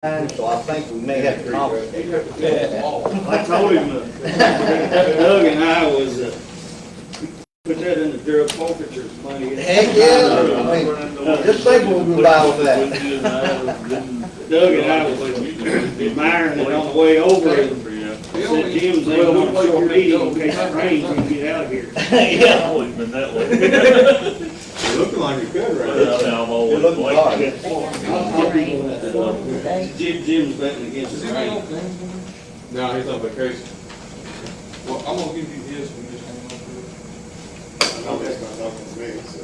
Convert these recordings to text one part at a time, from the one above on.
So I think we may have to complicate it. I told him, Doug and I was, put that in the drug forfeitures money. Heck yeah, I mean, just think we'll go by with that. Doug and I was admiring it on the way over and said, Jim's leaving on a short meeting in case it rains, we can get out of here. Yeah, I've always been that way. You're looking like you could, right? Well, I've always You're looking hard. I'll be doing that. Jim's betting against the rain. No, he's on vacation. Well, I'm gonna give you his, we just hang on to it. I know that's not talking to me, so.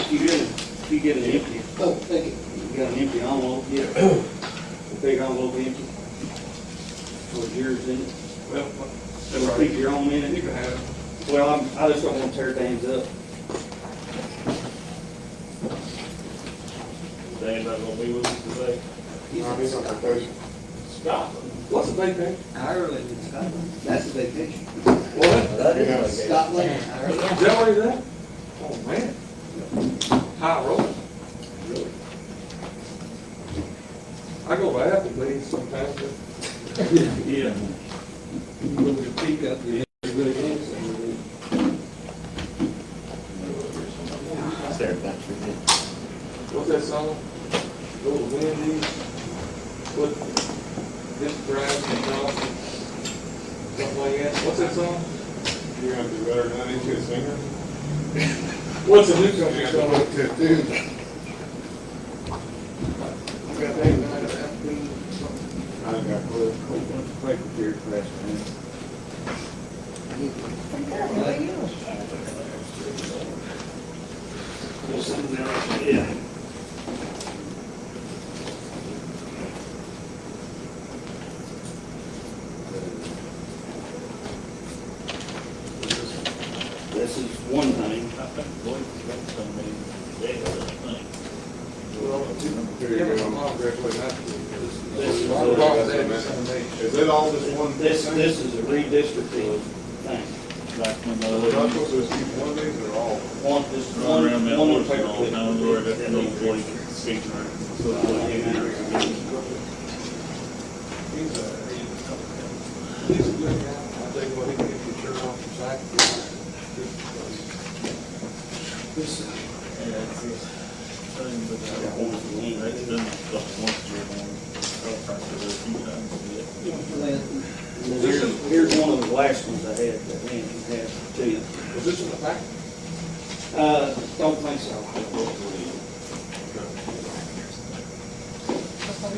If you get an empty, Oh, thank you. you got an empty envelope, yeah. The big envelope empty. With yours in it. Well, So that's keep right. your own in You it. can have it. Well, I just don't want to tear things up. Dan's not gonna be with us today. No, he's on vacation. Scotland. What's the vacation? Ireland and Scotland, that's a vacation. What? That is Yeah. a vacation. Scotland, Ireland. Is that where he's at? Oh, man. High road. Really? I go by Applebee's sometimes, but. Yeah. Look at the peak up there. It really is. What's that song? Go to Wendy's, put this drive and off, something like that. What's that song? You're gonna do better than that, ain't you a singer? What's the new country song? I got a clue. Paper here, press, man. Yeah. This is one thing. I think Lloyd's got so many, they have that thing. Yeah, but my mom graduated high school. This is, My mom and dad was 7 Is it all just one? this thing? is a redistricting thing. Back when We're not supposed to just keep one of these or all? One, just Run around one Mount on Washington paper all clip. the time, where that little Lloyd speaking. So it's like, He's a good guy. I think what he can get your shirt off your side. yeah, it's this thing, but that's done stuff once a year, man. I'll try to do it a few times, yeah. Here's one of the last ones I had that Andy had to you. Was this in the pack? Don't think so.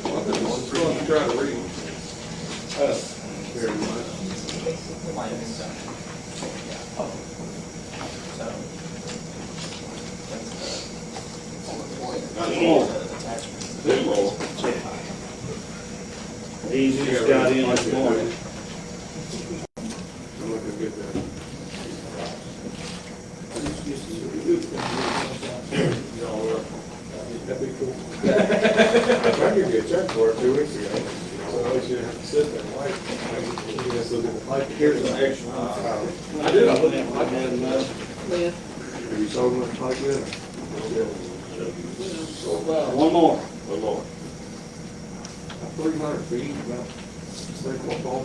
Well, I'm just going to try to read. Here, you might. Come on. Two more. These just got in this morning. I'm looking good there. That'd be cool. I tried to give you a check for it 2 weeks ago, so at least you didn't have to sit there and wait. You can just look at the pipe. Here's an extra one. I did. I put that like that, Have you sold them the pipe yet? one more. One more. 300 feet, about 3 4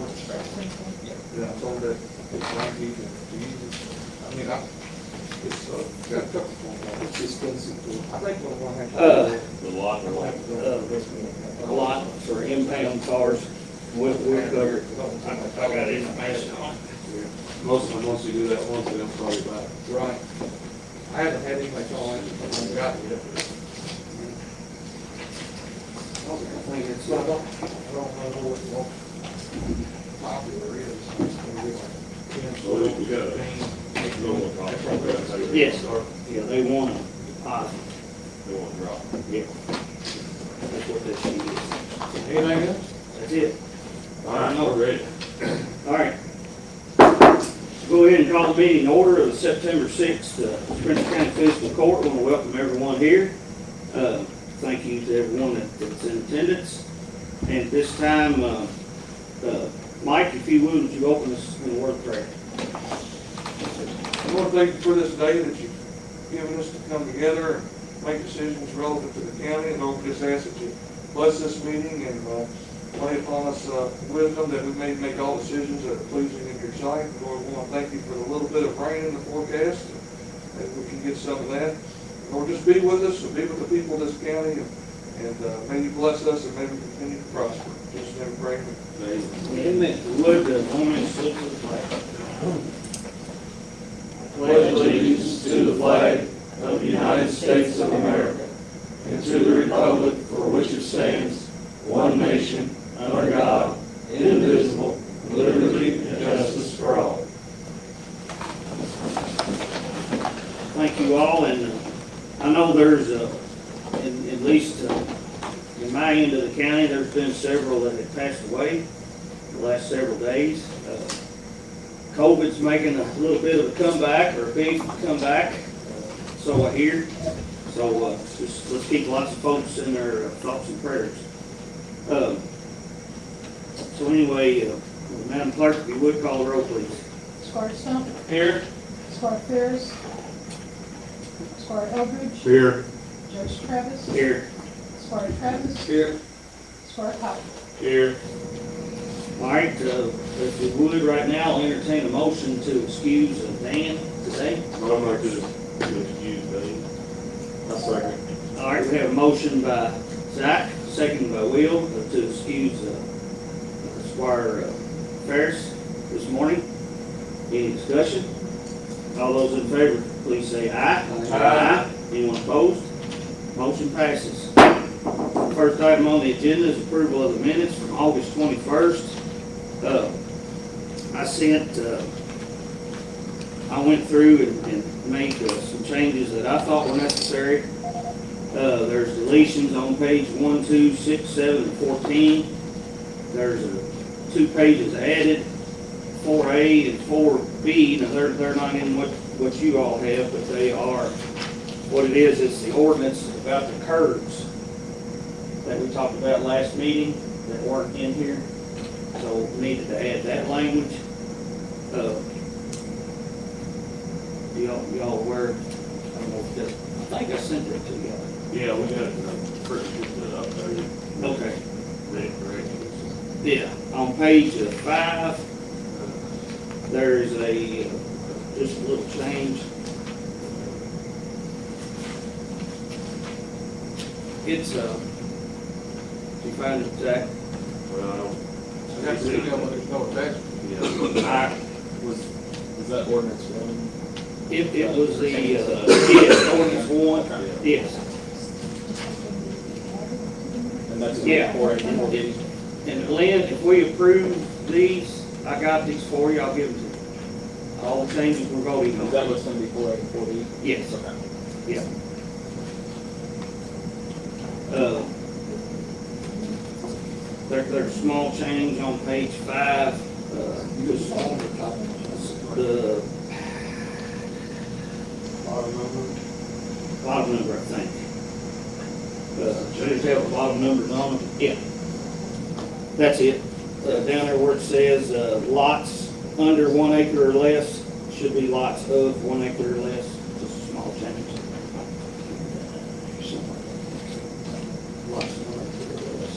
Yeah, I sold that, it's Nike and Jesus. I mean, it's, got a couple of it's expensive. I think what I'm gonna have to do. The lot, A lot for impound cars, we'll cover it. I got information on it. Most of them, once you do that once, they don't call you back. Right. I haven't had anybody call in, I haven't got it yet. I think it's, I don't know what more popular is. It's gonna be like 10, So we got a- 15. No more problem. Yes, yeah, they want a deposit. They won't drop. Yeah. That's what that sheet is. Anything else? That's it. All right, we're ready. All right. Go ahead and call the meeting order of the September 6th, Prince County Fiscal Court. I want to welcome everyone here. Thank you to everyone that's in attendance. And at this time, Mike, if you would you open us in a word of prayer? I want to thank you for this day that you've given us to come together and make decisions relative to the county. And Lord, we just ask that you bless this meeting and lay upon us wisdom that we may make all decisions that are pleasing in your sight. And Lord, we want to thank you for the little bit of rain in the forecast, that we can get some of that. Lord, just be with us and be with the people of this county, and may you bless us and may we continue to prosper. Just in prayer. Amen. Would the moment slip to the flag? Pledge allegiance to the flag of the United States of America and to the republic for which it stands, one nation, under God, indivisible, with liberty and justice for all. Thank you all, and I know there's, at least in my end of the county, there's been several that have passed away the last several days. COVID's making a little bit of a comeback, or a big comeback, so I hear. So just let's keep lots of folks in their thoughts and prayers. So anyway, Madam Clerk, if you would call the roll, please. Squire Stump. Here. Squire Ferris. Squire Eldridge. Here. Judge Travis. Here. Squire Travis. Here. Squire Cotton. Here. All right, if you would right now, I'll entertain a motion to excuse Dan today. I'm not good at excuse, Dave. I second. All right, we have a motion by Zach, second by Will, to excuse Squire Ferris this morning. Any discussion? All those in favor, please say aye. Aye. Anyone opposed? Motion passes. First item on the agenda is approval of the minutes from August 21st. I went through and made some changes that I thought were necessary. There's deletions on page 1, 2, 6, 7, and 14. There's 2 pages added, 4A and 4B. Now they're not in what you all have, but they are. What it is, it's the ordinance about the curbs that we talked about last meeting that weren't in here. So we needed to add that language. Y'all aware? I don't know if that, I think I sent it to y'all. Yeah, we got it pretty good up there. Okay. Ready corrections. Yeah, on page 5, there's just a little change. It's, you find it, Zach? Well, I don't. I got to see them when they know that. Yeah. Was that ordinance one? It was the, yes, ordinance 1, yes. And that's Yeah. before And Lynn, if we approve these, I got these for you, I'll give them to you. All the changes we're voting on. Is that what's going to be 4A and 4B? Yes. Okay. Yeah. There's a small change on page 5. Just the bottom number, I think. Should have the bottom numbers on them. Yeah. That's it. Down there where it says lots under 1 acre or less should be lots of 1 acre or less. Just a small change. Lots of 1 acre or less.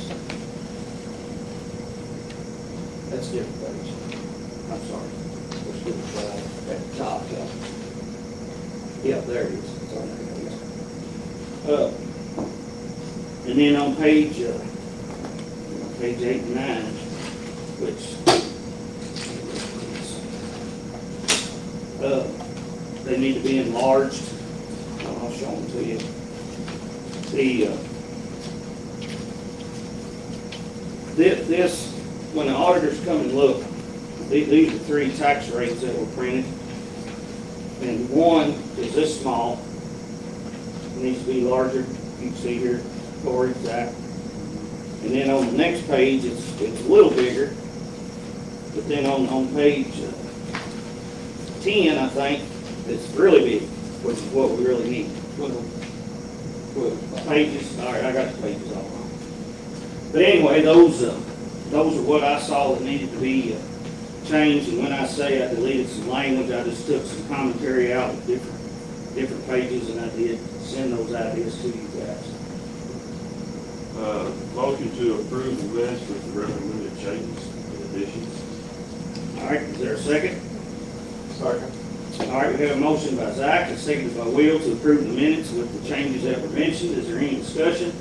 That's different page. I'm sorry. Let's get it at the top. Yeah, there it is. It's on there. And then on page 8 and 9, which they need to be enlarged. I'll show them to you. This, when the auditors come and look, these are 3 tax rates that were printed. And one is this small. It needs to be larger. You can see here, Corey, Zach. And then on the next page, it's a little bigger. But then on page 10, I think, it's really big, which is what we really need. Pages, all right, I got the pages all wrong. But anyway, those are what I saw that needed to be changed. And when I say I deleted some language, I just took some commentary out of different different pages, and I did send those ideas to you guys. Motion to approve the list with the recommended changes and additions. All right, is there a second? Second. All right, we have a motion by Zach and seconded by Will to approve the minutes with the changes that were mentioned. Is there any discussion?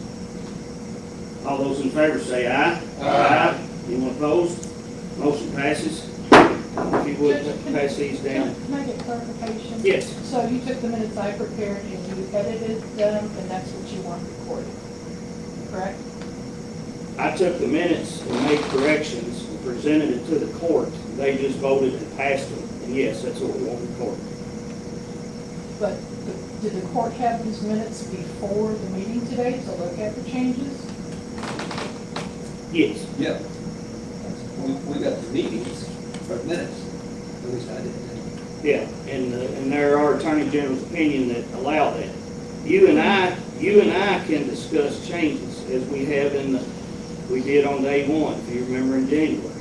All those in favor say aye. Aye. Anyone opposed? Motion passes. If you would, pass these down. Can I get clarification? Yes. So you took the minutes I prepared and you edited them, and that's what you want recorded, correct? I took the minutes and made corrections and presented it to the court. They just voted and passed them. And yes, that's what we want recorded. But did the court have these minutes before the meeting today to look at the changes? Yes. Yeah. We got the meetings, for minutes, at least I did. Yeah, and there are Attorney General's opinion that allow that. You and I can discuss changes as we have we did on day one, if you remember in January.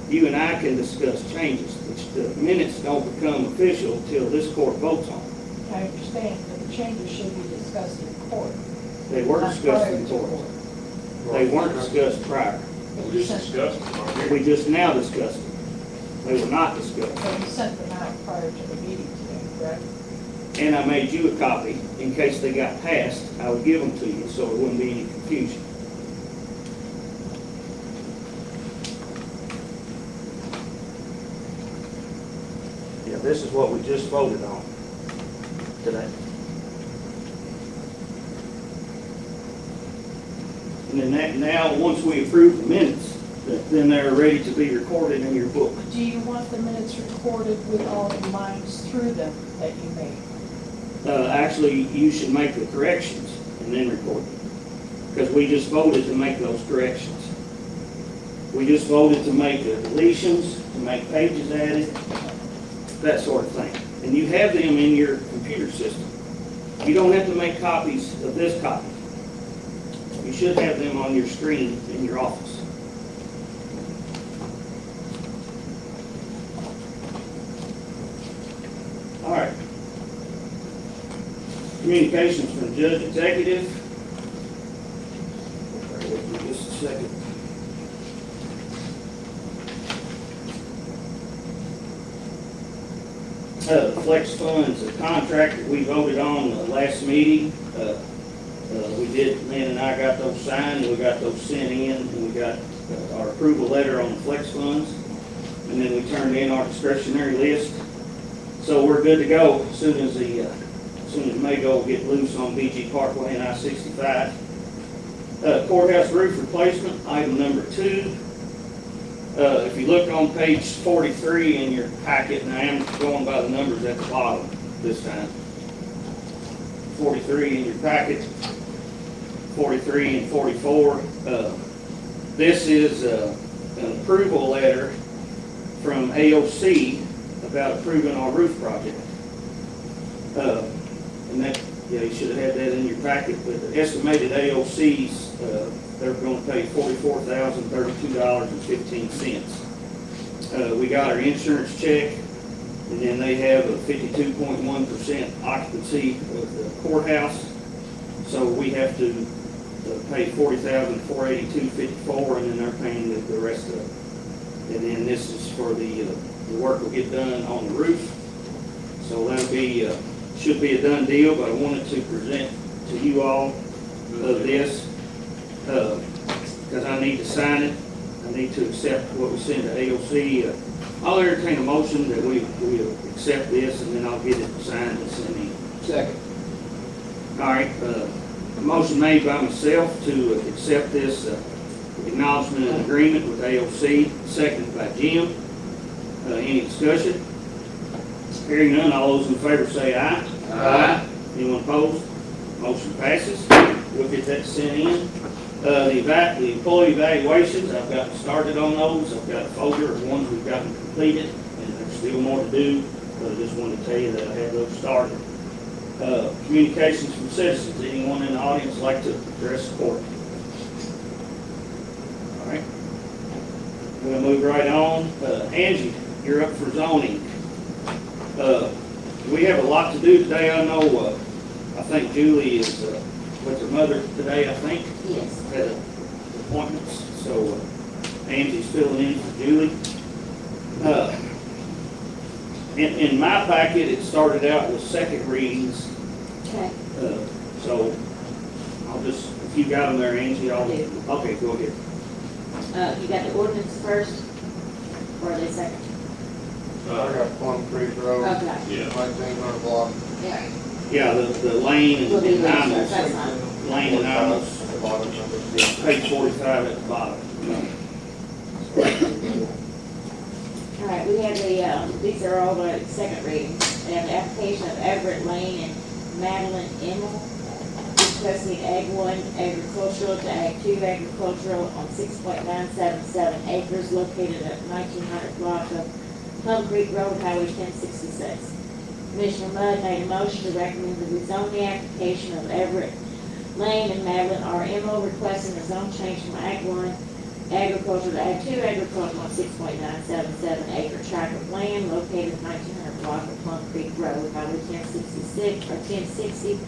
You and I can discuss changes, which the minutes don't become official until this court votes on them. I understand, but the changes should be discussed in court. They were not discussed prior in to court. They weren't discussed prior. We just discussed it right here. We just now discussed them. They were not discussed. So you sent them out prior to the meeting today, correct? And I made you a copy in case they got passed. I would give them to you so there wouldn't be any confusion. Yeah, this is what we just voted on today. And then now, once we approve the minutes, then they're ready to be recorded in your book. Do you want the minutes recorded with all the lines through them that you made? Actually, you should make the corrections and then record them. Because we just voted to make those corrections. We just voted to make the deletions, to make pages added, that sort of thing. And you have them in your computer system. You don't have to make copies of this copy. You should have them on your screen in your office. All right. Communications from Judge Executive. Bear with me just a second. Flex funds, a contract that we voted on the last meeting. Man and I got those signed, we got those sent in, and we got our approval letter on the flex funds. And then we turned in our discretionary list. So we're good to go as soon as Mago will get loose on BG Parkway and I-65. Courthouse roof replacement, item number 2. If you look on page 43 in your packet, and I am going by the numbers at the bottom this time. 43 in your packet, 43 and 44. This is an approval letter from AOC about approving our roof project. And that, yeah, you should have had that in your packet, but the estimated AOCs, they're going to pay $44,032.15. We got our insurance check, and then they have a 52.1% occupancy of the courthouse. So we have to pay $40,482.54, and then they're paying the rest of it. And then this is for the work will get done on the roof. So that'll be, should be a done deal, but I wanted to present to you all this, because I need to sign it. I need to accept what we send to AOC. I'll entertain a motion that we accept this, and then I'll get it signed and sent in. Second. All right, a motion made by myself to accept this acknowledgement and agreement with AOC, seconded by Jim. Any discussion? Hearing none, all those in favor say aye. Aye. Anyone opposed? Motion passes. We'll get that sent in. The employee evaluations, I've gotten started on those. I've got a folder of ones we've gotten completed, and there's still more to do, but I just wanted to tell you that I have those started. Communications from citizens. Anyone in the audience like to address the court? All right. We'll move right on. Angie, you're up for zoning. We have a lot to do today. I know, I think Julie is with her mother today, I think. Yes. Had appointments, so Angie's filling in for Julie. In my packet, it started out with second readings, Okay. so I'll just, if you got them there, Angie, I'll, I do. okay, go ahead. You got the ordinance first, or are they second? I got Plum Creek Road, Okay. Yeah. 1900 block. Yeah. Yeah, the lane Will be and next, Niles, that's fine. lane and Niles, At the bottom of it. page 45 at the bottom. All right, we have these are all the second readings. We have the application of Everett Lane and Madeline Emmel, discussing Ag 1 agricultural to Ag 2 agricultural on 6.977 acres located at 1900 block of Plum Creek Road, Highway 1066. Commissioner Mudd made a motion to recommend the rezoning application of Everett Lane and Madeline R. Emmel, requesting a zone change from Ag 1 agriculture to Ag 2 agriculture on 6.977 acre tract of land located at 1900 block of Plum Creek Road, Highway 1066, or 1060,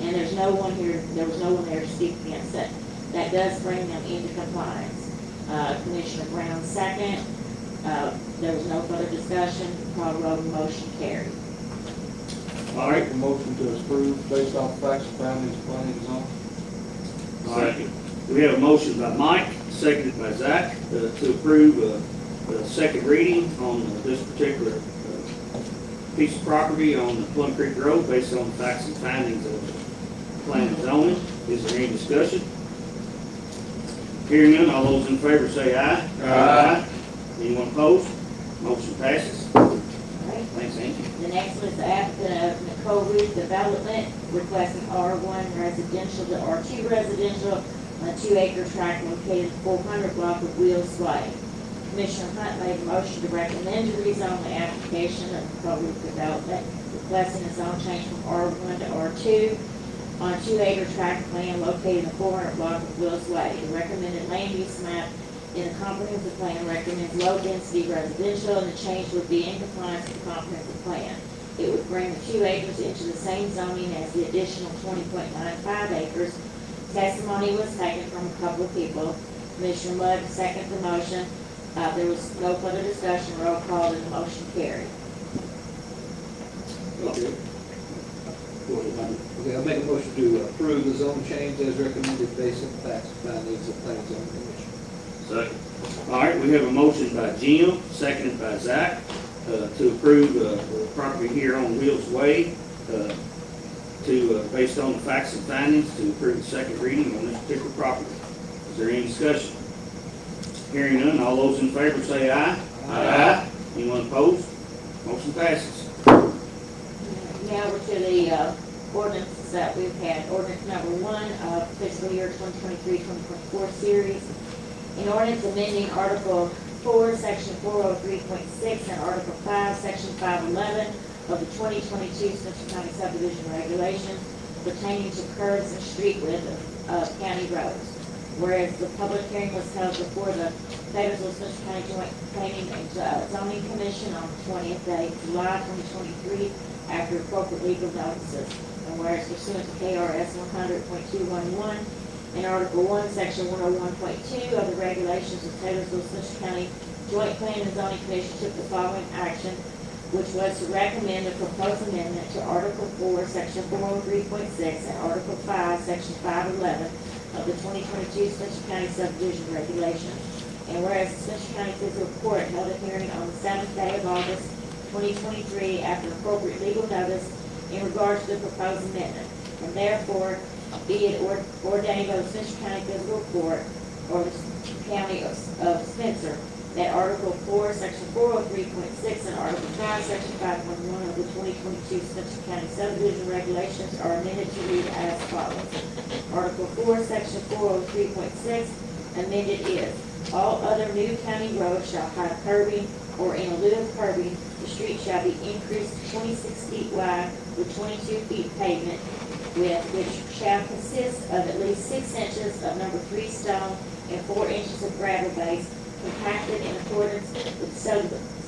and there was no one there to speak against it. That does bring them into compliance. Commissioner Brown second. There was no further discussion. Call roll, motion carried. All right, Make a motion to approve based off facts and findings, planning and zoning. all right. We have a motion by Mike, seconded by Zach, to approve the second reading on this particular piece of property on the Plum Creek Road based on the facts and findings of the plan and zoning. Is there any discussion? Hearing none, all those in favor say aye. Aye. Anyone opposed? Motion passes. All right. Thanks, Angie. The next one is the applicant of Nicole Root Development, requesting R1 residential to R2 residential on a 2-acre tract located 400 block of Wheels Way. Commissioner Hunt made a motion to recommend to rezone the application of Nicole Root Development, requesting a zone change from R1 to R2 on a 2-acre tract of land located in 400 block of Wheels Way. The recommended land use map in the comprehensive plan recommends low-density residential, and the change would be in compliance with the comprehensive plan. It would bring the 2 acres into the same zoning as the additional 20.95 acres. Testimony was taken from a couple of people. Commissioner Mudd seconded the motion. There was no further discussion. Roll call, and the motion carried. Okay. Go ahead, Mike. Okay, I'll make a motion to approve the zone change as recommended based on facts and findings of planning and zoning commission. Second. All right, we have a motion by Jim, seconded by Zach, to approve the property here on Wheels Way, based on the facts and findings, to approve the second reading on this particular property. Is there any discussion? Hearing none, all those in favor say aye. Aye. Anyone opposed? Motion passes. Now we're to the ordinances that we've had. Ordinance number 1 of fiscal year 2023-2024 series. In ordinance amending Article 4, Section 403.6, and Article 5, Section 511 of the 2022 Spencer County subdivision regulations pertaining to curves and street width of county roads. Whereas the public hearing was held before the Taylorsville Spencer County Joint Planning and Zoning Commission on the 20th day of July 2023 after appropriate legal notices. And whereas pursuant to KRS 100.211 and Article 1, Section 101.2 of the regulations of Taylorsville Spencer County Joint Planning and Zoning Commission took the following action, which was to recommend a proposed amendment to Article 4, Section 403.6 and Article 5, Section 511 of the 2022 Spencer County subdivision regulations. And whereas the Spencer County Fiscal Court held a hearing on the 7th day of August 2023 after appropriate legal notice in regards to the proposed amendment. And therefore, be it ordained by the Spencer County Fiscal Court or the County of Spencer that Article 4, Section 403.6 and Article 5, Section 511 of the 2022 Spencer County subdivision regulations are amended to read as follows. Article 4, Section 403.6 amended is, all other new county roads shall have curbing, or in lieu of curbing, the street shall be increased 26 feet wide with 22 feet pavement width, which shall consist of at least 6 inches of number 3 stone and 4 inches of gravel base, compacted in accordance with the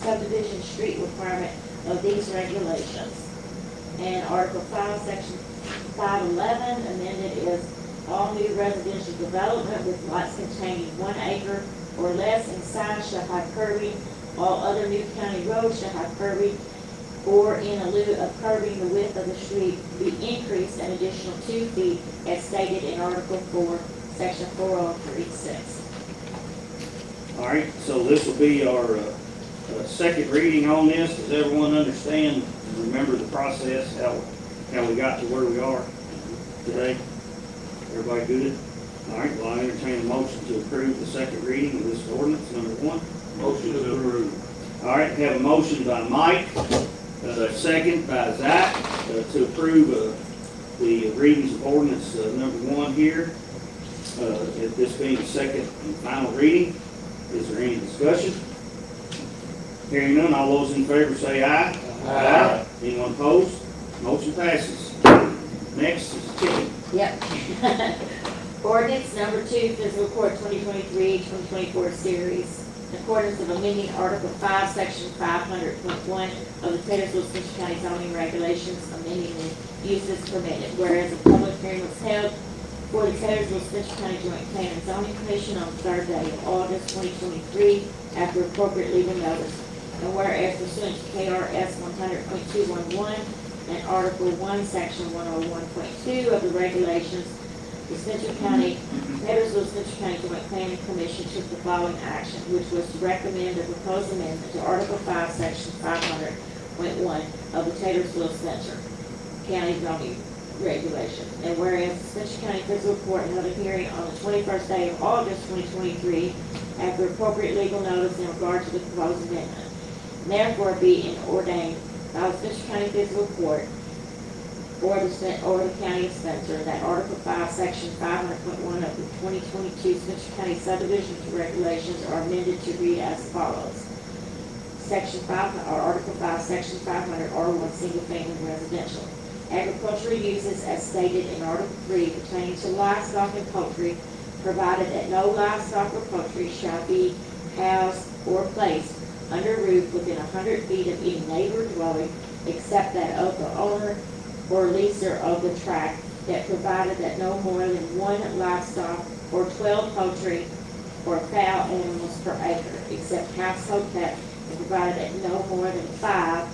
subdivision street requirement of these regulations. And Article 5, Section 511, amended is all new residential development with lots containing 1 acre or less in size shall have curbing. All other new county roads shall have curbing, or in lieu of curbing, the width of the street be increased an additional 2 feet as stated in Article 4, Section 4036. All right, so this will be our second reading on this. Does everyone understand, remember the process, how we got to where we are today? Everybody good? All right, well, I entertain a motion to approve the second reading of this ordinance, number 1. Motion to approve. All right, have a motion by Mike, second by Zach, to approve the readings of ordinance number 1 here. This being the second and final reading. Is there any discussion? Hearing none, all those in favor say aye. Aye. Anyone opposed? Motion passes. Next is ticket. Yep. Ordinance number 2, Fiscal Court 2023-2024 series. In accordance with amending Article 5, Section 500.1 of the Taylorsville, Spencer County zoning regulations, amending the uses permitted. Whereas a public hearing was held for the Taylorsville, Spencer County Joint Plan and Zoning Commission on the 3rd day of August 2023 after appropriate legal notice. And whereas pursuant to KRS 100.211 and Article 1, Section 101.2 of the regulations, the Spencer County, Taylorsville Spencer County Joint Planning Commission took the following action, which was to recommend a proposed amendment to Article 5, Section 500.1 of the Taylorsville Spencer County zoning regulations. And whereas the Spencer County Fiscal Court held a hearing on the 21st day of August 2023 after appropriate legal notice in regard to the proposed amendment, therefore be and ordained by the Spencer County Fiscal Court or the County of Spencer that Article 5, Section 500.1 of the 2022 Spencer County subdivision regulations are amended to read as follows. Section 5, or Article 5, Section 500, R1, single-family residential. Agricultural uses as stated in Article 3 pertaining to livestock and poultry, provided that no livestock or poultry shall be housed or placed under roof within 100 feet of any neighbor dwelling, except that of the owner or leaser of the tract, that provided that no more than 1 livestock or 12 poultry or fowl animals per acre, except household pets, and provided that no more than 5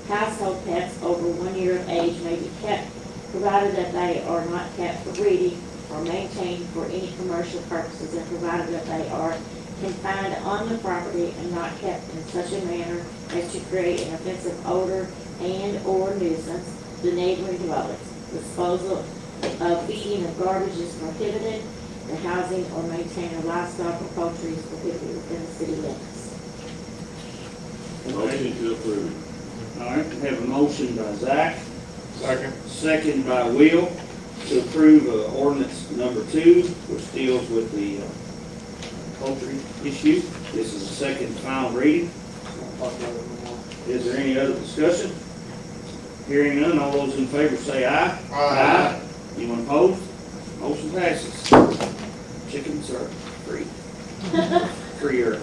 household pets over 1 year of age may be kept, provided that they are not kept for breeding or maintained for any commercial purposes, and provided that they are confined on the property and not kept in such a manner as to create an offensive odor and or nuisance to the neighboring dwellings. Disposal of feeding of garbage is prohibited. The housing or maintaining of livestock or poultry is prohibited within the city limits. Motion to approve. All right, we have a motion by Zach, Second. second by Will, to approve ordinance number 2, which deals with the poultry issue. This is the second and final reading. Is there any other discussion? Hearing none, all those in favor say aye. Aye. Anyone opposed? Motion passes. Chickens are free. Freer.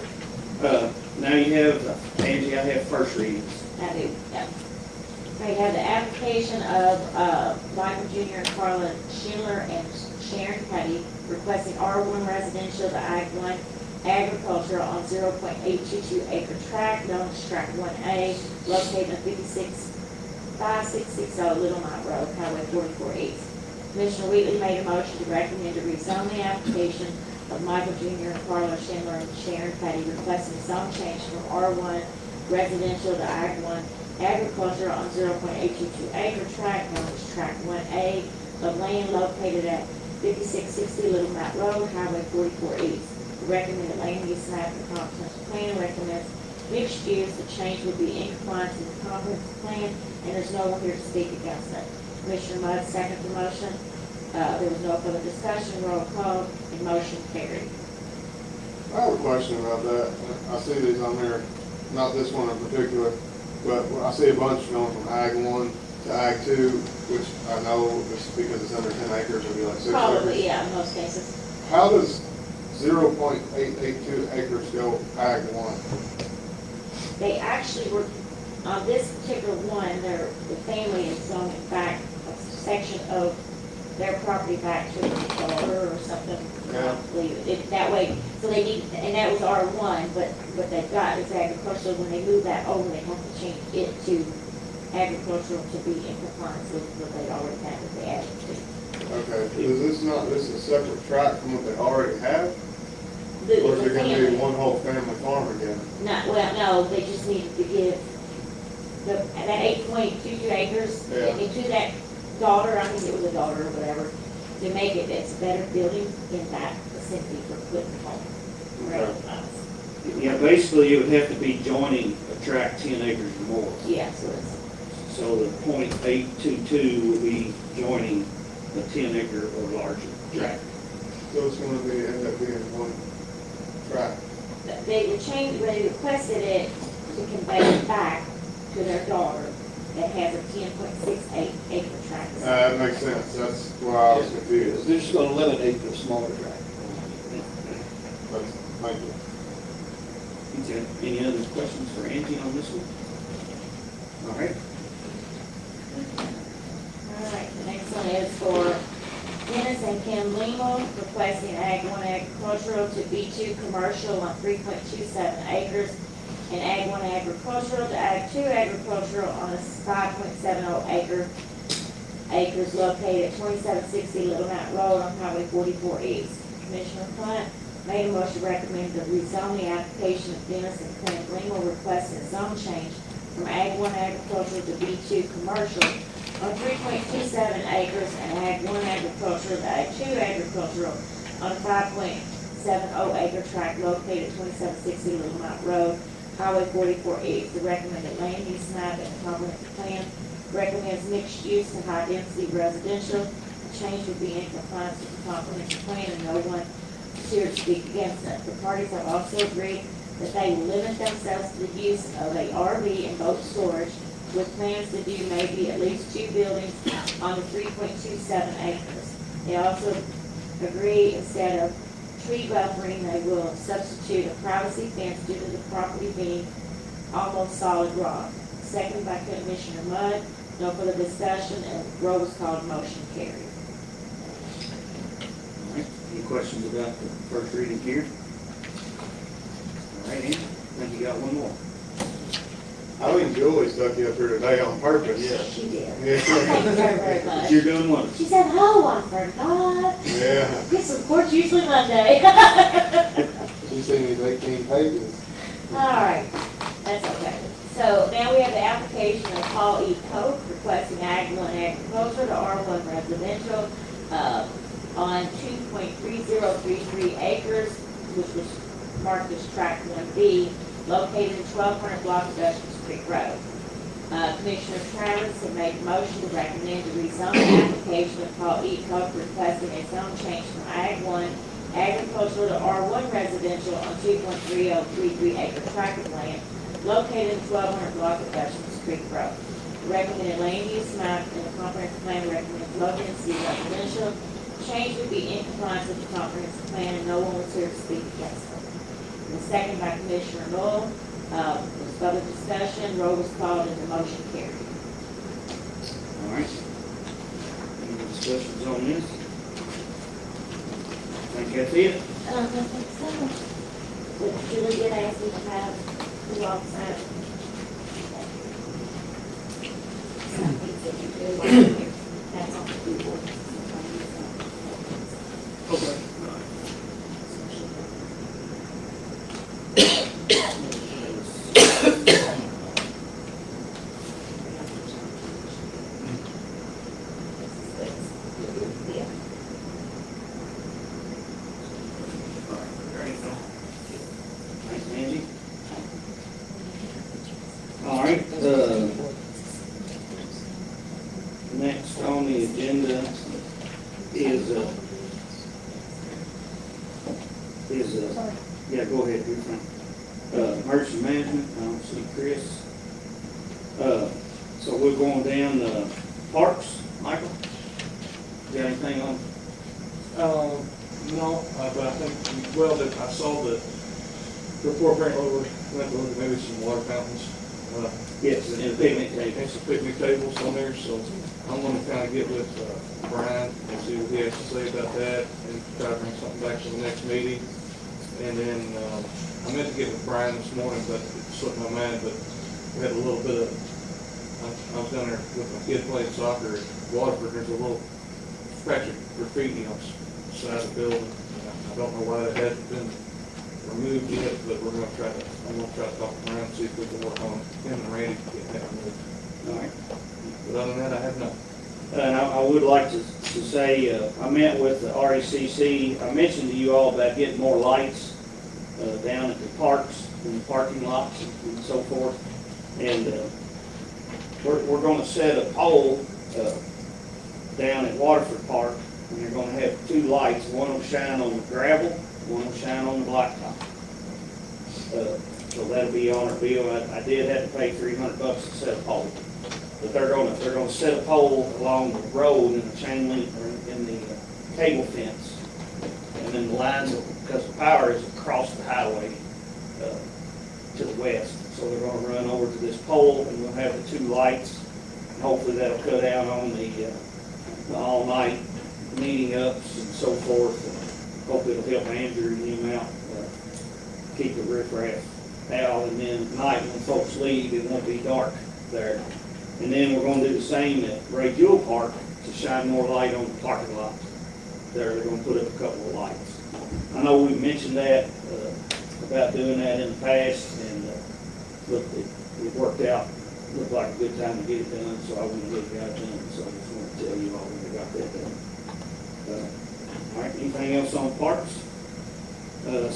Now you have, Angie, I have first readings. I do, yeah. We have the application of Michael Jr. and Carla Schindler and Sharon Cuddy requesting R1 residential to Ag 1 agriculture on 0.822 acre tract known as Tract 1A, located at 5660 Little Mott Road, Highway 44 East. Commissioner Wheatley made a motion to recommend to rezone the application of Michael Jr. and Carla Schindler and Sharon Cuddy requesting zone change from R1 residential to Ag 1 agriculture on 0.822 acre tract known as Tract 1A of land located at 5660 Little Mott Road, Highway 44 East. The recommended land use map and comprehensive plan recommends mixed use. The change would be in compliance with the comprehensive plan, and there's no one here to speak against it. Commissioner Mudd seconded the motion. There was no further discussion. Roll call, and motion carried. I have a question about that. I see these on there, not this one in particular, but I see a bunch going from Ag 1 to Ag 2, which I know just because it's under 10 acres, it'll be like 6 acres. Probably, yeah, in most cases. How does 0.882 acres go Ag 1? They actually were On this particular one, the family is zoning back a section of their property back to the daughter or something. Yeah. That way, so they need, and that was R1, but what they've got is agricultural. When they move that over, they have to change it to agricultural to be in compliance with what they already have that they added to. Okay, is this a separate tract from what they already have? The- Or is the it gonna be family- one whole family farm again? Not, well, no, they just needed to give that 8.22 acres Yeah. into that daughter, I think it was a daughter or whatever, to make it, it's a better building in that vicinity for putting home. Okay. Yeah, basically, it would have to be joining a tract 10 acres or more. Yeah, so it's, So the .822 would be joining a 10 acre or larger tract. So it's gonna be, end up being one tract. they changed, they requested it to convey it back to their daughter that has a 10.68 acre tract. That makes sense, that's why I was confused. They're just gonna eliminate the smaller tract. But, thank you. Okay, any other questions for Angie on this one? All right. All right, the next one is for Dennis and Kim Lima requesting Ag 1 agricultural to B2 commercial on 3.27 acres and Ag 1 agricultural to Ag 2 agricultural on a 5.70 acres located at 2760 Little Mountain Road on Highway 44 East. Commissioner Plant made a motion to recommend the rezoning application of Dennis and Kim Lima requesting a zone change from Ag 1 agricultural to B2 commercial on 3.27 acres and Ag 1 agricultural to Ag 2 agricultural on a 5.70 acre tract located at 2760 Little Mountain Road, Highway 44 East. The recommended land use map and comprehensive plan recommends mixed use to high density residential. The change would be in compliance with the comprehensive plan and no one is here to speak against it. The parties have also agreed that they will limit themselves to the use of a RV and boat storage with plans to do maybe at least 2 buildings on the 3.27 acres. They also agree instead of tree buffering, they will substitute a privacy fence due to the property being almost solid rock. Second by Commissioner Mudd, no further discussion, and roll was called, motion carried. All right, any questions about the first reading here? All right, Angie, I think you got one more. I think Julie stuck you up here today on purpose. She did. Yeah. Thank you very much. You're doing one. She said, "Oh, I forgot. Yeah. This report's usually Monday." She's seen these 18 pages. All right, that's okay. So now we have the application of Paul E. Pope requesting Ag 1 agriculture to R1 residential on 2.3033 acres, which was marked as tract 1B, located in 1200 block of Dutchess Creek Road. Commissioner Travis had made a motion to recommend the rezoning application of Paul E. Pope requesting a zone change from Ag 1 agricultural to R1 residential on 2.3033 acre tract of land located in 1200 block of Dutchess Creek Road. The recommended land use map in the comprehensive plan recommends low density residential. Change would be in compliance with the comprehensive plan and no one was here to speak against it. The second by Commissioner Knoll, was further discussion, roll was called and the motion carried. All right. Any discussions on this? I think that's it. I don't think so. But Julie did ask me to have the walk sign. That's all. Okay. Yeah. Thanks, Angie. All right, next on the agenda is, Sorry. yeah, go ahead, you're fine. Emergency management, I don't see Chris. So we're going down, parks, Michael? Got anything on? No, but I think, well, that I saw the report apparently went to maybe some water fountains. Yes, and picnic table. And some picnic tables on there, so I'm gonna kinda get with, Brian and see what he has to say about that, and try to bring something back to the next meeting. And then, I meant to get with Brian this morning, but it slipped my mind, but we had a little bit of, I was down there with my kid playing soccer at Waterford, there's a little patch of graffiti on the side of the building. I don't know why that hasn't been removed yet, but I'm gonna try to talk to Brian, see if we can work on him and Randy to get that removed. All right. But other than that, I have nothing. And I would like to say, I met with the RECC. I mentioned to you all about getting more lights down at the parks and the parking lots and so forth. And we're going to set a pole down at Waterford Park, and they're going to have two lights. One will shine on the gravel, one will shine on the blacktop. So that'll be on our bill. I did have to pay $300 to set a pole. But they're gonna set a pole along the road in the chain link, or in the cable fence. And then the lines, because the power is across the highway to the west. So they're gonna run over to this pole, and we'll have the two lights. And hopefully that'll cut out on the all-night meeting ups and so forth. And hopefully it'll help Andrew and him out, keep the riffraff out. And then at night, when folks leave, it won't be dark there. And then we're gonna do the same at Ray Jewell Park to shine more light on the parking lot. They're gonna put up a couple of lights. I know we mentioned that, about doing that in the past, and, look, it worked out, looked like a good time to get it done, so I went and get it done, so I just wanted to tell you all when we got that done. All right, anything else on parks?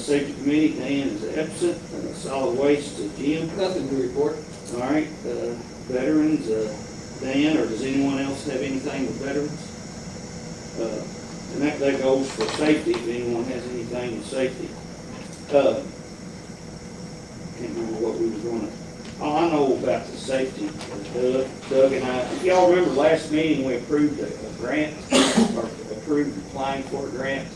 Safety committee, Dan is absent, solid waste, Jim. Nothing to report. All right, veterans, Dan, or does anyone else have anything with veterans? And that goes for safety, if anyone has anything with safety. Can't remember what we were gonna, I know about the safety, Doug and I, if y'all remember last meeting, we approved a grant, or approved applying for a grant,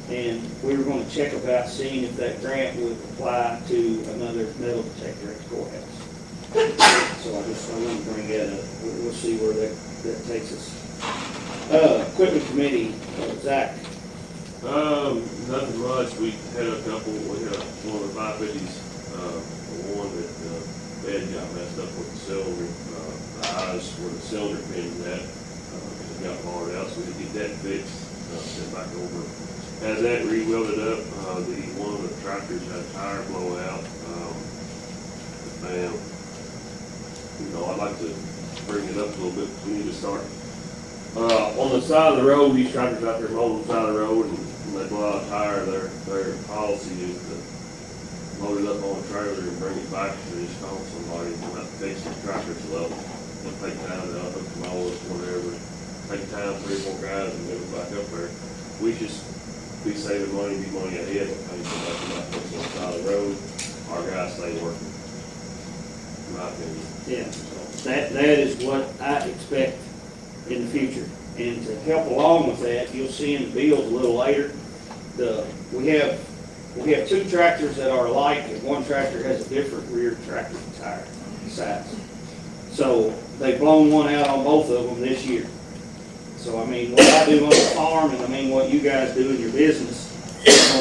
and we were gonna check about seeing if that grant would apply to another metal detector at the courthouse. So I want to bring that up. We'll see where that takes us. Equipment committee, Zach. Nothing much. We had a couple. We had one of the 550s, one that bed got messed up with the cylinder, the eyes where the cylinder pin's at. It got marred out, so we had to get that fixed. Sent back over. As that re-welded up, one of the tractors had a tire blowout. I'd like to bring it up a little bit, because we need to start. On the side of the road, these tractors out there mowing the side of the road, and when they blow out a tire, their policy is to load it up on a trailer and bring it back to just call somebody, not fix the tractor to level. It'll take time to hook the mowers, whatever, take time, 3 or 4 guys and move it back up there. We just be saving money, be money ahead, and pay for that, not fix on the side of the road, our guys stay working, in my opinion. Yeah, that is what I expect in the future. And to help along with that, you'll see in the bills a little later, we have 2 tractors that are alike, and one tractor has a different rear tractor tire size. So they've blown one out on both of them this year. So I mean, what I do on the farm, and I mean what you guys do in your business,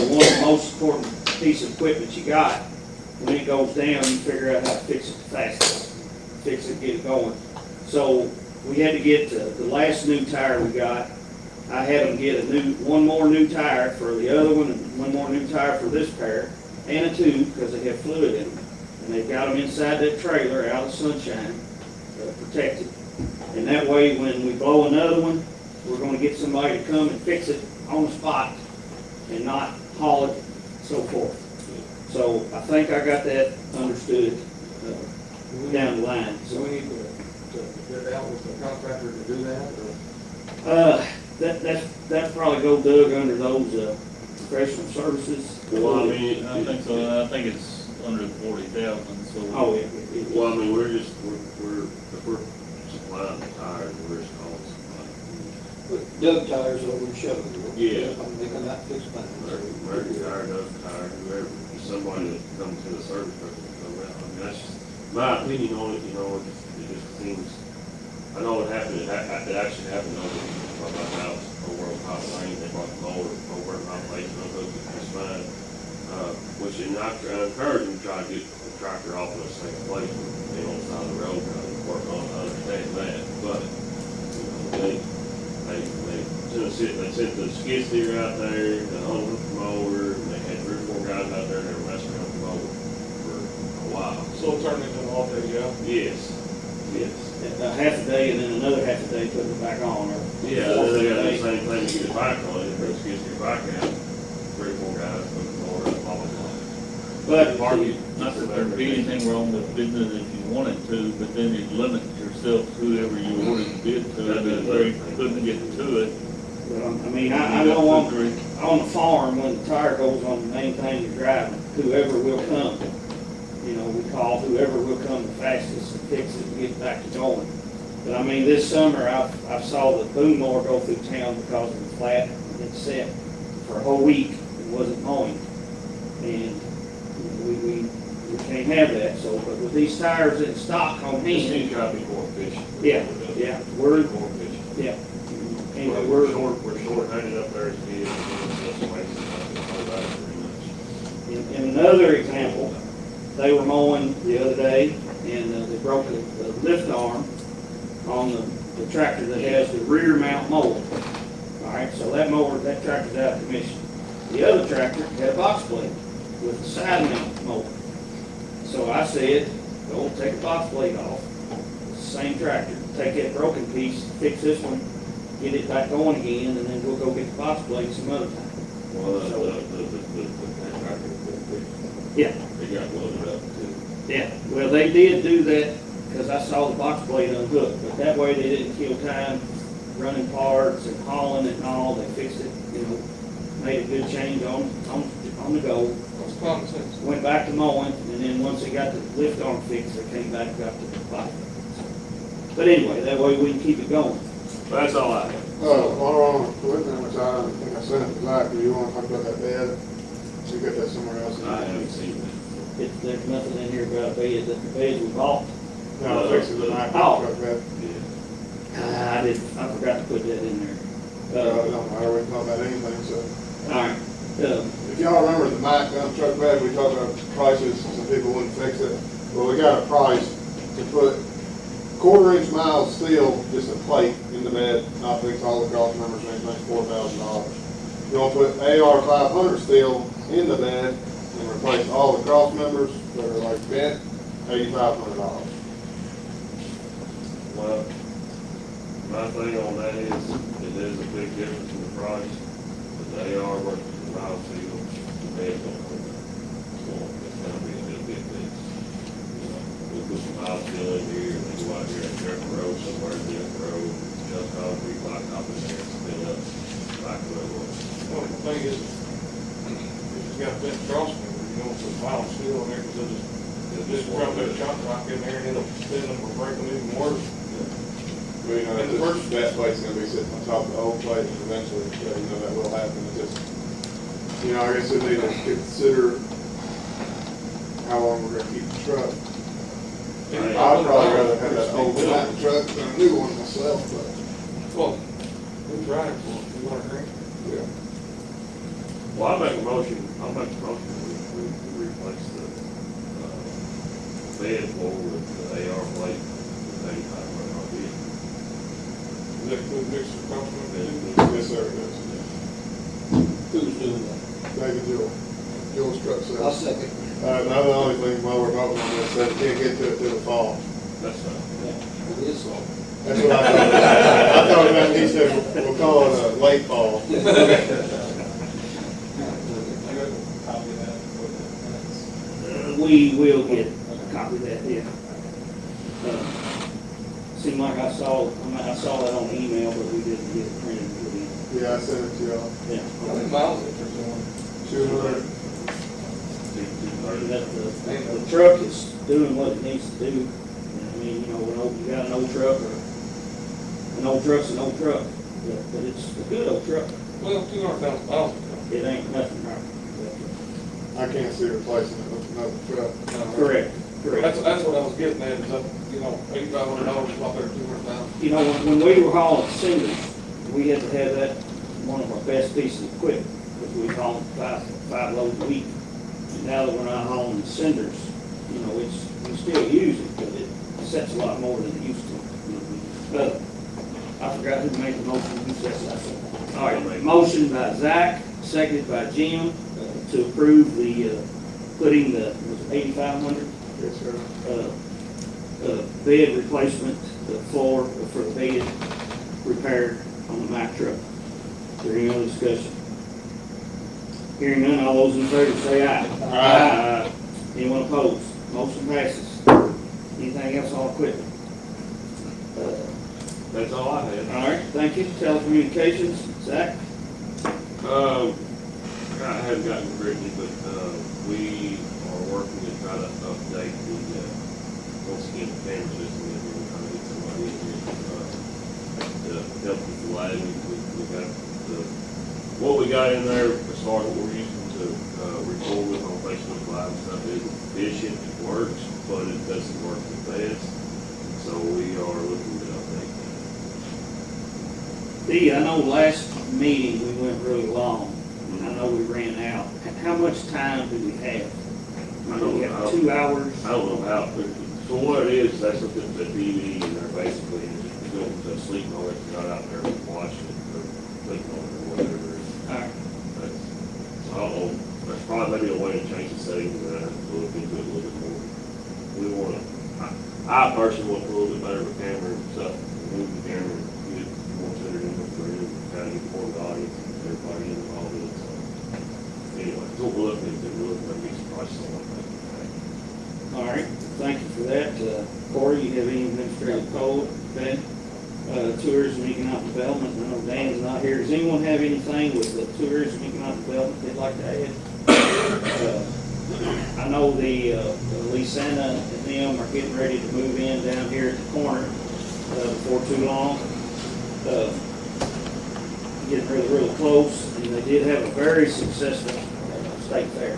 one of the most important piece of equipment you got, when it goes down, you figure out how to fix it the fastest. Fix it, get it going. So we had to get the last new tire we got. I had them get one more new tire for the other one, and one more new tire for this pair, and a tube, because they have fluid in them. And they've got them inside that trailer, out of sunshine, protected. And that way, when we blow another one, we're gonna get somebody to come and fix it on the spot, and not haul it, so forth. So I think I got that understood down the line. So we need to get out with the contractor to do that, or? That's probably go Doug under those professional services. Well, I mean, I think so. I think it's under 40,000, so. Oh, yeah. well, I mean, if we're supplying the tires, we're just calling supply. Put Doug tires over and shove them. Yeah. They come out and fix mine. American Tire, Doug Tire, whoever, somebody that comes to the service person will come out. I mean, that's my opinion on it, you know, it just seems, I know it happened, it actually happened over by my house, over on Pop Lane, they brought the mower over at my place, and I hooked it just fine. Which is not encouraging to try to get the tractor off in the same place, you know, on the side of the road, trying to work on it, I understand that, but, you know, they sent the skid steer out there, the unhooked the mower, and they had 3 or 4 guys out there that were messing around with the mower for a while. So it turned into an all-day job? Yes, yes. A half a day and then another half a day putting it back on, or. Yeah, then they got the same thing to get it back on, it brings skid steer back out, 3 or 4 guys put the mower up, blah, blah, blah. But, Not that there'd be anything wrong with business if you wanted to, but then it limits yourself to whoever you ordered to bid to, and they couldn't get to it. I mean, I know on the farm, when the tire goes on the main thing you're driving, whoever will come. You know, we call whoever will come the fastest to fix it and get back to going. But I mean, this summer, I saw the boom mower go through town because it was flat and it's set for a whole week. It wasn't mowing. And we can't have that, so, but with these tires in stock on Just need hand, to try to be more efficient. yeah, we're, More efficient. yeah. Anyway, We're short-handed up there as it is, that's the way it's pretty much. in another example, they were mowing the other day, and they broke the lift arm on the tractor that has the rear mount mower. All right, so that tractor's out of commission. The other tractor had a box blade with a side mount mower. So I said, go take a box blade off, it's the same tractor, take that broken piece, fix this one, get it back going again, and then we'll go get the box blade some other time. Well, the tractor, Yeah, they got loaded up too. yeah, well, they did do that, because I saw the box blade unhooked, but that way they didn't kill time running parts and hauling it and all, they fixed it, you know, made a good change on the go. That's common sense. Went back to mowing, and then once they got the lift arm fixed, they came back and got to the pipe. But anyway, that way we can keep it going. But that's all I have. While we're on equipment, which I think I sent it to Zach, do you want to talk about that bed? So you got that somewhere else? I haven't seen it. There's nothing in here about a bed, the beds we bought. No, fixing the Mack Oh. truck bed. I forgot to put that in there. It don't matter, we can talk about anything, so. All right, If y'all remember the Mack dump truck bed, we talked about prices, some people wouldn't fix it. Well, we got a price to put 1/4 inch miles steel, just a plate in the bed, not fix all the cross members or anything, $4,000. You want to put AR 500 steel in the bed and replace all the cross members that are like bent, $8,500. Well, my thing on that is, it is a big difference in the price, but the AR versus the valve seal, the bed don't come out. So it's gonna be a little bit fix. You know, we put some valve seal in here, and they go out here and dirt the road somewhere, dirt the road, just concrete, blacktop in there, spin up, back to where it was. Well, the thing is, if it's got a bent cross member, you don't put vinyl steel in there, because it'll just run that shot rock in there, and it'll spin them or break them even worse. Well, you know, And the this, that plate's gonna be sitting on top of the old plate, and eventually, you know, that will happen. It's just, you know, I guess we need to consider how long we're gonna keep the truck. I'd probably rather have that old Mack truck than a new one myself, but, Well, we tried it for $200,000. yeah. Well, I'll make a motion, we replace the, bed floor with the AR plate, with $8,500 bid. Does that include mixed cross member? Yes, sir, yes. Who's doing that? David Jewell, Jewell's truck I'll sales. second. Now the only thing while we're talking on this, that can't get to it till the fall. That's fine. Yeah, it is so. That's what I thought. I thought that he said, we'll call it a late fall. we will get a copy of that, yeah. Seemed like I saw that on email, but we didn't get it printed and put in. Yeah, I sent it to y'all. Yeah. How many miles is it doing? 200. The truck is doing what it needs to do. I mean, you know, you got an old truck, or an old truck's an old truck, but it's a good old truck. Well, 200,000 miles. It ain't nothing right. I can't see replacing it with another truck. Correct. Correct. That's what I was getting at, is up, you know, $8,500 is about there, 200,000. You know, when we were hauling cinders, we had to have that, one of our best pieces of equipment, because we hauled five loads a week. And now that we're not hauling cinders, you know, we still use it, but it sets a lot more than it used to. I forgot who made the motion, who said that. All right, motion by Zach, seconded by Jim, to approve the, putting the, was it 8,500? Yes, sir. Bed replacement, the floor for the bed repaired on the Mack truck. Is there any other discussion? Hearing none, all those in favor say aye. Aye. Anyone opposed? Motion passes. Anything else on equipment? That's all I had. All right, thank you. Telecommunications, Zach? I haven't gotten Brittany, but, we are working to try to update the, once again, the camera system, and we're trying to get somebody in here, to help with the lighting. We got the, what we got in there, as far as what we're using to, record with on Facebook Live and stuff, is efficient, it works, but it doesn't work the best. So we are looking to update that. Dee, I know last meeting we went really long, and I know we ran out. How much time do we have? I don't We have know. 2 hours? I don't know how, but for what it is, that's what the TV and they're basically just going to sleep on it, not out there watching it or clicking on it or whatever. All right. That's, I don't know, that's probably maybe a way to change the settings and I have to look into it a little bit more. We want to, I personally want a little bit better of a camera and stuff, move the camera and get it more centered in the room, kind of get more of the audience and everybody involved in it. So anyway, that's what we're looking into, we're looking at these prices on that. All right, thank you for that. Corey, you have any administrative code? Ben? Tourism and economic development, I know Dan's not here. Does anyone have anything with the tourism and economic development they'd like to add? I know the Lisana and them are getting ready to move in down here at the corner before too long. Getting really close, and they did have a very successful state fair.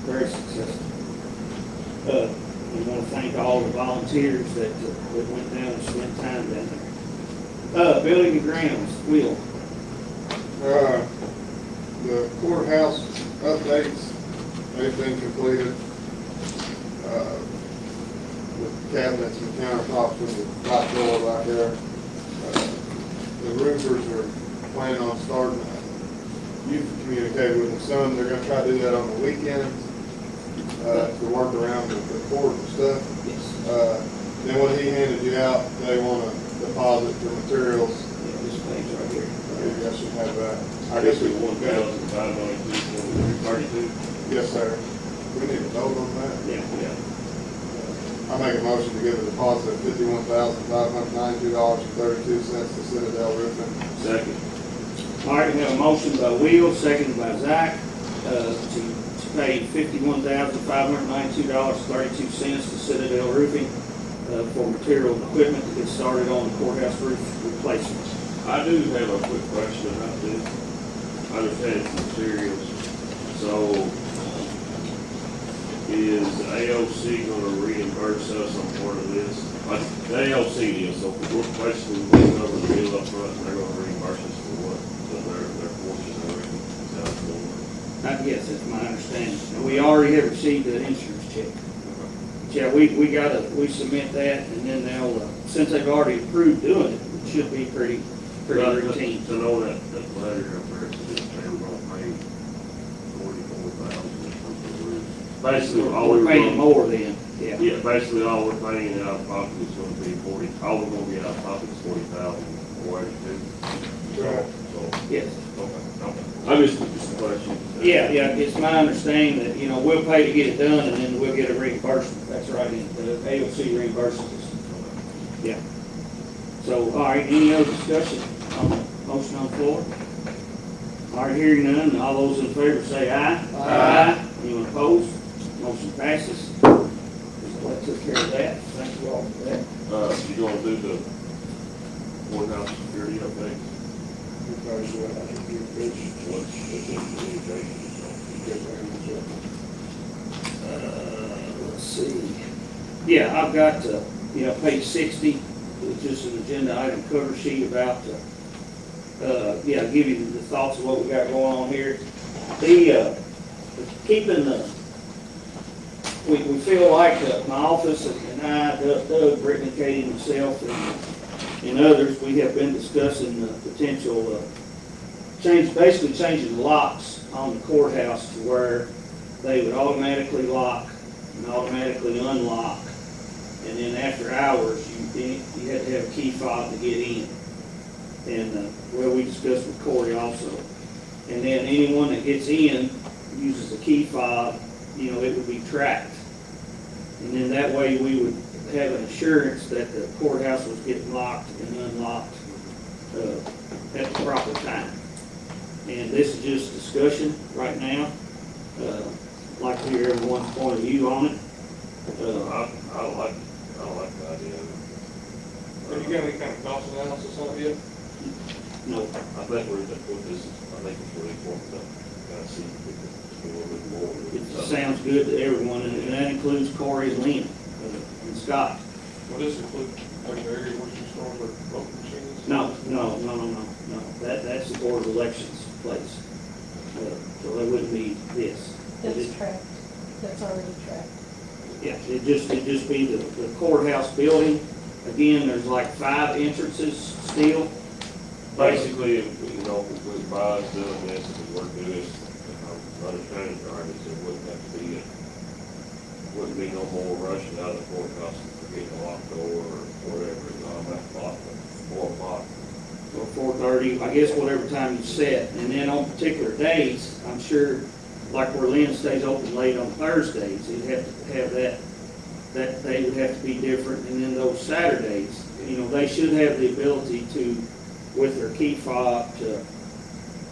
Very successful. We want to thank all the volunteers that went down and spent time down there. Building and grounds, Will. The courthouse updates, they've been completed. With cabinets and countertops and the top door right there. The roofers are planning on starting, you've communicated with them some, they're gonna try to do that on the weekends, to work around the court and stuff. Yes. Then what he handed you out, they wanna deposit for materials. Yeah, this page right here. Maybe I should have that. I guess we 1,532. Yes, sir. We need to vote on that. Yeah. I make a motion to give a deposit of $51,592.32 to Citadel Roofing. Second. All right, we have a motion by Will, seconded by Zach, to pay $51,592.32 to Citadel Roofing for material and equipment to get started on the courthouse roof replacements. I do have a quick question about this. I understand it's materials, so is AOC gonna reimburse us on part of this? The AOC is, so we're basically looking over the bill up front, and they're gonna reimburse us for what, so their portion of it, is that what's going on? Yes, that's my understanding. And we already have received an insurance check. Yeah, we submit that, and then they'll, since they've already approved doing it, it should be pretty routine. To know that letter up there, so this man gonna pay $44,000 or something. Basically, all We're we're paying paying more then, yeah. Yeah, basically, all we're paying out of pocket is gonna be all we're gonna get out of pocket is $40,482. Right. So, Yes. okay. I just a question. Yeah, it's my understanding that, we'll pay to get it done, and then we'll get a reimbursement. That's right, and the AOC reimburses us. Yeah. So, all right, any other discussion on the motion on the floor? All right, hearing none, all those in favor say aye. Aye. Anyone opposed? Motion passes. So that took care of that. Thank you all for that. You gonna do the courthouse security update? What's the communication? Let's see. Yeah, I've got, page 60, which is an agenda item cover sheet about, give you the thoughts of what we got going on here. Keeping we feel like my office and I, Doug, Brittany, Katie, myself, and others, we have been discussing the potential basically changing the locks on the courthouse to where they would automatically lock and automatically unlock. And then after hours, you had to have a key fob to get in. And, we discussed with Corey also. And then anyone that gets in uses a key fob, it would be tracked. And then that way we would have an assurance that the courthouse was getting locked and unlocked at the proper time. And this is just discussion right now. I'd like to hear everyone's point of view on it. I like the idea of it. Have you got any kind of cost analysis on it yet? No, I think I think it's really important to kind of see a little bit more. it sounds good to everyone, and that includes Corey and Lynn and Scott. Will this include like the area where you store the voting machines? No. That's the Board of Elections place. So it wouldn't be this. That's tracked, that's already tracked. Yeah, it'd just be the courthouse building. Again, there's like 5 entrances still. Basically, if we advise doing this, if we were to do this, if I'm understanding it right, is there wouldn't be no more rushing out of the courthouse for getting a locked door or whatever, it's automatic lock at 4 o'clock. Or 4:30, I guess whatever time you set. And then on particular days, I'm sure, like where Lynn stays open late on Thursdays, you'd have to have that day would have to be different. And then those Saturdays, they should have the ability to, with their key fob, to,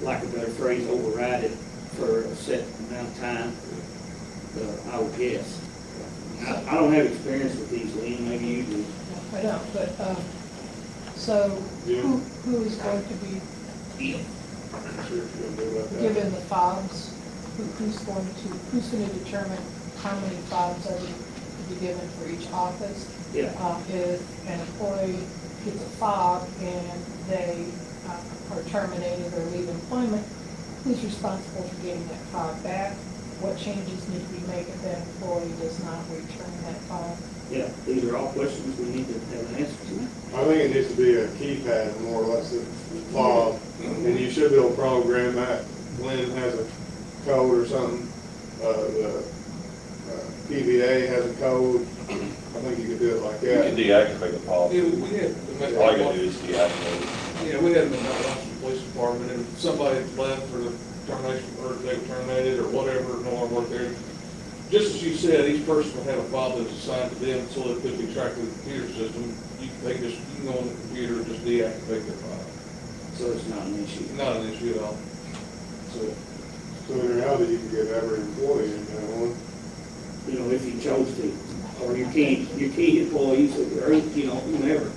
like a better phrase, override it for a set amount of time, I would guess. I don't have experience with these, Lynn, maybe you do. I don't, but, so who is going to be I'm sure if you're gonna do like that. given the fobs? Who's going to determine how many fobs are to be given for each office? Yeah. If an employee gets a fob and they are terminated or leave employment, who's responsible for getting that fob back? What changes need to be made if that employee does not return that fob? Yeah, these are all questions we need to have an answer to. I think it needs to be a keypad, more or less, a fob, and you should be able to program that. Lynn has a code or something, the PVA has a code, I think you could do it like You can that. deactivate the policy. Yeah, we had. All you gotta do is deactivate it. Yeah, we had them in the Washington Police Department, and if somebody left for the termination, or they were terminated, or whatever, no longer worked there. Just as you said, each person would have a fob that's assigned to them, so it could be tracked with the computer system. You can go on the computer and just deactivate their fob. So it's not an issue. Not an issue at all. So, So in reality, you can get every employee in that one. If you chose to, or your key employees, or, whomever.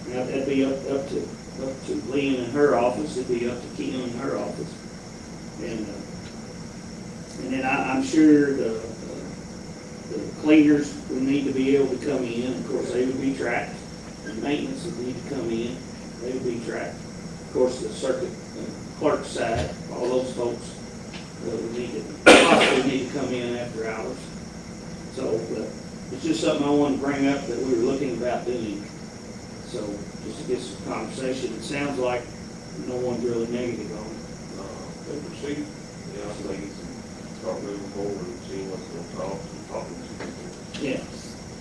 Now, that'd be up to Lynn in her office, it'd be up to Keon in her office. And then I'm sure the cleaners would need to be able to come in, of course, they would be tracked. The maintenance would need to come in, they would be tracked. Of course, the circuit clerk side, all those folks would possibly need to come in after hours. So, it's just something I wanted to bring up that we were looking about doing. So, just to get some conversation, it sounds like no one's really negative on it. they proceed. Yeah, I think it's start moving forward and seeing what's going to talking to people. Yeah,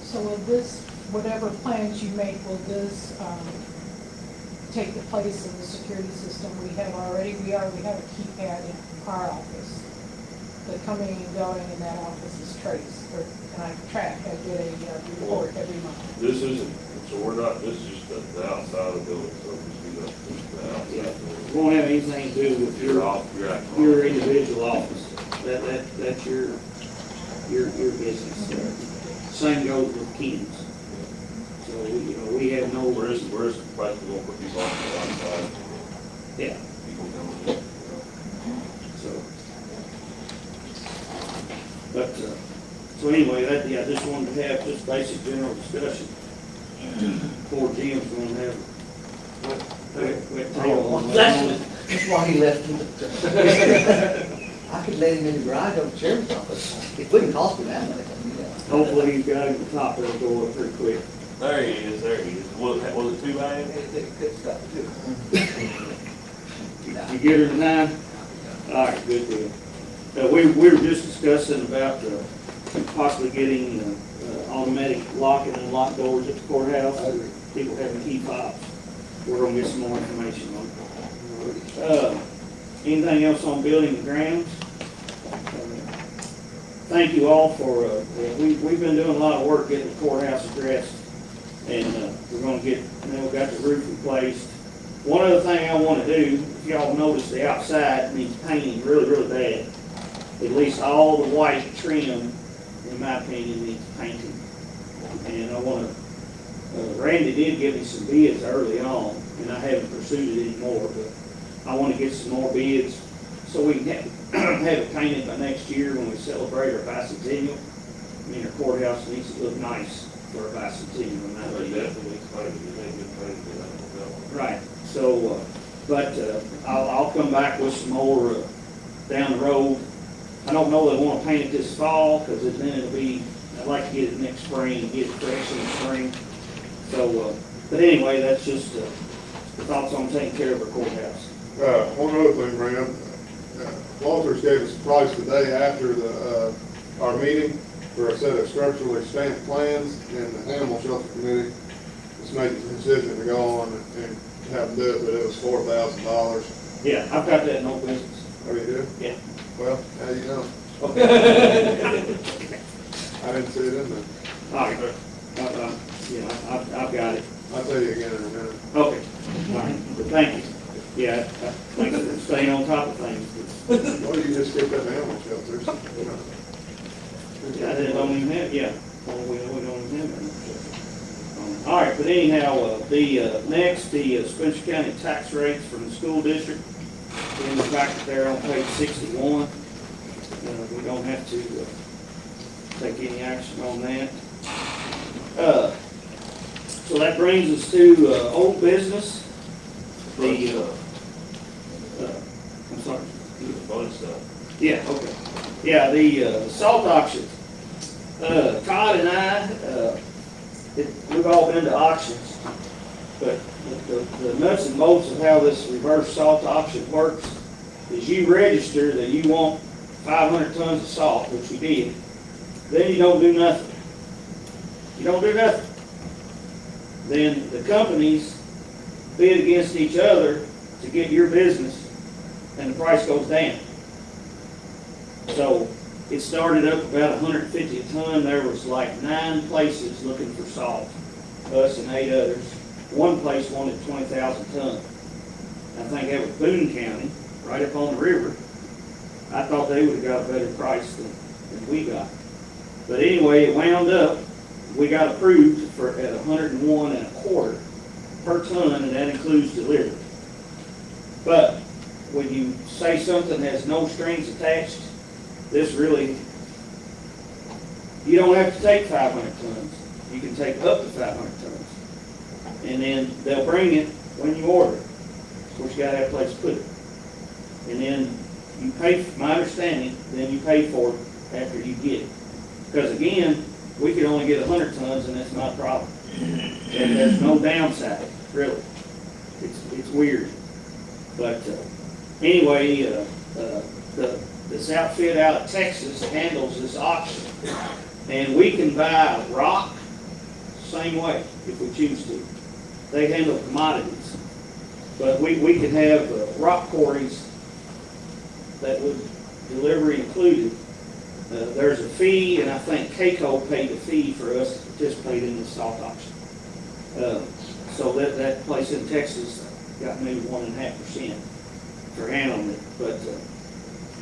So will this, whatever plans you make, will this take the place of the security system we have already? We already have a keypad in our office. The coming and going in that office is traced, and I track, I get a report every month. This isn't, so we're not, this is just the outside of the building, so just be the outside yeah. of the building. It won't have anything to do with your individual office. That's your business. Same goes with Ken's. So, we have no. Where's basically going to put people on the outside, Yeah, people coming in. so. But, So anyway, that, yeah, I just wanted to have just basic general discussion. Poor Jim's gonna have wet tail on that. That's why he left me. I could let him in the garage of the chairman's office. It wouldn't cost me that much. Hopefully he's got him the top that'll go up pretty quick. There he is, there he is. Was it too bad? Good stuff to do. You get her tonight? All right, good deal. We were just discussing about possibly getting automatic lock and unlock doors at the courthouse. People having key fobs. We're gonna get some more information on it. Anything else on building and grounds? Thank you all for, we've been doing a lot of work getting the courthouse addressed. And we're gonna get, we got the roof replaced. One other thing I wanna do, if y'all notice the outside needs painting really, really bad. At least all the white trim, in my opinion, needs painting. And I wanna, Randy did give me some bids early on, and I haven't pursued it anymore, but I wanna get some more bids so we can have it painted by next year when we celebrate our bicentennial. I mean, our courthouse needs to look nice for our bicentennial. And that'll be Definitely explained, you think it's painted, right. So, but I'll come back with some more down the road. I don't know that I want to paint it this fall, because then it'll be, I'd like to get it next spring, get it fresh in the spring. So, but anyway, that's just the thoughts on taking care of our courthouse. One other thing, Brad, Walters gave us a price the day after our meeting for a set of structurally stamped plans, and the animal shelter committee just made the decision to go on and have them do it, but it was $4,000. Yeah, I've got that in old business. Oh, you do? Yeah. Well, how you know? I didn't see it in there. All right. Yeah, I've got it. I'll tell you again in a minute. Okay. All right. But thank you. Yeah, thanks for staying on top of things. Well, you just get them animal shelters. Yeah, they don't even have, yeah. Well, we don't even have that. All right, but anyhow, the Spencer County tax rates from the school district, in the packet there on page 61. We don't have to take any action on that. So that brings us to old business. I'm sorry. The fun stuff. Yeah, okay. Yeah, the salt auction. Todd and I, we've all been to auctions, but the nuts and bolts of how this reverse salt auction works is you register that you want 500 tons of salt, which we did, then you don't do nothing. You don't do nothing. Then the companies bid against each other to get your business, and the price goes down. So it started up about 150 a ton. There was like 9 places looking for salt, us and 8 others. One place wanted 20,000 tons. I think that was Boone County, right up on the river. I thought they would have got a better price than we got. But anyway, it wound up, we got approved for at 101 1/4 per ton, and that includes delivery. But when you say something has no strings attached, this really, you don't have to take 500 tons. You can take up to 500 tons. And then they'll bring it when you order it. Of course, you gotta have a place to put it. And then you pay, my understanding, then you pay for it after you get it. Because again, we could only get 100 tons and that's not a problem. And there's no downside, really. It's weird. But anyway, this outfit out of Texas handles this auction. And we can buy rock same way if we choose to. They handle commodities. But we can have rock quarries that would delivery included. There's a fee, and I think CAECO paid a fee for us to participate in the salt auction. So that place in Texas got maybe 1.5% for handling it. But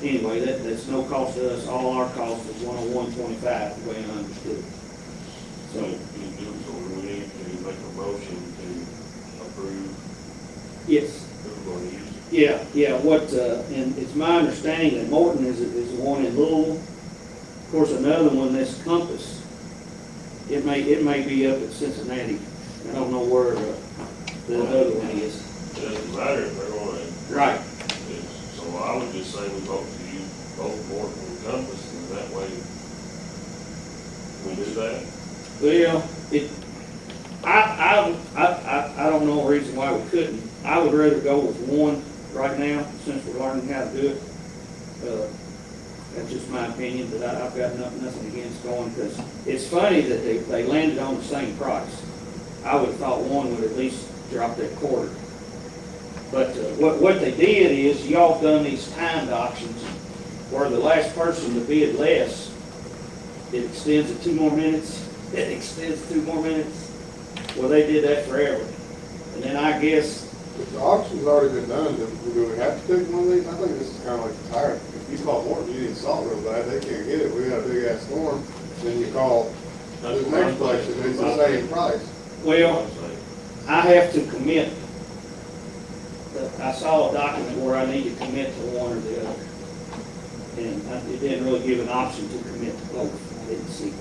anyway, that's no cost to us. All our cost is 101.25, the way I understood it. So we need to make a motion to approve Yes. who we're going to use. Yeah. And it's my understanding that Morton is the one in Louisville, Of course, another one, this Compass, it may be up at Cincinnati. I don't know where the other one is. It doesn't matter if they're gonna, Right. so I would just say we vote to use both Morton and Compass, and that way we do that. Well, I don't know a reason why we couldn't. I would rather go with one right now, since we're learning how to do it. That's just my opinion, but I've got nothing against going, because it's funny that they landed on the same price. I would have thought one would at least drop that quarter. But what they did is, y'all done these timed auctions, where the last person to bid less, it extends it 2 more minutes, it extends 2 more minutes. Well, they did that forever. And then I guess, If the auction's already been done, do we have to take one of these? I think this is kind of like the tire. If you call Morton, you need salt real bad, they can't get it, we got a big ass storm, then you call the next place, and it's the same price. well, I have to commit. I saw a document where I need to commit to one or the other. And it didn't really give an option to commit to both. I didn't see.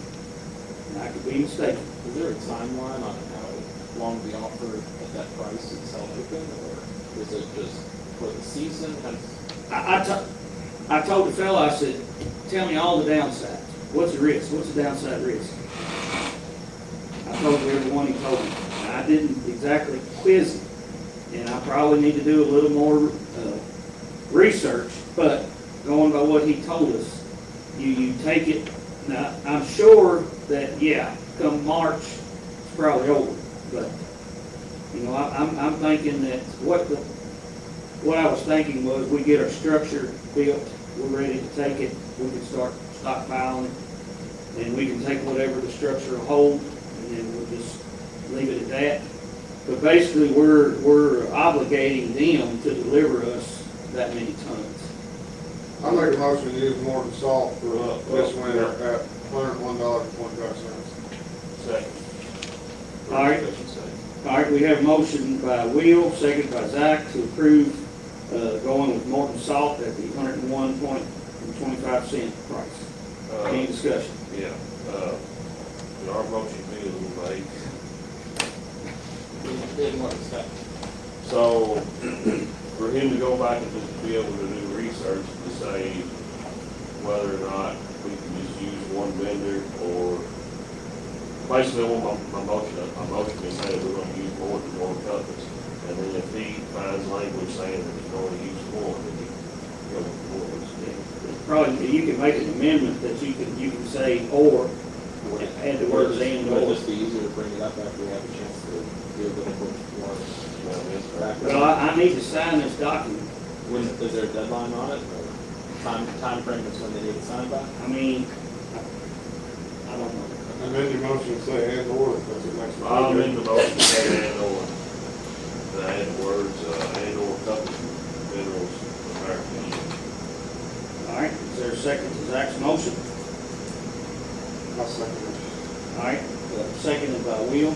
And I could be mistaken. Is there a timeline on how long the offer at that price is held open, or is it just for the season? I told the fellow, I said, tell me all the downsides. What's the risk? What's the downside risk? I told him every one he told me. And I didn't exactly quiz him. And I probably need to do a little more research, but going by what he told us, you take it. Now, I'm sure that, yeah, come March, it's probably over. But, you know, I'm thinking that what I was thinking was we get our structure built, we're ready to take it, we can start stockpiling it, and we can take whatever the structure will hold, and then we'll just leave it at that. But basically, we're obligating them to deliver us that many tons. I make a motion to use Morton salt for this winter at $101.25. Second. All right. All right, we have a motion by Will, second by Zach, to approve going with Morton Salt at the 101.25 price. Any discussion? Yeah, our motion is a little vague. So, for him to go back and just be able to do research to say whether or not we can just use one vendor, or basically I want my motion to say that we're gonna use more than one Compass. And then if he finds language saying that he's going to use more, then he goes forward. Probably, you can make an amendment that you can say, or, add the words and Would it or. just be easier to bring it up after we have a chance to deal with it more? Well, I need to sign this document. Is there a deadline on it, or time frame is when they need it signed by? I mean, I don't know. And then your motion to say and or, that's the next one. I'll amend the motion to say and or, to add the words, and or Compass Minerals American. All right, is there a second to Zach's motion? I'll second it. All right, seconded by Will.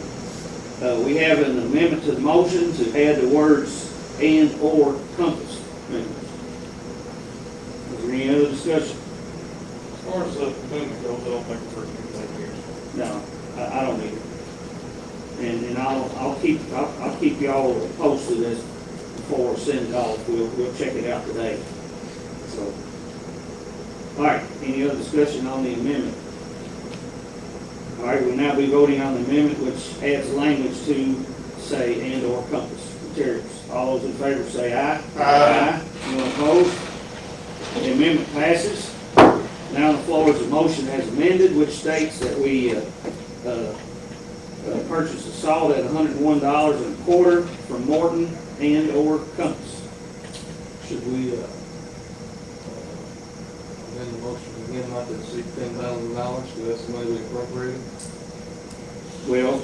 We have an amendment to the motion to add the words and or Compass Minerals. Is there any other discussion? As far as the movement goes, I don't think it's worth anything here. No, I don't either. And I'll keep y'all posted as before I send it off. We'll check it out today. So, all right, any other discussion on the amendment? All right, we'll now be voting on the amendment, which adds language to say and or Compass Materials. All those in favor say aye. Aye. Anyone opposed? The amendment passes. Now on the floor is a motion as amended, which states that we purchase the salt at $101.25 from Morton and or Compass. Should we, amend the motion again, not to exceed $10,000, because that's the money we appropriated? Well,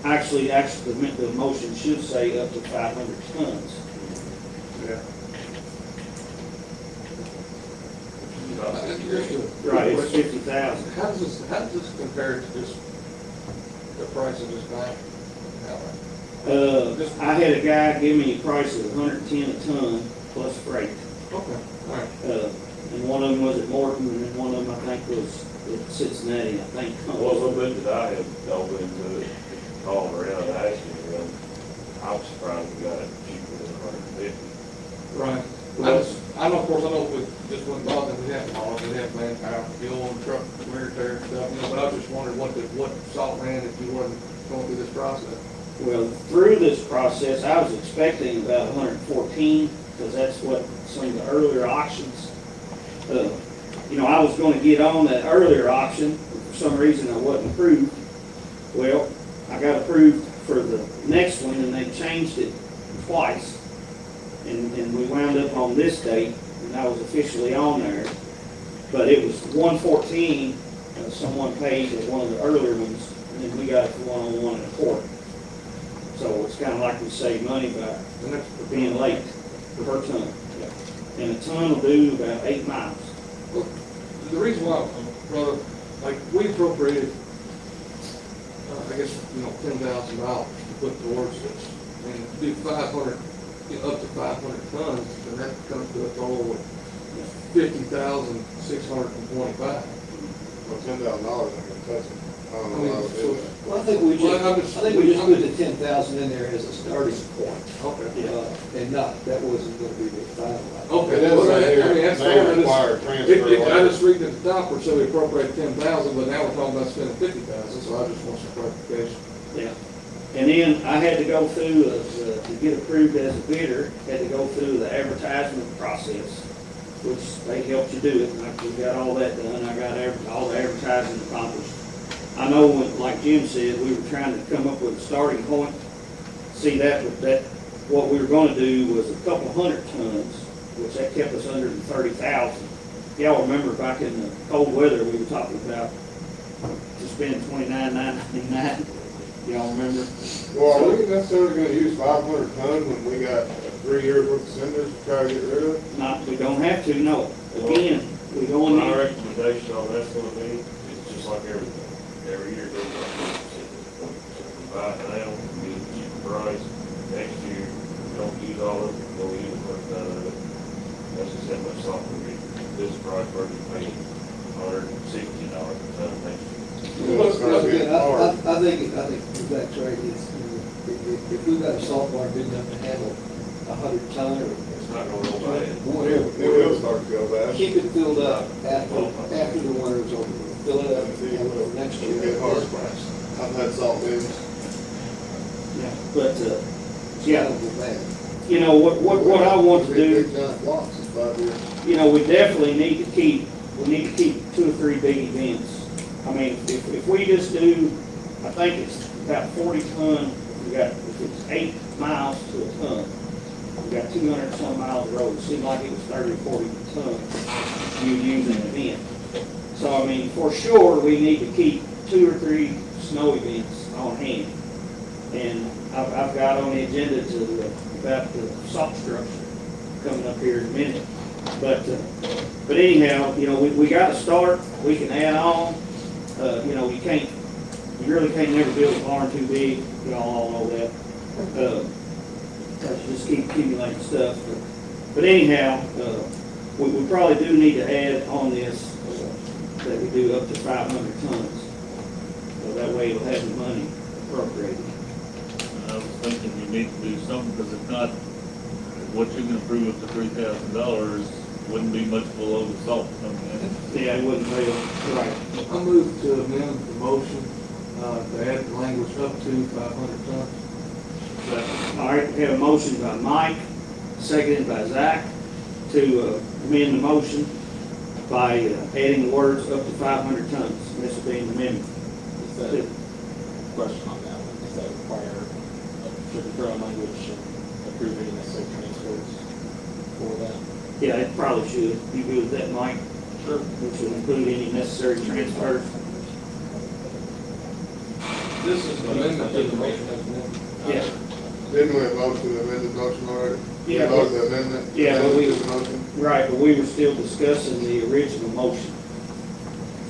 actually, the motion should say up to 500 tons. Yeah. Right, it's 50,000. How does this compare to just the price of this bank? I had a guy give me a price of 110 a ton plus freight. Okay, all right. and one of them was at Morton, and one of them, I think, was at Cincinnati, I think. Well, a little bit that I have dove into it, calling around, asking around, I was surprised we got it cheaper than $150. Right. I know, of course, I know with just one bought them, we have to haul it, we have manpower, fuel on the truck, wear and tear and stuff, you know, but I was just wondering what salt ran if you wasn't going through this process. Well, through this process, I was expecting about 114, because that's what some of the earlier auctions, you know, I was gonna get on that earlier auction, but for some reason I wasn't approved. Well, I got approved for the next one, and they changed it twice. And we wound up on this date, and I was officially on there. But it was 114, someone paid at one of the earlier ones, and then we got it for 101 and a quarter. So it's kind of like we save money by And that's being late per ton. And a ton will do about 8 miles. Well, the reason why, brother, like, we appropriated, I guess, you know, $10,000 to put towards this, and to do 500, you know, up to 500 tons, and that comes to a total of $50,625. Well, $10,000 ain't gonna touch it. I don't know how to do that. Well, I think we Well, I'm just, just- I think we just put the 10,000 in there as a starting point. Okay. And not, that wasn't gonna be the final. Okay. It is well, right I here, mean, that's may fair. I just- require transfer. I just read at the top where it said we appropriated 10,000, but now we're talking about spending 50,000, so I just want some clarification. Yeah. And then I had to go through, to get approved as a bidder, had to go through the advertisement process, which they helped you do it, and we got all that done, I got all the advertising accomplished. I know when, like Jim said, we were trying to come up with a starting point. See, what we were gonna do was a couple hundred tons, which that kept us under the 30,000. Y'all remember back in the cold weather, we were talking about to spend $29,999. Y'all remember? Well, are we necessarily gonna use 500 tons when we got 3 years worth of cinders to try to get rid of? Not, we don't have to, no. Again, we go in My there. recommendation on that's gonna be, it's just like everything, every year goes up. Buy it now, get a cheaper price, next year, don't use all of it, don't use none of it. That's just how much salt we get. This price versus paying $160 a ton next year. Well, it's gonna be Again, hard. I think that's right, it's, if we've got a salt barn big enough to handle 100 ton or It's not gonna go bad. whatever. It will start to go bad. Keep it filled up after the winter's over, fill it up, and for next year. It'll get hard. this price. I've had salt bins. Yeah. But, Yeah, yeah, it'll go bad. you know, what I want to do, Big giant blocks in 5 years. you know, we definitely need to keep 2 or 3 big events. I mean, if we just do, I think it's about 40 ton, if it's 8 miles to a ton, we got 200 some miles of road. It seemed like it was 30 or 40 tons you use an event. So, I mean, for sure, we need to keep 2 or 3 snow events on hand. And I've got on the agenda about the salt structure coming up here in a minute. But anyhow, you know, we gotta start, we can add on, you know, you really can't never build a barn too big, you all know that. You just keep accumulating stuff. But anyhow, we probably do need to add on this, that we do up to 500 tons. So that way it'll have the money appropriated. I was thinking you need to do something, because if not, what you can approve up to $3,000 wouldn't be much below the salt coming in. Yeah, it wouldn't fail, right. I move to amend the motion, to add the language up to 500 tons. All right, we have a motion by Mike, seconded by Zach, to amend the motion by adding the words up to 500 tons. This will be an amendment. Is that a question on that one? Does that require, should the current language approve any necessary transfers for that? Yeah, it probably should. You good with that, Mike? Sure. Which will include any necessary transfers. This is an amendment to the motion as amended. Yeah. Didn't we have motion to amend the motion already? Yeah. Voted the amendment? Yeah, but we- To the motion? Right, but we were still discussing the original motion.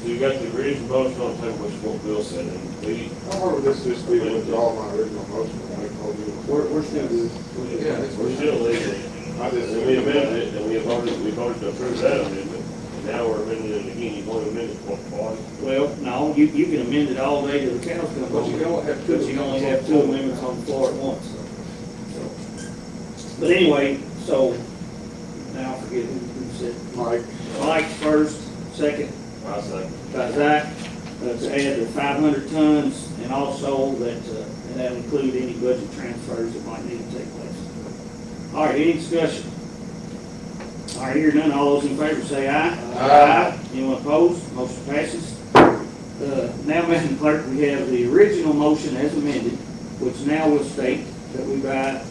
So you got the original motion on the table, which is what Bill said, and we, Or would this just be withdraw my original motion? I told you. We're still good. Yeah, it's- we're still legal. I just. And we amended it, and we voted to approve that amendment. Now we're amending it again, you want to amend it twice? Well, no, you can amend it all day till the cows come But home. you don't have two But you only have two amendments on the floor at once. So. But anyway, so, now I forget who said. Mike, Mike first, second, I say. by Zach, to add the 500 tons, and also that, and that'll include any budget transfers that might need to take place. All right, any discussion? All right, hearing none, all those in favor say aye. Aye. Anyone opposed? Motion passes. Now, Madam Clerk, we have the original motion as amended, which now will state that we buy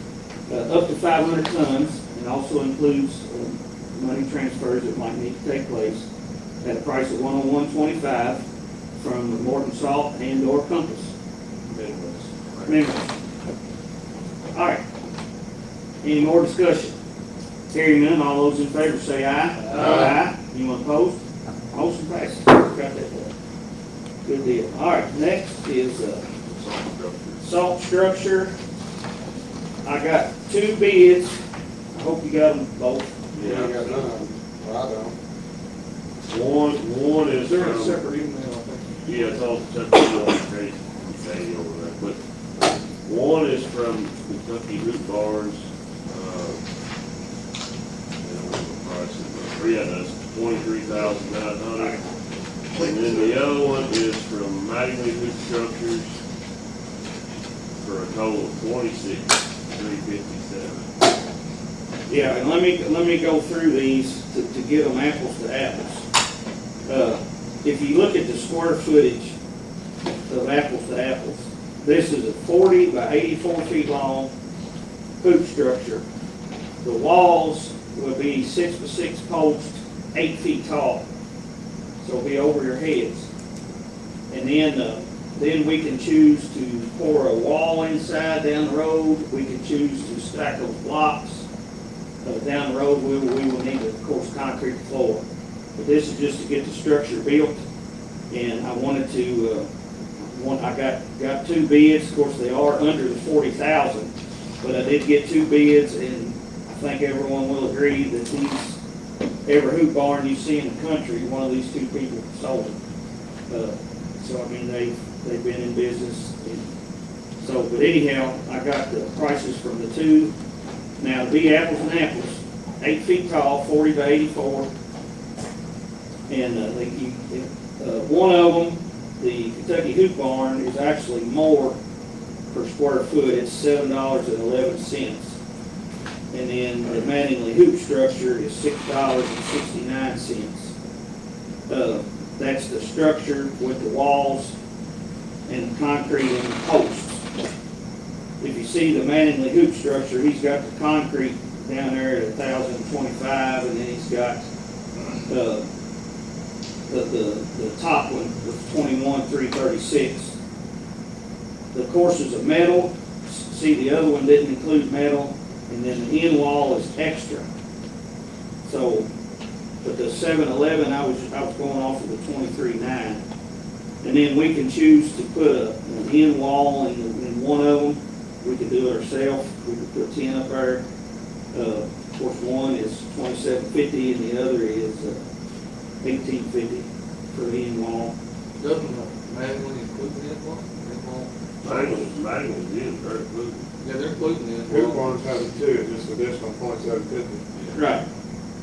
up to 500 tons, and also includes money transfers that might need to take place at a price of $101.25 from Morton Salt and/or Compass. Members. All right. Any more discussion? Hearing none, all those in favor say aye. Aye. Anyone opposed? Motion passes. Got that done. Good deal. All right, next is salt structure. I got two bids. I hope you got them both. Yeah, I got none. Well, I don't. One is They're in a from, separate email, I think. yeah, it's all separate, over that, but one is from Kentucky Root Bars, yeah, that's $23,900. And then the other one is from Mattingly Hoop Structures for a total of $26,357. Yeah, and let me go through these to get them apples to apples. If you look at the square footage of apples to apples, this is a 40 by 84 feet long hoop structure. The walls will be 6 by 6 posts, 8 feet tall, so it'll be over your heads. And then we can choose to pour a wall inside down the road. We can choose to stack those blocks. Down the road, we will need, of course, concrete floor. But this is just to get the structure built. And I wanted to, I got two bids. Of course, they are under the 40,000, but I did get two bids, and I think everyone will agree that every hoop barn you see in the country, one of these two people sold it. So I mean, they've been in business. So, but anyhow, I got the prices from the two. Now, to be apples and apples, 8 feet tall, 40 by 84, and one of them, the Kentucky Hoop Barn, is actually more per square foot. It's $7.11, and then the Mattingly Hoop Structure is $6.69. That's the structure with the walls and the concrete and the posts. If you see the Mattingly Hoop Structure, he's got the concrete down there at 1,025, and then he's got the top one with 21,336. The courses of metal. See, the other one didn't include metal, and then the end wall is extra. So, but the 711, I was going off of the 23.9, and then we can choose to put an end wall in one of them. We could do it ourselves. We could put 10 up there. Of course, one is $27.50 and the other is $18.50 for the end wall. Doesn't Mattingly include the end wall? Mattingly's in, very good. Yeah, they're including the end hoop wall. barns have it too, just additional $27.50.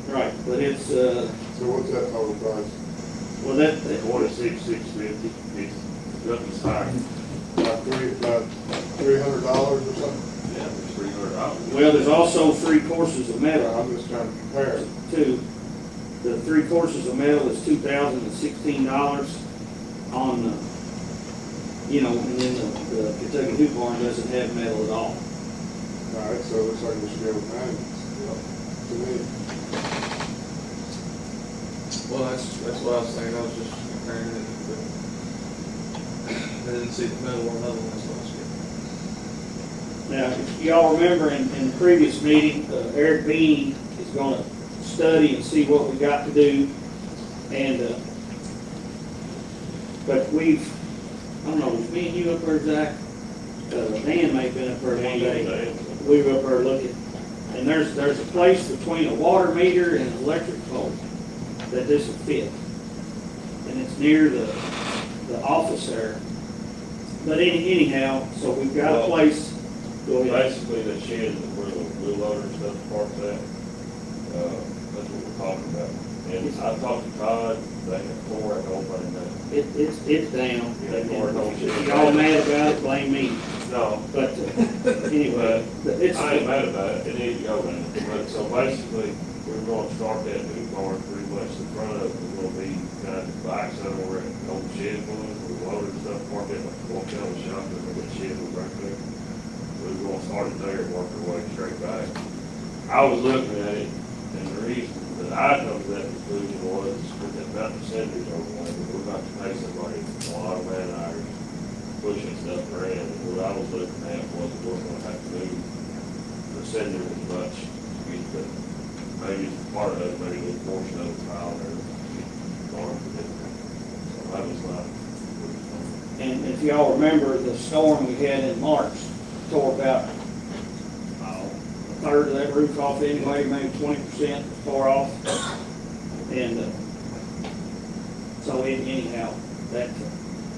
Right, but it's, So what's that total price? well, that, 26,650. It's Kentucky's higher. About $300 or something? Yeah, it's $300. well, there's also 3 courses of metal I'm just trying to compare it. too. The 3 courses of metal is $2,016 on, and then the Kentucky Hoop Barn doesn't have metal at all. All right, so it looks like we should go with Mattingly. To me. Well, that's what I was saying. I was just comparing it. But I didn't see the metal on another one. That's what I was getting. Now, if y'all remember in the previous meeting, Eric Bean is going to study and see what we got to do. And, but I don't know, was me and you up there, Zach? Dan may have been up there one day. We were up there looking. And there's a place between a water meter and an electric pole. that this will fit. And it's near the office there. But anyhow, so we've got a place, go ahead. Basically, that shed where the wheel loader and stuff parked at, that's what we're talking about. And I talked to Todd, they have tore that whole thing down. It's down. Yeah, tore it whole shed. If y'all mad about it, blame me. No, But anyway, it's, I ain't mad about it, it needs to go down. But so basically, we're gonna start that new barn pretty much the front of it, we're gonna be kind of the back side where the old shed was, where the loader and stuff parked at, like walk down the shop, and the shed was right there. We're gonna start it there and work our way straight back. I was looking at it, and the reason that I come to that conclusion was with that mountain cinders over there, we're about to pay somebody a lot of man hours pushing stuff around. And what I was looking at was we're gonna have to move the cinder as much to get the, maybe part of it, maybe a little portion of the pile there. So that was my. and if y'all remember the storm we had in March, tore about a third of that roof off anyway, maybe 20% tore off. And so anyhow, that,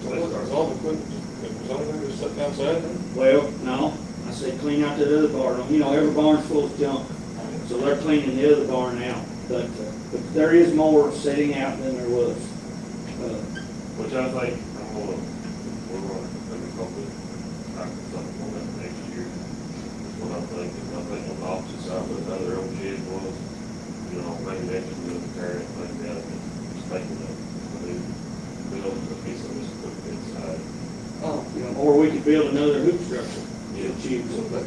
Was all the equipment, it was on there, just sitting outside there? well, no, I said clean out that other barn. You know, every barn's full of junk. So they're cleaning the other barn out. But there is more sitting out than there was. Which I think we're gonna, maybe probably tackle something on that next year. That's what I'm thinking. I think on the opposite side of the other old shed was, you know, maybe next to the tear it, maybe down and just taking the new build a piece of this equipment inside. Oh, You know, or we could build another hoop structure. Yeah. Cheap. but,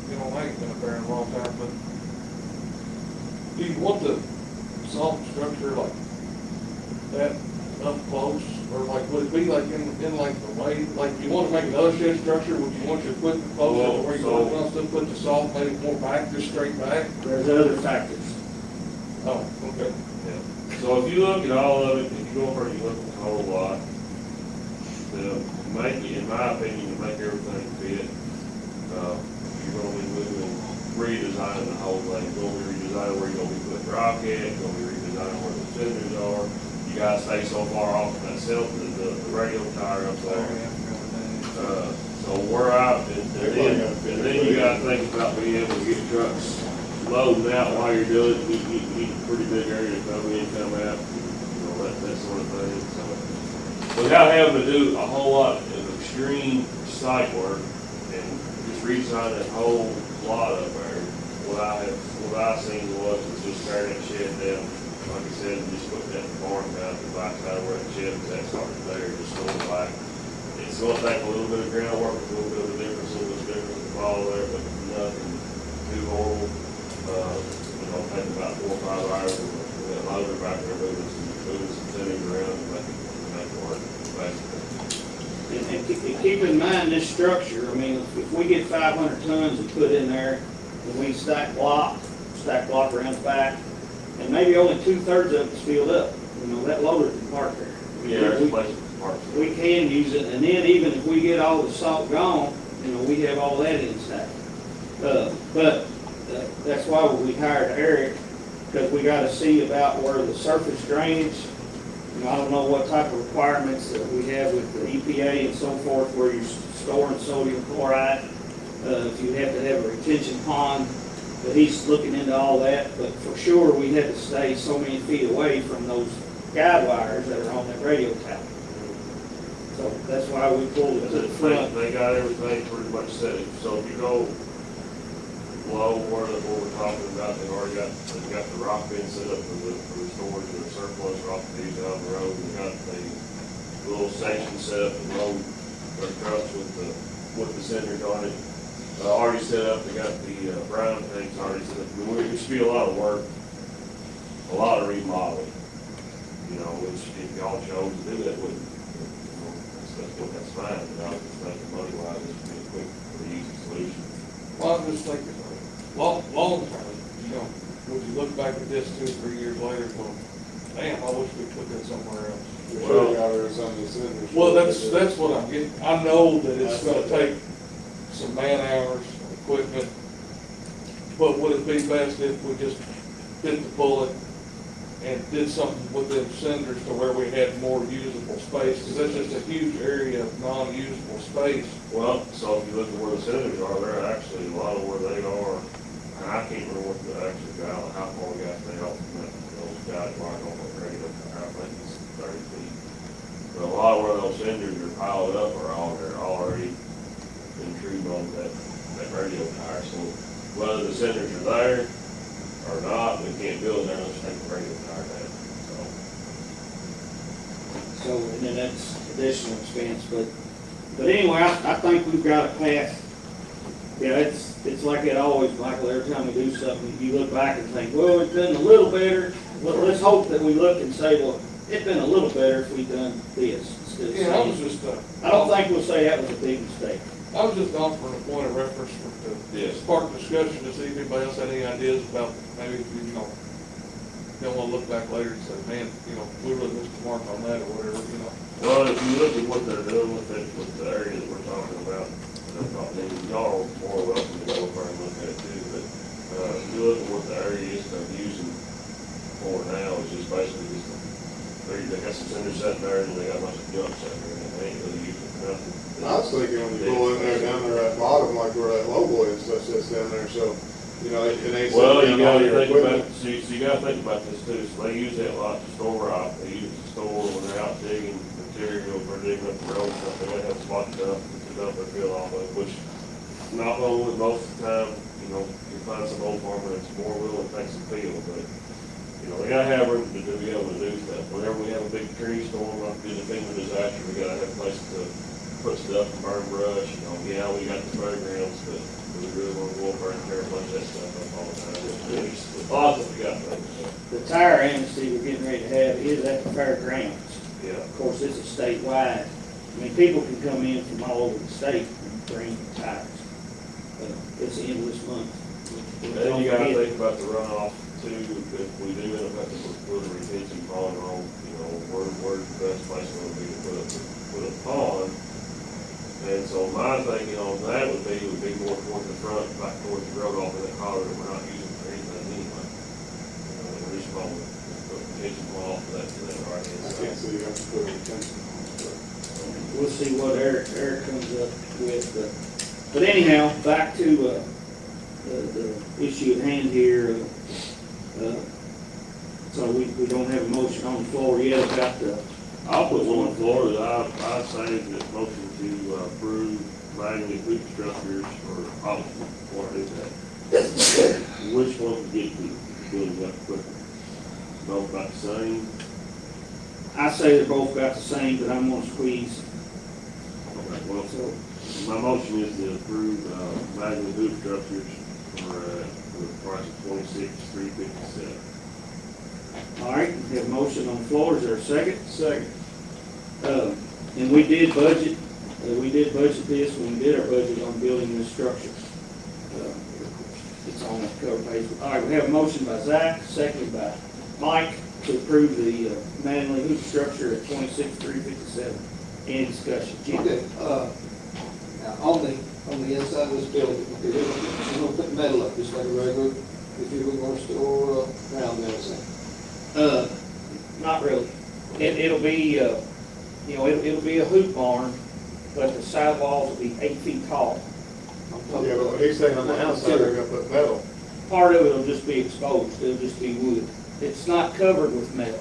you know, I ain't been up there in a long time, but do you want the salt structure like that up close? Or like, would it be like in like the way, like you want to make another shed structure, would you want your equipment closer to where you want to put the salt, maybe more back, just straight back? There's other factors. Oh, okay. Yeah. So if you look at all of it, if you go over and you look at the whole lot, in my opinion, to make everything fit, you're gonna be moving, redesigning the whole thing. You're gonna be redesigning where you're gonna be putting rock at, you're gonna be redesigning where the cinders are. You guys stay so far off from that the radio tower up there. So we're out, and then you gotta think about being able to get trucks loading out while you're doing it. You need a pretty big area to come in, come out, you know, that sort of thing, so. Without having to do a whole lot of extreme site work and just redesign that whole lot up there, what I seen was just tearing that shed down, like I said, and just putting that barn down to the back side where that shed was that started there, just going back. It's gonna take a little bit of groundwork, a little bit of a difference, to follow there, but nothing too horrible. You know, take about 4 or 5 hours with that loader back there, moving some cinder around and make it work, basically. And keep in mind this structure, I mean, if we get 500 tons and put in there, and we stack block around the back, and maybe only 2/3 of it's filled up, you know, that loader can park there. Yeah, there's places to park. We can use it, and then even if we get all the salt gone, you know, we have all that in stack. But that's why we hired Eric, because we gotta see about where the surface drainage, you know, I don't know what type of requirements that we have with the EPA and so forth, where you're storing sodium chloride, if you have to have a retention pond, but he's looking into all that, but for sure, we had to stay so many feet away from those guide wires that are on that radio tower. So that's why we pulled it to the front. They got everything pretty much set. So if you go below where we're talking about, they've got the rock bin set up for the storage of the surplus rock these down the road. We've got the little section set up to load their trucks with the cinders on it. Already set up. They got the brown tanks already set up. It should be a lot of work, a lot of remodeling. You know, which if y'all chose to do that with, that's fine. You know, just thinking money wise, it would be a quick, pretty easy solution. Well, I'm just thinking, long term, you know, would you look back at this 2 or 3 years later, well, damn, I wish we put that somewhere else. We should have got rid of some of the cinders. Well, that's what I'm getting, I know that it's gonna take some man hours, equipment, but would it be best if we just bit the bullet and did something with them cinders to where we had more usable space, because that's just a huge area of non-usable space. Well, so if you look at where the cinders are, they're actually a lot of where they are, and I can't remember what the actual guy, how far we got to help from those guys right on the radio tower, I think it's 30 feet. But a lot of where those cinders are piled up are all, they're already intrude on that radio tower, so whether the cinders are there or not, we can't build there unless we take the radio tower down, so. So, and then that's additional expense, but anyway, I think we've got a path. Yeah, it's like it always, Michael, every time we do something, you look back and think, well, it's been a little better. Well, let's hope that we look and say, well, it'd been a little better if we'd done this instead of Yeah, I was saying. just, I don't think we'll say that was a big mistake. I was just offering a point of reference to Yes. spark discussion to see if anybody else had any ideas about maybe, don't wanna look back later and say, man, we really missed the mark on that or whatever. Well, if you look at what they're doing with it, with the area that we're talking about, y'all are more welcome to go over and look at it too, but, if you look at what the area is they're using for now, it's just basically just, they got some cinders sitting there and they got a bunch of junk sitting there, and they ain't really using it for nothing. I was thinking when you go in there, down there at bottom, like where that logo is, that sits down there, so, it ain't. Well, you sitting down all gotta your think about, equipment. so you gotta think about this too, so they use that a lot to store rock, they use it to store when they're out digging material for digging up the road, and stuff, they gotta have spot dump to dump their fill off of, which, not only most of the time, you find some old farmer that's more willing to take some field, but, we gotta have room to be able to do stuff. Whenever we have a big tree storm, like we did the FEMA disaster, we gotta have a place to put stuff and burn brush, yeah, we got the fairgrounds, but we really wanna go over and tear a bunch of that stuff up all the time. There's lots that we got things. The tire amnesty we're getting ready to have is at the fairgrounds. Yeah. Of course, this is statewide. I mean, people can come in from all over the state and bring tires. It's the end of this month. And you gotta think about the runoff too, if we do end up having to put a retention pond on, where's the best place gonna be to put a pond? And so my thinking on that would be more towards the front, back towards the road off of that collar that we're not using for anything anyway. We're just going to put a retention pond off of that right hand I side. can't see you have to put a retention on, but. We'll see what Eric comes up with, but anyhow, back to, the issue at hand here. So we don't have a motion on the floor yet about I'll put one on the floor, I say that motion to approve Magnet hoop structures for option, or do that. Which one to get to, building up quicker? Both about the same? I say they're both about the same, but I'm gonna squeeze. Okay, well, So, my motion is to approve Magnet hoop structures for the price of $26,357. all right, we have a motion on the floor. Is there a second? Second. And we did budget this when we did our budget on building this structure. It's on that cover page. All right, we have a motion by Zach, seconded by Mike to approve the Manley hoop structure at $26,357. Any discussion? Jim? Okay, now, on the inside of this building, okay, we're gonna put metal up, just like a regular, if you were gonna store, ground metal, say. Not really. It'll be, it'll be a hoop barn, but the side walls will be 8 feet tall. Yeah, but he's saying on the outside, they're gonna put metal. Part of it'll just be exposed, it'll just be wood. It's not covered with metal.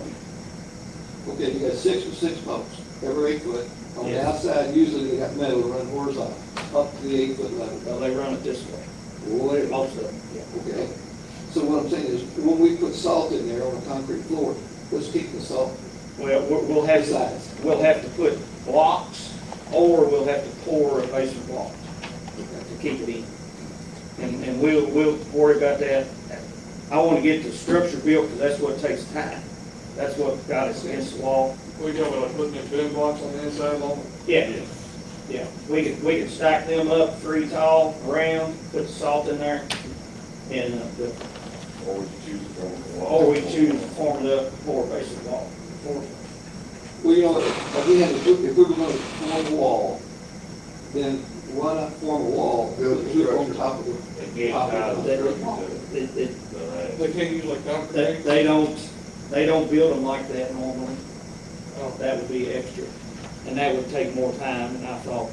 Okay, you got 6 for 6 posts, every 8 foot. On the Yeah. outside, usually they got metal run horizontal, up to the 8 foot level. Well, they run it this way, Well, most of them, yeah. okay. So what I'm saying is, when we put salt in there on a concrete floor, let's keep the salt Well, we'll have size. we'll have to put blocks, or we'll have to pour a basement block to keep it in. And we'll worry about that. I wanna get the structure built, because that's what takes time. That's what got us against the wall. We go like putting in bin blocks on the inside along. Yeah, yeah. We could stack them up 3 tall, around, put the salt in there, and, Or would you choose to form the wall? or we choose to form it up, pour a basic wall. Well, if we had to, if we were gonna form a wall, then why not form a wall, Build put the it on structure. top of They the can't tie top the of structure to It, They can't use like concrete. they don't, They don't build them like that normally. That would be extra, and that would take more time, and I thought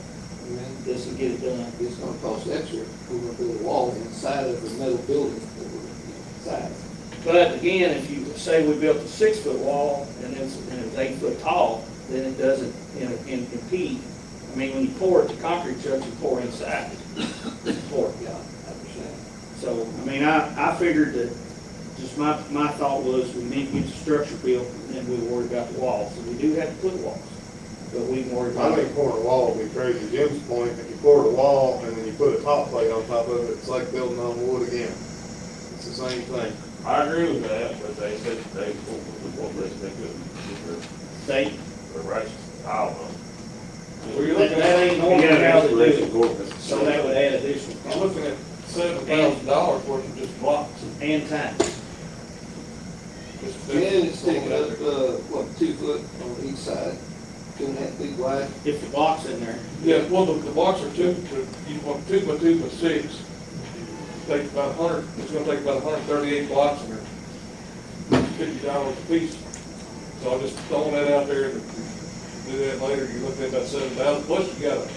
And then this would get it done. it's gonna cost extra, we're gonna build a wall inside of the metal building that we're inside. But again, if you say we built a 6-foot wall and it's 8 foot tall, then it doesn't impede. I mean, when you pour it, the concrete trucks, you pour inside. Pour it. Yeah, I understand. So, I mean, I figured that, just my thought was we need to get the structure built and then we'll worry about the walls. So we do have to put walls, but we can worry I about think pouring a wall would be crazy. Jim's point, if you pour the wall and then you put a top plate on top of it, it's like building on wood again. It's the same thing. I agree with that, but they said they couldn't get They, the rights, I don't know. that ain't normally how they do it. So that would add additional I'm cost looking at $7,000 worth of just blocks. and time. And it's taking up, 2 foot on each side, 2.5 feet wide. If the block's in there. Yeah, well, the blocks are you want 2 by 2 by 6. Takes about 100, it's gonna take about 138 blocks and they're $50 a piece. So I'm just throwing that out there, to do that later, you're looking at about 7,000, plus you gotta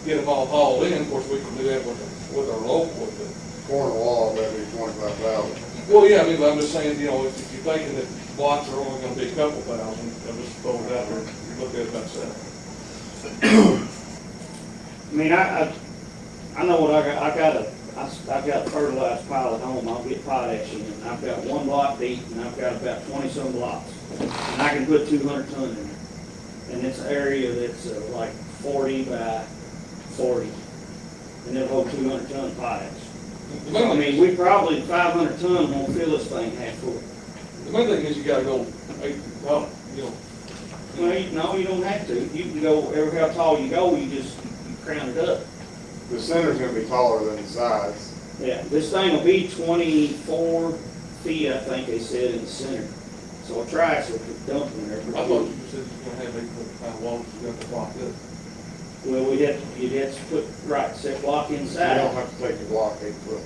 get them all hauled in, of course, we can do that with our local, with the. Pouring a wall, that'd be 25,000. Well, yeah, I mean, I'm just saying, you know, if you're thinking that blocks are only gonna be a couple thousand, I'm just throwing it out there, you're looking at about 7. I mean, I know what I've got a fertilized pile at home, I'll get potash in, and I've got 1 block deep, and I've got about 20-some blocks. And I can put 200 ton in there. And it's an area that's like 40 by 40, and it'll hold 200 ton of potash. I mean, we probably, 500 ton won't fill this thing half full. The main thing is you gotta go 8 feet tall, you know. Well, no, you don't have to. You can go, every how tall you go, you just crown it up. The center's gonna be taller than the sides. Yeah, this thing will be 24 feet, I think they said, in the center. So a triaxle could dump in there. I thought you said you're gonna have 8 foot high walls, you got to block it. Well, you'd have to put, right, set block You don't inside. have to take your block 8 foot.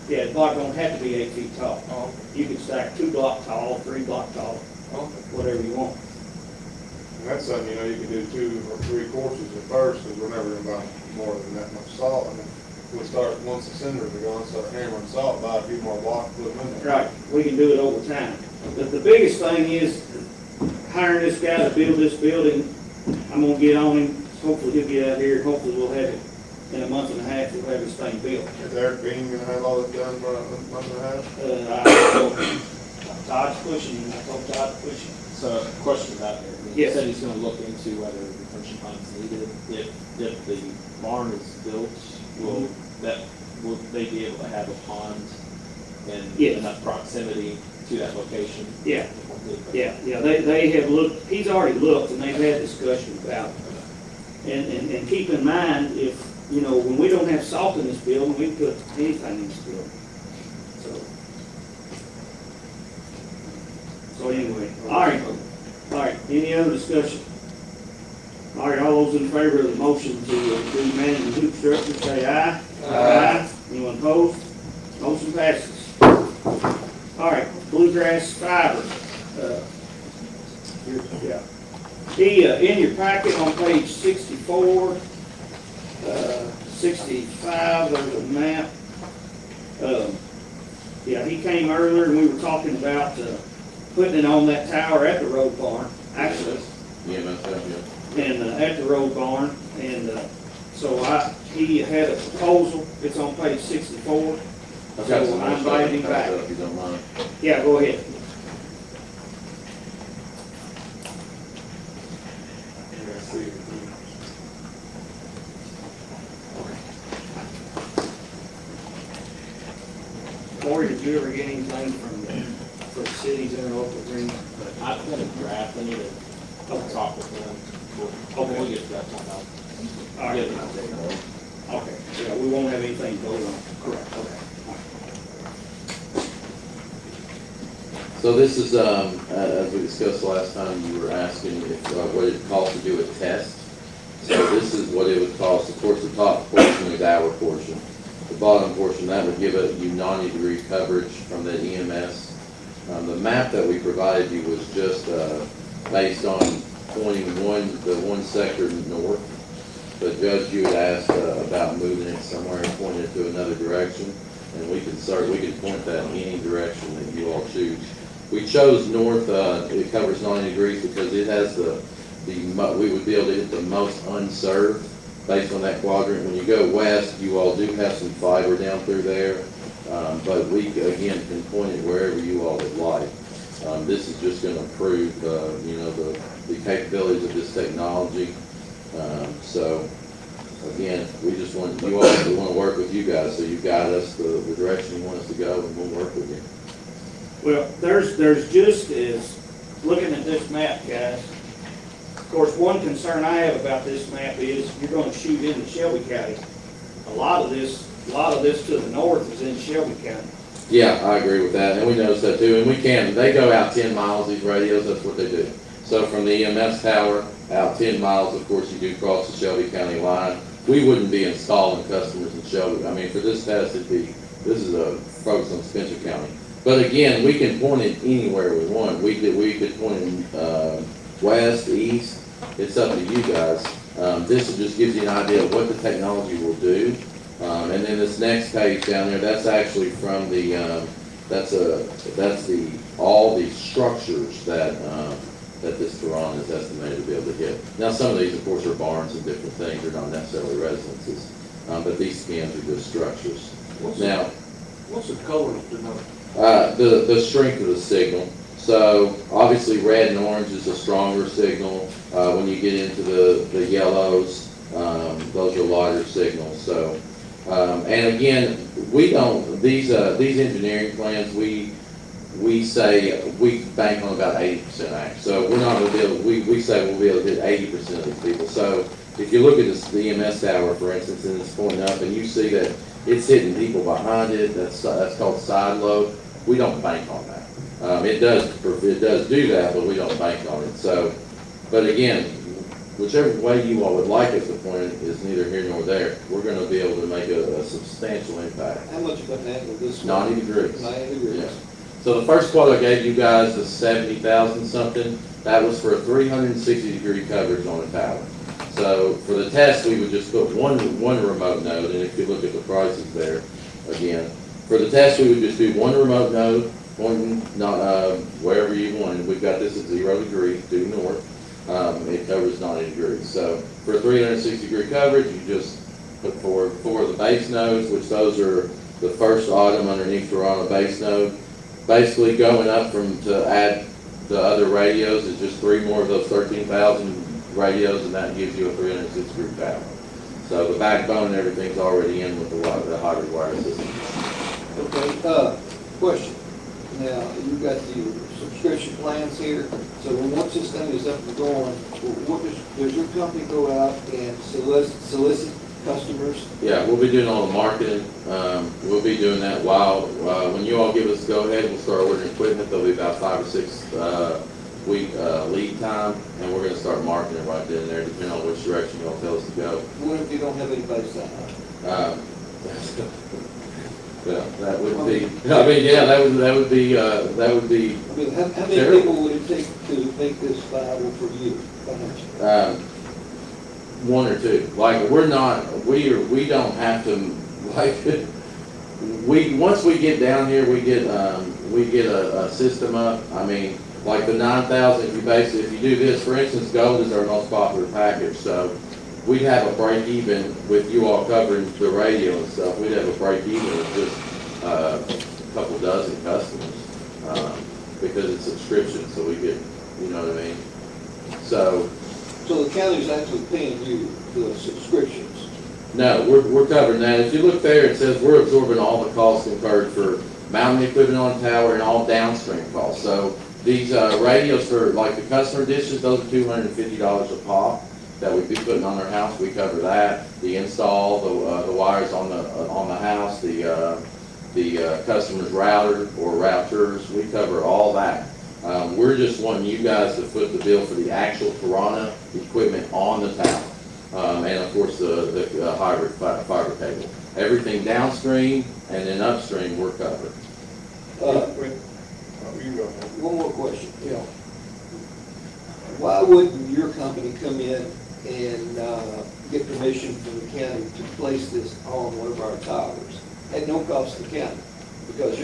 Yeah, the block don't have to be 8 feet tall. Oh, You can stack 2 block tall, 3 block tall, okay. whatever you want. And that's something, you know, you can do 2 or 3 courses at first, because we're never gonna buy more than that much salt. And if we start, once the cinders are gone, start hammering salt, buy a few more blocks, put them in there. Right, we can do it over time. But the biggest thing is hiring this guy to build this building. I'm gonna get on him, hopefully he'll get out here, hopefully we'll have it in a month and a half, we'll have this thing built. Is Eric Bean gonna have all this done by a month and a half? Todd's pushing, I told Todd to push him. So, question about there. He Yes. said he's gonna look into whether retention ponds needed. If the barn is built, will they be able to have a pond in Yes. enough proximity to that location? Yeah. Yeah, they have looked, he's already looked, and they've had discussion about it. And keep in mind, if, you know, when we don't have salt in this building, we put anything in this building. So anyway, all right, any other discussion? All right, all those in favor of the motion to do management hoop structure, say aye. Aye. Anyone opposed? Motion passes. All right, bluegrass fiber. In your packet on page 64, 65, there's a map. Yeah, he came earlier and we were talking about putting it on that tower at the road barn, actually. Yeah, myself, yeah. And at the road barn, and so he had a proposal, it's on page 64. I've got So some I more stuff invited him to back. pass up, if you don't mind. Yeah, go ahead. Yeah, see. Corey, did you ever get anything from the cities interlocal agreement? I put a draft, I need to talk with them. We'll get to that one out. All right. Get an update on it. Okay, yeah, we won't have anything to vote on. Correct, okay. So this is, as we discussed last time, you were asking if, what it costs to do a test. So this is what it would cost. Of course, the top portion is our portion. The bottom portion, that would give you 90-degree coverage from the EMS The map that we provided you was just based on pointing the one sector north. But Judge, you had asked about moving it somewhere and pointing it to another direction, and we can point that in any direction that you all choose. We chose north, it covers 90 degrees because it has we would be able to hit the most unserved based on that quadrant. When you go west, you all do have some fiber down through there, but we, again, can point it wherever you all would like. This is just going to improve, the capabilities of this technology. So, again, we just want you all to want to work with you guys, so you guide us the direction you want us to go, and we'll work with you. Well, there's just as, looking at this map, guys, of course, one concern I have about this map is you're gonna shoot into Shelby County. A lot of this to the north is in Shelby County. Yeah, I agree with that, and we noticed that too, and they go out 10 miles, these radios, that's what they do. So from the EMS tower, out 10 miles, of course, you do cross the Shelby County line. We wouldn't be installing customers in Shelby. I mean, for this test, this is a focus on Spencer County. But again, we can point it anywhere we want. We could point it west, east. It's up to you guys. This just gives you an idea of what the technology will do. And then this next page down there, that's actually from the all the structures that this Quran is estimated to be able to hit. Now, some of these, of course, are barns and different things. They're not necessarily residences, but these scans are just structures. What's the color of the number? The strength of the signal. So obviously red and orange is a stronger signal. When you get into the yellows, those are lighter signals. So, and again, we don't, these engineering plans, we say we bank on about 80% accuracy. So we're not going to be able, we say we'll be able to hit 80% of these people. So if you look at the EMS tower, for instance, and it's pointing up and you see that it's hitting people behind it, that's called side load. We don't bank on that. It does do that, but we don't bank on it. So, but again, whichever way you all would like us to point it is neither here nor there. We're going to be able to make a substantial impact. How much of an angle this? 90 degrees. 90 degrees. Yeah. So the first quote I gave you guys, the 70,000 something, that was for a 360-degree coverage on a tower. So for the test, we would just put one remote node, and if you look at the prices there, again, for the test, we would just do one remote node, pointing wherever you wanted. We've got this at 0 degrees due north. It covers 90 degrees. So for 360-degree coverage, you just put forward 4 of the base nodes, which those are the first item underneath Toronto base node. Basically going up to add the other radios is just 3 more of those 13,000 radios, and that gives you a 360-degree tower. So the backbone and everything's already in with the hybrid wire system. Okay, question. Now, you've got the subscription plans here, so once this thing is up and going, does your company go out and solicit customers? Yeah, we'll be doing all the marketing. We'll be doing that when you all give us the go-ahead, we'll start ordering equipment. There'll be about 5 or 6 week lead time, and we're going to start marketing right then and there, depending on which direction you'll tell us to go. What if you don't have any base time? Yeah, that would be. I mean, yeah, that would be. I mean, how many people would it take to make this viable for you financially? 1 or 2. Like we don't have to like. Once we get down here, we get a system up. I mean, like the 9,000. If you do this, for instance, gold is our most popular package, so we'd have a break even with you all covering the radio and stuff. We'd have a break even with just a couple dozen customers because it's subscription, so we get, you know what I mean? So the county's actually paying you the subscriptions? No, we're covering that. If you look there, it says we're absorbing all the costs incurred for mounting equipment on the tower and all downstream costs. So these radios for like the customer dishes, those are $250 a pop that we'd be putting on their house. We cover that. The install, the wires on the house, the customer's router or routers, we cover all that. We're just wanting you guys to foot the bill for the actual Piranha equipment on the tower. And of course the hybrid fiber cable. Everything downstream and then upstream we're covered. You can go ahead. One more question, you know. Why wouldn't your company come in and get permission from the county to place this on one of our towers at no cost to the county? Because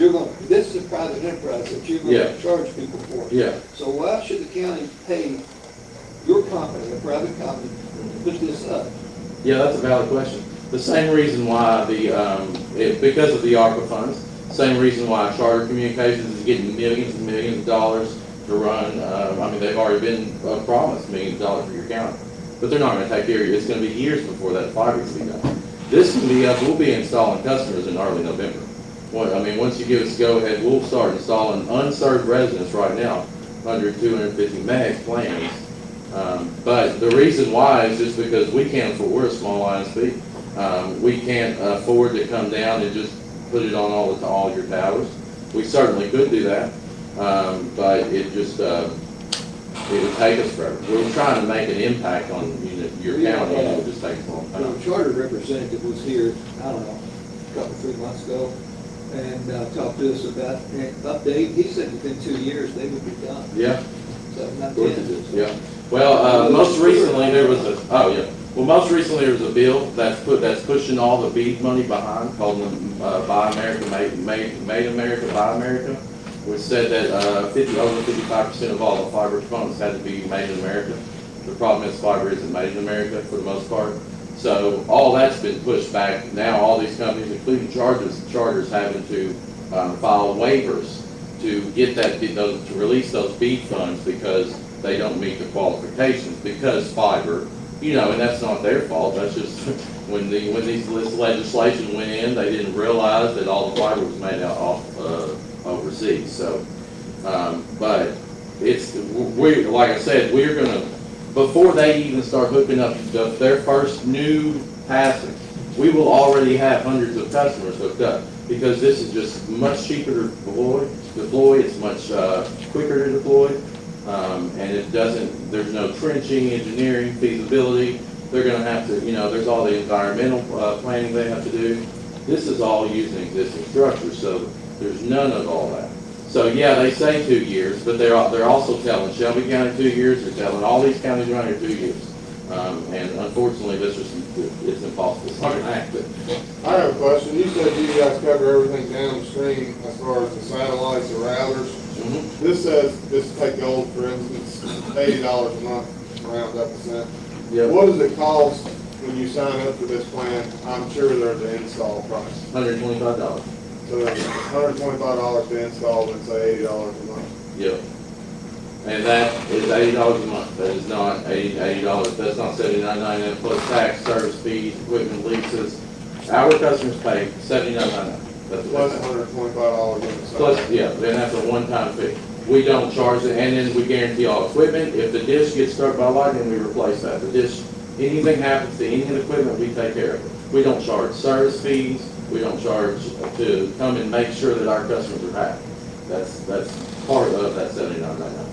this is a private enterprise that you're Yeah. gonna charge people for. Yeah. So why should the county pay your company, a private company, to put this up? Yeah, that's a valid question. The same reason why because of the ARPA funds, same reason why Charter Communications is getting millions and millions of dollars to run. I mean, they've already been promised millions of dollars for your county, but they're not gonna take care of you. It's gonna be years before that fiber can be done. This can be up, we'll be installing customers in early November. I mean, once you give us go ahead, we'll start installing unserved residents right now, 250 meg plans. But the reason why is just because we can't afford, we're a small ISP. We can't afford to come down and just put it on all your towers. We certainly could do that, but it just, it would take us forever. We're trying to make an impact on your county, and it would just take a long The time. charter representative was here, I don't know, a couple, 3 months ago, and talked to us about an update. He said within 2 years, they would be done. Yeah. So not Of course 10. it is, yeah. Well, most recently there was most recently there was a bill that's pushing all the BEAD money behind, called Buy America, Made America, Buy America, which said that over 55% of all the fiber components had to be made in America. The problem is fiber isn't made in America for the most part. So all that's been pushed back. Now all these companies, including charters having to file waivers to get to release those BEAD funds because they don't meet the qualifications, because fiber, and that's not their fault. That's just when this legislation went in, they didn't realize that all the fiber was made out overseas. So, but like I said, we're gonna, before they even start hooking up their first new passing, we will already have hundreds of customers hooked up, because this is just much cheaper to deploy, it's much quicker to deploy, and there's no trenching, engineering, feasibility. They're gonna have to, there's all the environmental planning they have to do. This is all using existing structures, so there's none of all that. So yeah, they say 2 years, but they're also telling Shelby County 2 years, they're telling all these counties around here 2 years. And unfortunately, it's impossible to enact it. I have a question. You said you guys cover everything downstream as far as the satellites, the routers. Mhm. This says, just take gold for instance, $80 a month, round up a cent. Yep. What does it cost when you sign up for this plan? I'm sure there's an install price. $125. So it's $125 to install and say $80 a month. Yep. And that is $80 a month. That is not $80. That's not $79.99 plus tax, service fees, equipment leases. Our customers pay $79.99. That's what Plus they pay. $125 in the Plus, yeah, then that's a one-time fee. We don't charge it, and then we guarantee all equipment. If the dish gets struck by lightning, we replace that. The dish, anything happens to any of the equipment, we take care of it. We don't charge service fees. We don't charge to come and make sure that our customers are happy. That's part of that $79.99.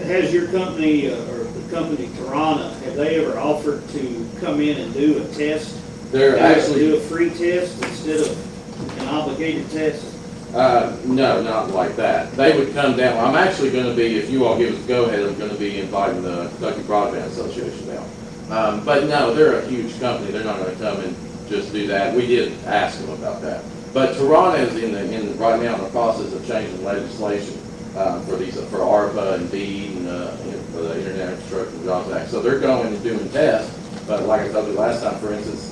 Has your company, or the company Tarana, have they ever offered to come in and do a test? They're actually, do a free test instead of an obligated test? no, not like that. They would come down. I'm actually going to be, if you all give us a go-ahead, I'm going to be inviting the Kentucky Broadband Association down. But no, they're a huge company. They're not going to come and just do that. We did ask them about that. But Tarana is right now in the process of changing legislation for ARPA and BEAD and for the Internet Infrastructure and Jobs Act. So they're going and doing tests. But like I told you last time, for instance,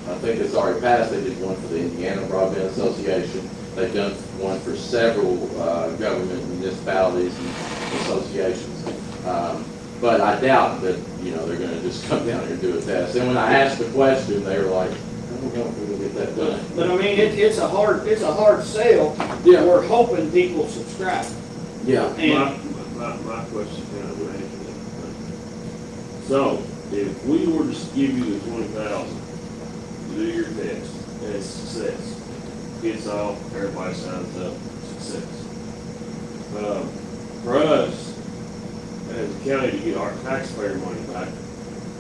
I think it's already passed. They did one for the Indiana Broadband Association. They've done one for several government municipalities and associations. But I doubt that, they're going to just come down here and do a test. And when I asked the question, they were like, I don't know if we're going to get that done. But I mean, it's a hard sell. Yeah. We're hoping people subscribe. Yeah. And My question kind of would answer that. So, if we were to give you the 20,000 to do your test, and it's success, gets off, everybody signs up, success. For us, as a county, to get our taxpayer money back,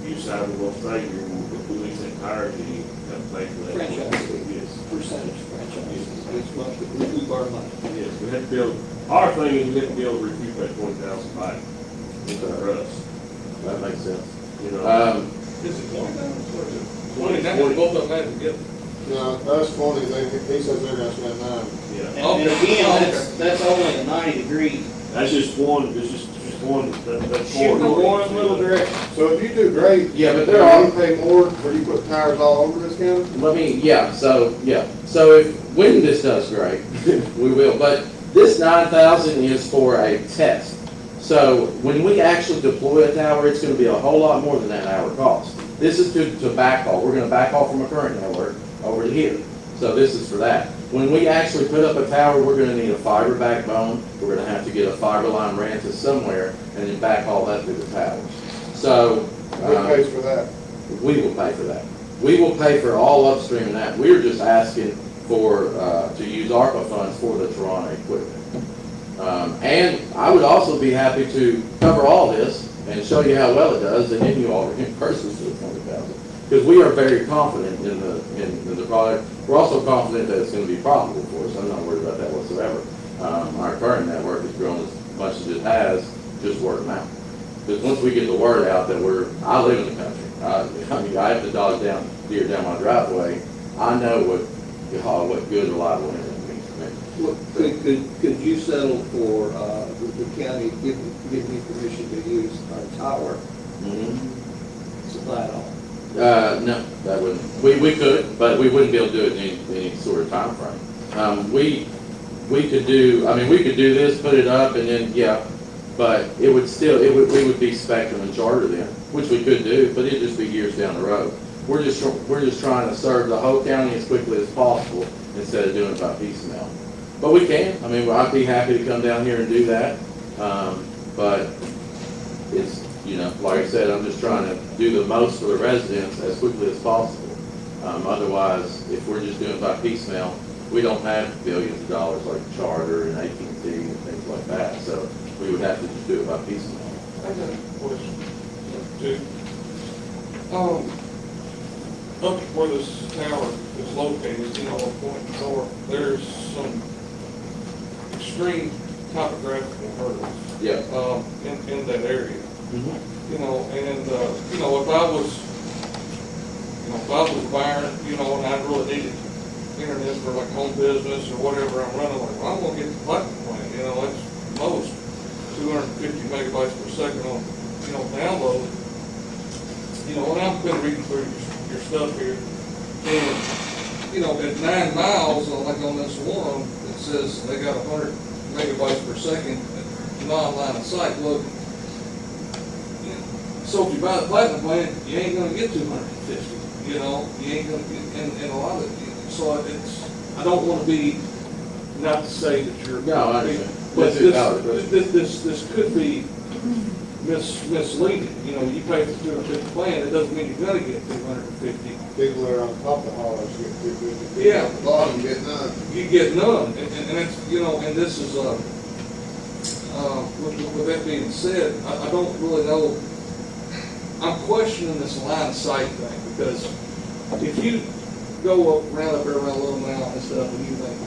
you decide to go stay here, if we lease it entirely, you have to pay for that. Franchise. Yes. Percentage franchise, each month, we borrow money. Yes, we have to build, our thing is we have to be able to recoup that 20,000 back for us, That makes sense. you know. Is it 20,000 or is it 20? That's what both of them had together. No, that's 20, he says they're gonna spend 9. Yeah, And again, that's only a 90-degree. that's just one, it's just one, that's Shooting corridor. one little direction. So if you do great. Yeah, but they're all- You pay more where you put tires all over this county? Let me, so if, when this does great, we will, but this 9,000 is for a test. So when we actually deploy a tower, it's gonna be a whole lot more than that hour cost. This is to backhaul, we're gonna backhaul from a current network over to here. So this is for that. When we actually put up a tower, we're gonna need a fiber backbone, we're gonna have to get a fiber line ran to somewhere, and then backhaul that through the towers. So, Who pays for that? we will pay for that. We will pay for all upstream in that. We're just asking for, to use ARPA funds for the Toronto equipment. And I would also be happy to cover all this and show you how well it does, and then you all reimburse us for the 20,000. Because we are very confident in the product. We're also confident that it's gonna be profitable for us. I'm not worried about that whatsoever. Our current network has grown as much as it has, just word of mouth. Because once we get the word out that I live in the country. I mean, I have to dodge deer down my driveway. I know what good, reliable internet means to me. Well, could you settle for, the county give me permission to use our tower, supply it all? No, that wouldn't, we could, but we wouldn't be able to do it in any sort of time frame. We could do, we could do this, put it up, and then, but it would still, we would be Spectrum and Charter then, which we could do, but it'd just be years down the road. We're just trying to serve the whole county as quickly as possible instead of doing it by piecemeal. But we can, I'd be happy to come down here and do that, but it's, like I said, I'm just trying to do the most for the residents as quickly as possible. Otherwise, if we're just doing it by piecemeal, we don't have billions of dollars like Charter and AT&T and things like that, so we would have to just do it by piecemeal. I got a question, too. Up where this tower is located, on point north, there's some extreme topographical hurdles. Yeah. In that area. Mhm. And if I was Byron, and I really needed internet for like home business or whatever I'm running, like, well, I'm gonna get the platinum plan, that's most 250 megabytes per second on, download. When I've been reading through your stuff here, and, at 9 miles, like on this one, it says they got 100 megabytes per second, non-line of sight. Look, so if you buy the platinum plan, you ain't gonna get 250, you ain't gonna get, and a lot of it, so I don't wanna be, not to say that you're. No, I understand. But This this could be misleading, you pay for 250 plan, it doesn't mean you're gonna get 250. People that are on top of the hollers get 250. Yeah. At the bottom get none. You get none, and that's, and this is, with that being said, I don't really know, I'm questioning this line of sight thing, because if you go around up there around Little Mountain and stuff, and you think,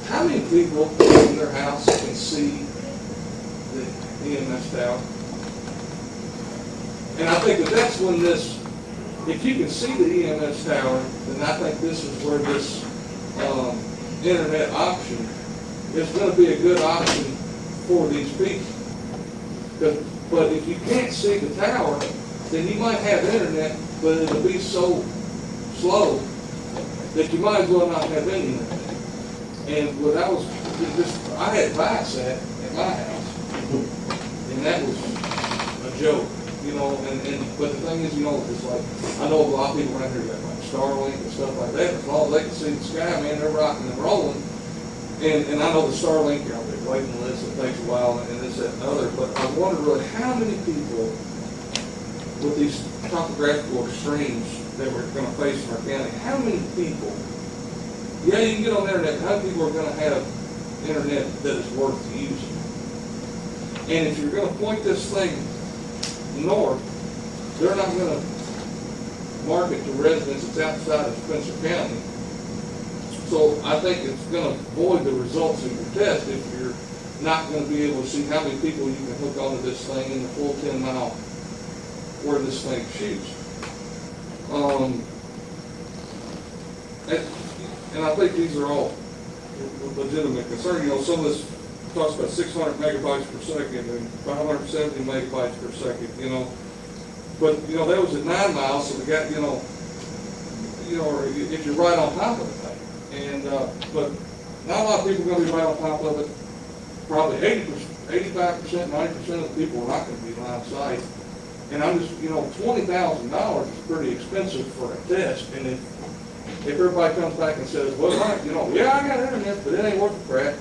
how many people in their house can see the EMS tower? And I think that's when this, if you can see the EMS tower, then I think this is where this internet option is going to be a good option for these people. But if you can't see the tower, then you might have internet, but it'll be so slow that you might as well not have any internet. And what I was, I had Viasat at my house, and that was a joke. But the thing is, it's like, I know a lot of people around here that like Starlink and stuff like that, as long as they can see the sky, man, they're rocking and rolling. And I know the Starlink, they're waiting list, it takes a while, and this, that, and the other, but I wonder really how many people with these topographical extremes that we're gonna face in our county, how many people, you can get on the internet, how many people are gonna have internet that is worth using? And if you're gonna point this thing north, they're not gonna market to residents that's outside of Spencer County. So I think it's gonna void the results of your test if you're not gonna be able to see how many people you can hook onto this thing in the full 10 mile where this thing shoots. And I think these are all legitimate concern. You know, some of this talks about 600 megabytes per second and 570 megabytes per second, you know. But, you know, that was at 9 miles, so we got, you know, if you're right on top of the thing. And, but not a lot of people are gonna be right on top of it. Probably 85%, 90% of the people are not gonna be line of sight. And I'm just, you know, $20,000 is pretty expensive for a test. And if everybody comes back and says, well, you know, yeah, I got internet, but it ain't worth the crap.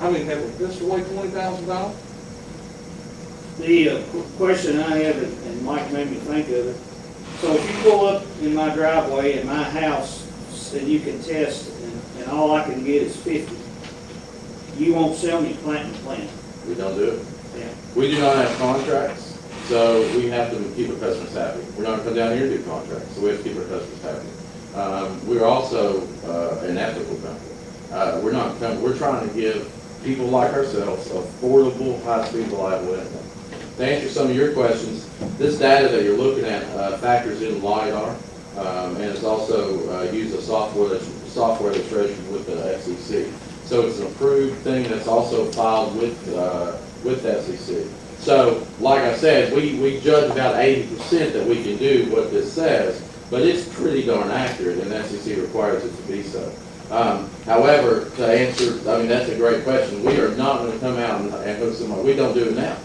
I mean, have we pissed away $20,000? The question I have, and Mike made me think of it, so if you pull up in my driveway in my house and you can test and all I can get is 50, you won't sell me platinum plan. We don't do it. Yeah. We do not have contracts, so we have to keep our customers happy. We're not gonna come down here and do contracts, so we have to keep our customers happy. We're also an ethical company. We're trying to give people like ourselves affordable, high-speed, reliable internet. To answer some of your questions, this data that you're looking at factors in LiDAR, and it's also uses software that's registered with the FCC. So it's an approved thing that's also filed with the FCC. So, like I said, we judge about 80% that we can do what this says, but it's pretty darn accurate, and the FCC requires it to be so. However, to answer, I mean, that's a great question. We are not going to come out and hook somebody. We don't do it now.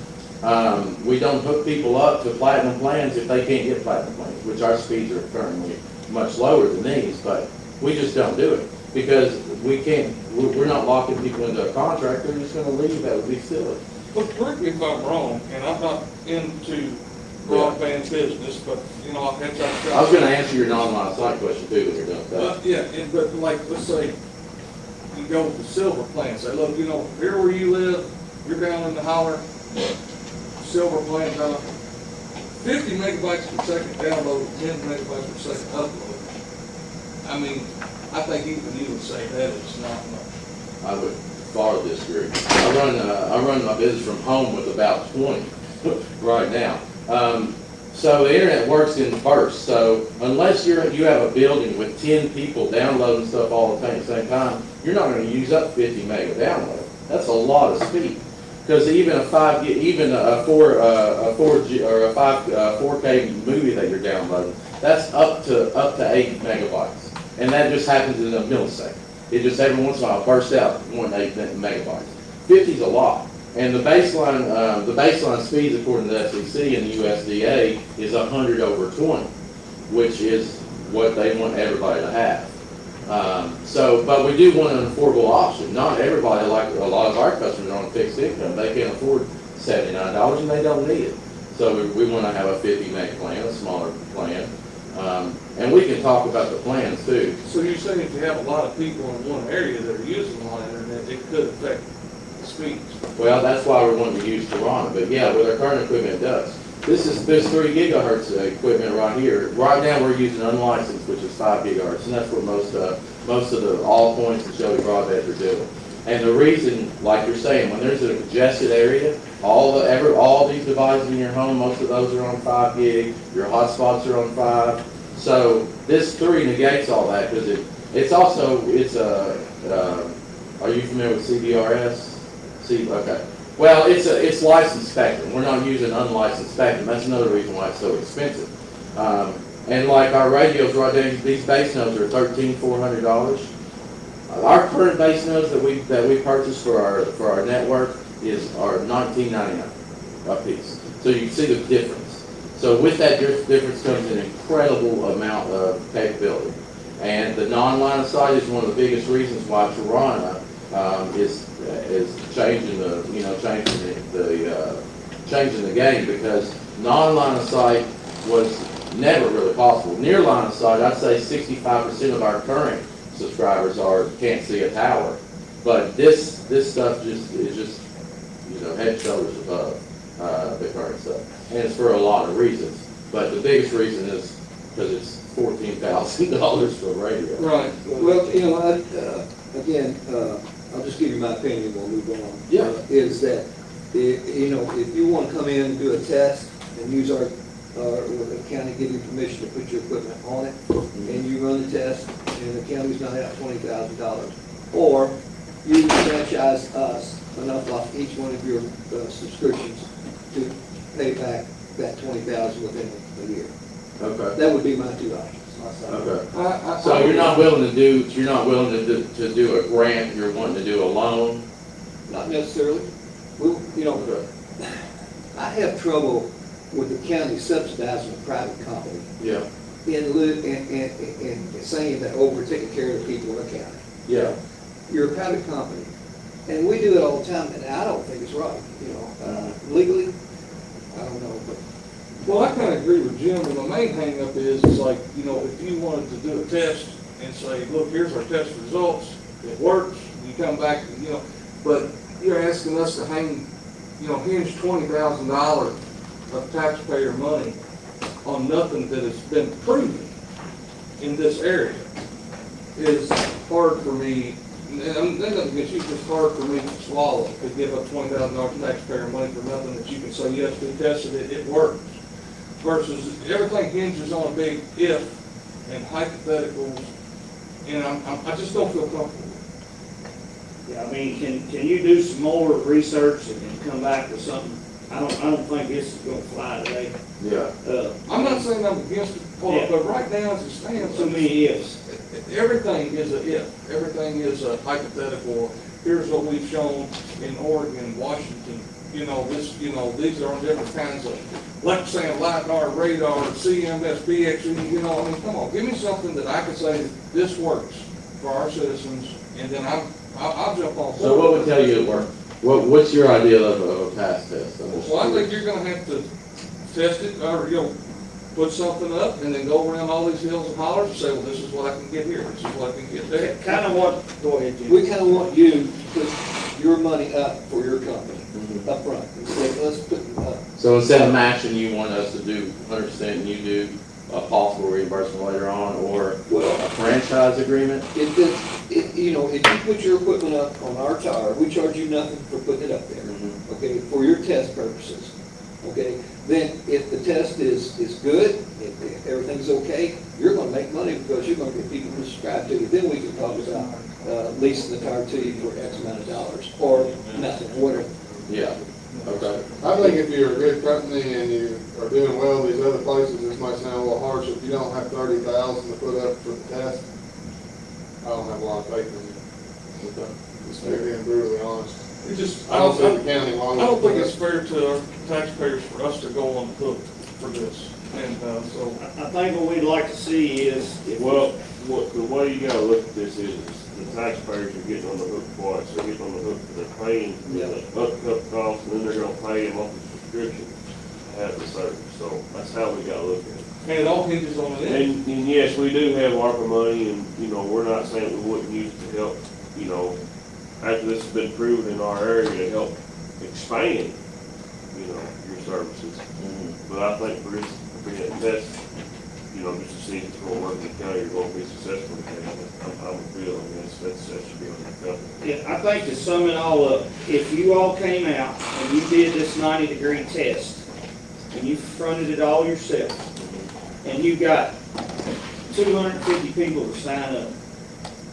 We don't hook people up to platinum plans if they can't get platinum plans, which our speeds are currently much lower than these, but we just don't do it because we can't, we're not locking people into a contract. They're just going to leave. That would be silly. Look, correct me if I'm wrong, and I'm not into broadband business, but, you know, I've had that. I was going to answer your non-line of sight question too when you're done with that. Yeah, but like, let's say you go with the silver plan, say, look, you know, here where you live, you're down in the holler, silver plan, 50 megabytes per second download, 10 megabytes per second upload. I mean, I think even you would say that is not much. I would far disagree. I run my business from home with about 20 right now. So the internet works in bursts. So unless you have a building with 10 people downloading stuff all the same time, you're not going to use up 50 mega download. That's a lot of speed. Because even a 4G or a 4K movie that you're downloading, that's up to 8 megabytes, and that just happens in a millisecond. It just every once in a while bursts out 1.8 megabytes. 50 is a lot, and the baseline speeds according to the FCC and the USDA is 100 over 20, which is what they want everybody to have. But we do want an affordable option. Not everybody, like a lot of our customers, are on fixed income. They can't afford $79 and they don't need it. So we want to have a 50 meg plan, a smaller plan. And we can talk about the plans too. So you're saying if you have a lot of people in one area that are using a lot of internet, it could affect the speeds? Well, that's why we're wanting to use Toronto. But yeah, with our current equipment, it does. This 3 gigahertz equipment right here. Right now we're using unlicensed, which is 5 gigahertz, and that's what most of the all points and Shelby broadband are doing. And the reason, like you're saying, when there's a congested area, all these devices in your home, most of those are on 5 gig. Your hotspots are on 5. So this 3 negates all that because it's are you familiar with CBRS? Okay. Well, it's licensed spectrum. We're not using unlicensed spectrum. That's another reason why it's so expensive. And like our radios right there, these base nodes are $13,400. Our current base nodes that we purchased for our network are $19.99 a piece. So you can see the difference. So with that difference comes an incredible amount of capability. And the non-line of sight is one of the biggest reasons why Toronto is changing the game, because non-line of sight was never really possible. Near line of sight, I'd say 65% of our current subscribers can't see a tower, but this stuff is just head and shoulders above the current stuff, and it's for a lot of reasons. But the biggest reason is because it's $14,000 for a radio. Right, well, you know, again, I'll just give you my opinion, we'll move on. Yeah. Is that, you know, if you want to come in and do a test and use our, the county give you permission to put your equipment on it, and you run the test, and the county's not out $20,000. Or you franchise us enough off each one of your subscriptions to pay back that $20,000 within a year. Okay. That would be my two options. Okay. So you're not willing to do a grant, you're wanting to do a loan? Not necessarily. We, you know, I have trouble with the county subsidizing a private company Yeah. in saying that, oh, we're taking care of the people in the county. Yeah. You're a private company, and we do it all the time, and I don't think it's right, you know. Legally, I don't know, but Well, I kind of agree with Jim, and the main hang-up is like, you know, if you wanted to do a test and say, look, here's our test results, it works, you come back, you know, but you're asking us to hang, you know, hinge $20,000 of taxpayer money on nothing that has been proven in this area is hard for me, and that doesn't get you, it's just hard for me to swallow, to give up $20,000 taxpayer money for nothing that you can say, yes, we tested it, it works. Versus everything hinges on a big if and hypotheticals, and I just don't feel comfortable. Yeah, I mean, can you do some more research and come back with something? I don't think this is gonna fly today. Yeah. I'm not saying I'm against it, Paul, Yeah. but right now as it stands, Too many ifs. everything is a if, everything is a hypothetical. Here's what we've shown in Oregon, Washington, you know, this, you know, these are on different kinds of, like saying LiDAR, radar, CMS, BXE, you know, I mean, come on, give me something that I can say, this works for our citizens, and then I'll jump on board. So what would tell you it worked? What's your idea of a pass test? Well, I think you're gonna have to test it, or, you know, put something up, and then go around all these hills and hollers and say, well, this is what I can get here, this is what I can get there. Kind of what, go ahead, Jim. we kind of want you to put your money up for your company, up front. Instead, let's put, So instead of matching, you want us to do 100% and you do a possible reimbursement later on, or a franchise agreement? you know, if you put your equipment up on our tower, we charge you nothing for putting it up there, okay, for your test purposes, okay? Then if the test is good, if everything's okay, you're gonna make money because you're gonna get people to subscribe to you. Then we can talk about leasing the tower to you for X amount of dollars, or nothing, whatever. Yeah. Okay. I think if you're a good company and you are doing well these other places, this might sound a little harsh, if you don't have 30,000 to put up for the test, I don't have a lot of faith in you. Just being brutally honest. It just, I don't think the county I long. don't think it's fair to our taxpayers for us to go on the hook for this, and, so. I think what we'd like to see is, if Well, the way you gotta look at this is the taxpayers are getting on the hook twice. They're getting on the hook, they're paying the upcut cost, and then they're gonna pay a monthly subscription to have the service. So that's how we gotta look at it. And it all hinges on it. And yes, we do have ARPA money, and, you know, we're not saying we wouldn't use it to help, you know, after this has been proven in our area to help expand, you know, your services. But I think for this, for being a test, you know, just to see if it's going to work in the county, you're going to be successful in the county. I'm feeling that should be on your company. Yeah, I think to sum it all up, if you all came out and you did this 90-degree test, and you fronted it all yourself, and you got 250 people to sign up,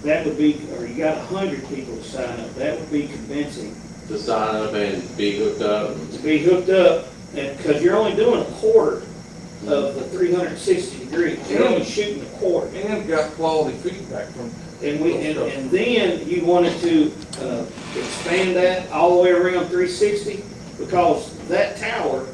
that would be, or you got 100 people to sign up, that would be convincing. To sign up and be hooked up? To be hooked up, and, because you're only doing a quarter of the 360 degrees, you're only shooting a quarter. And got quality feedback from. And then you wanted to expand that all the way around 360, because that tower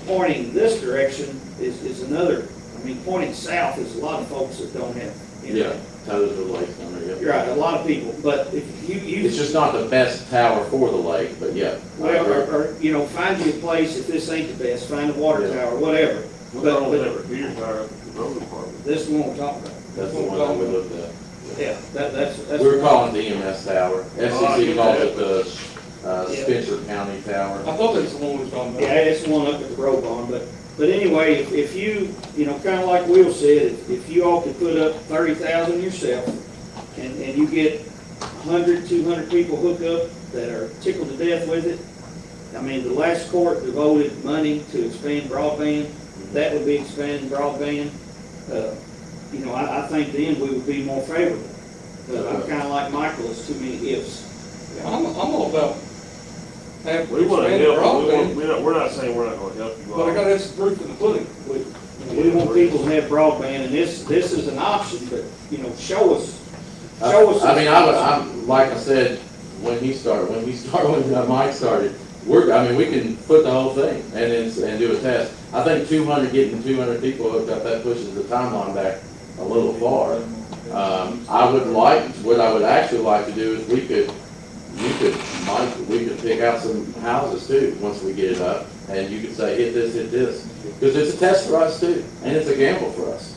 pointing this direction is another, I mean, pointing south is a lot of folks that don't have. Yeah, towers of the lake on there, yeah. You're right, a lot of people, but if you. It's just not the best tower for the lake, but yeah. Well, or, you know, find you a place, if this ain't the best, find a water tower, whatever. We're going to have a heater tower up at the road department. This one we're talking about. That's the one that we looked at. Yeah, that's. We were calling it the EMS tower. FCC calls it the Spencer County Tower. I thought that's the one we was talking about. Yeah, it's one up at the road barn, but anyway, if you, kinda like Will said, if you all could put up 30,000 yourself, and you get 100, 200 people hook up that are tickled to death with it, I mean, the last court devoted money to expand broadband, that would be expanding broadband. I think then we would be more favorable. But I'm kinda like Michael, it's too many ifs. Yeah, I'm all about having We wanna expanded help, broadband, we're not saying we're not gonna help you. but I gotta have some proof in the pudding. We want people to have broadband, and this is an option, but, show us. I mean, I'm, like I said, when Mike started, we can put the whole thing and do a test. I think getting 200 people hooked up, that pushes the timeline back a little far. What I would actually like to do is we could pick out some houses too, once we get it up, and you could say, hit this. Because it's a test for us too, and it's a gamble for us.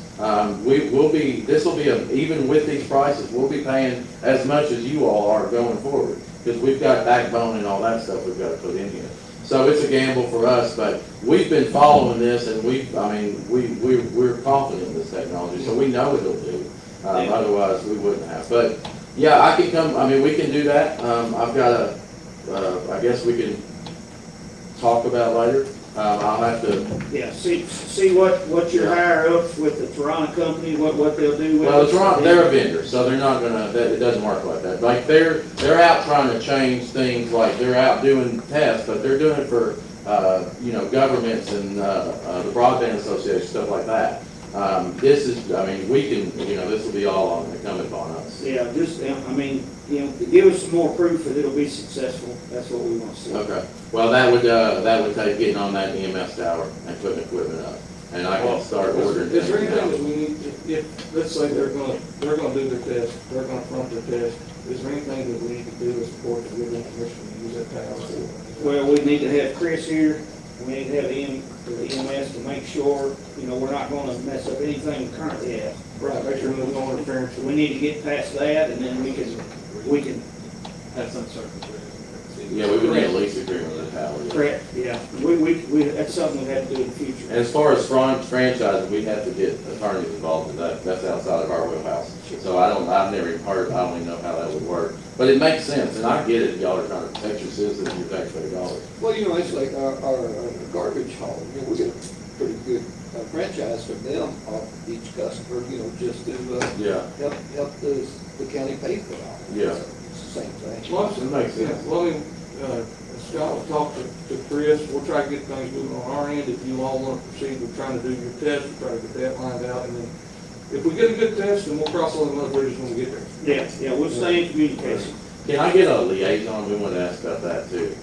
Even with these prices, we'll be paying as much as you all are going forward, because we've got backbone and all that stuff we've got to put in here. So it's a gamble for us, but we've been following this, and we're confident in this technology, so we know it'll do. Otherwise, we wouldn't have. But yeah, I can come. We can do that. I've got I guess we can talk about later. I'll have to. Yeah, see what your higher ups with the Toronto company, what they'll do with Well, it. Toronto, they're a vendor, so they're not gonna, it doesn't work like that. Like, they're out trying to change things, like, they're out doing tests, but they're doing it for, governments and, the Broadband Association, stuff like that. This is, we can, this will be all incumbent upon us. Yeah, just, give us some more proof that it'll be successful. That's what we want to see. Okay, well, that would take getting on that EMS tower and putting equipment up, and I can start ordering. Is there things anything now. that we need, if, let's say they're gonna do their test, they're gonna front their test, is there anything that we need to do as a board to give them permission to use that tower? Well, we need to have Chris here. We need to have the EMS to make sure, we're not gonna mess up anything we currently have. Right, make sure there's no interference. So we need to get past that, and then we can, Have some sort of. Yeah, we would need a lease agreement with the tower. Yeah. correct, yeah. That's something we have to do in the future. And as far as franchising, we have to get attorneys involved in that. That's outside of our wheelhouse. So I've never even heard, I don't even know how that would work. But it makes sense, and I get it, y'all are trying to protect your citizens and your taxpayer dollars. Well, it's like our garbage haul, we get a pretty good franchise from them off each customer, just to, Yeah. help the county pay for it all. Yeah. It's the same thing. Well, That makes sense. Well, Scott will talk to Chris, we'll try to get things moving on our end. If you all want to proceed with trying to do your test, we'll try to get that lined out, and then if we get a good test, then we'll cross all the other bridges when we get there. Yeah, we'll stay in communication. Can I get a liaison? We want to ask about that too.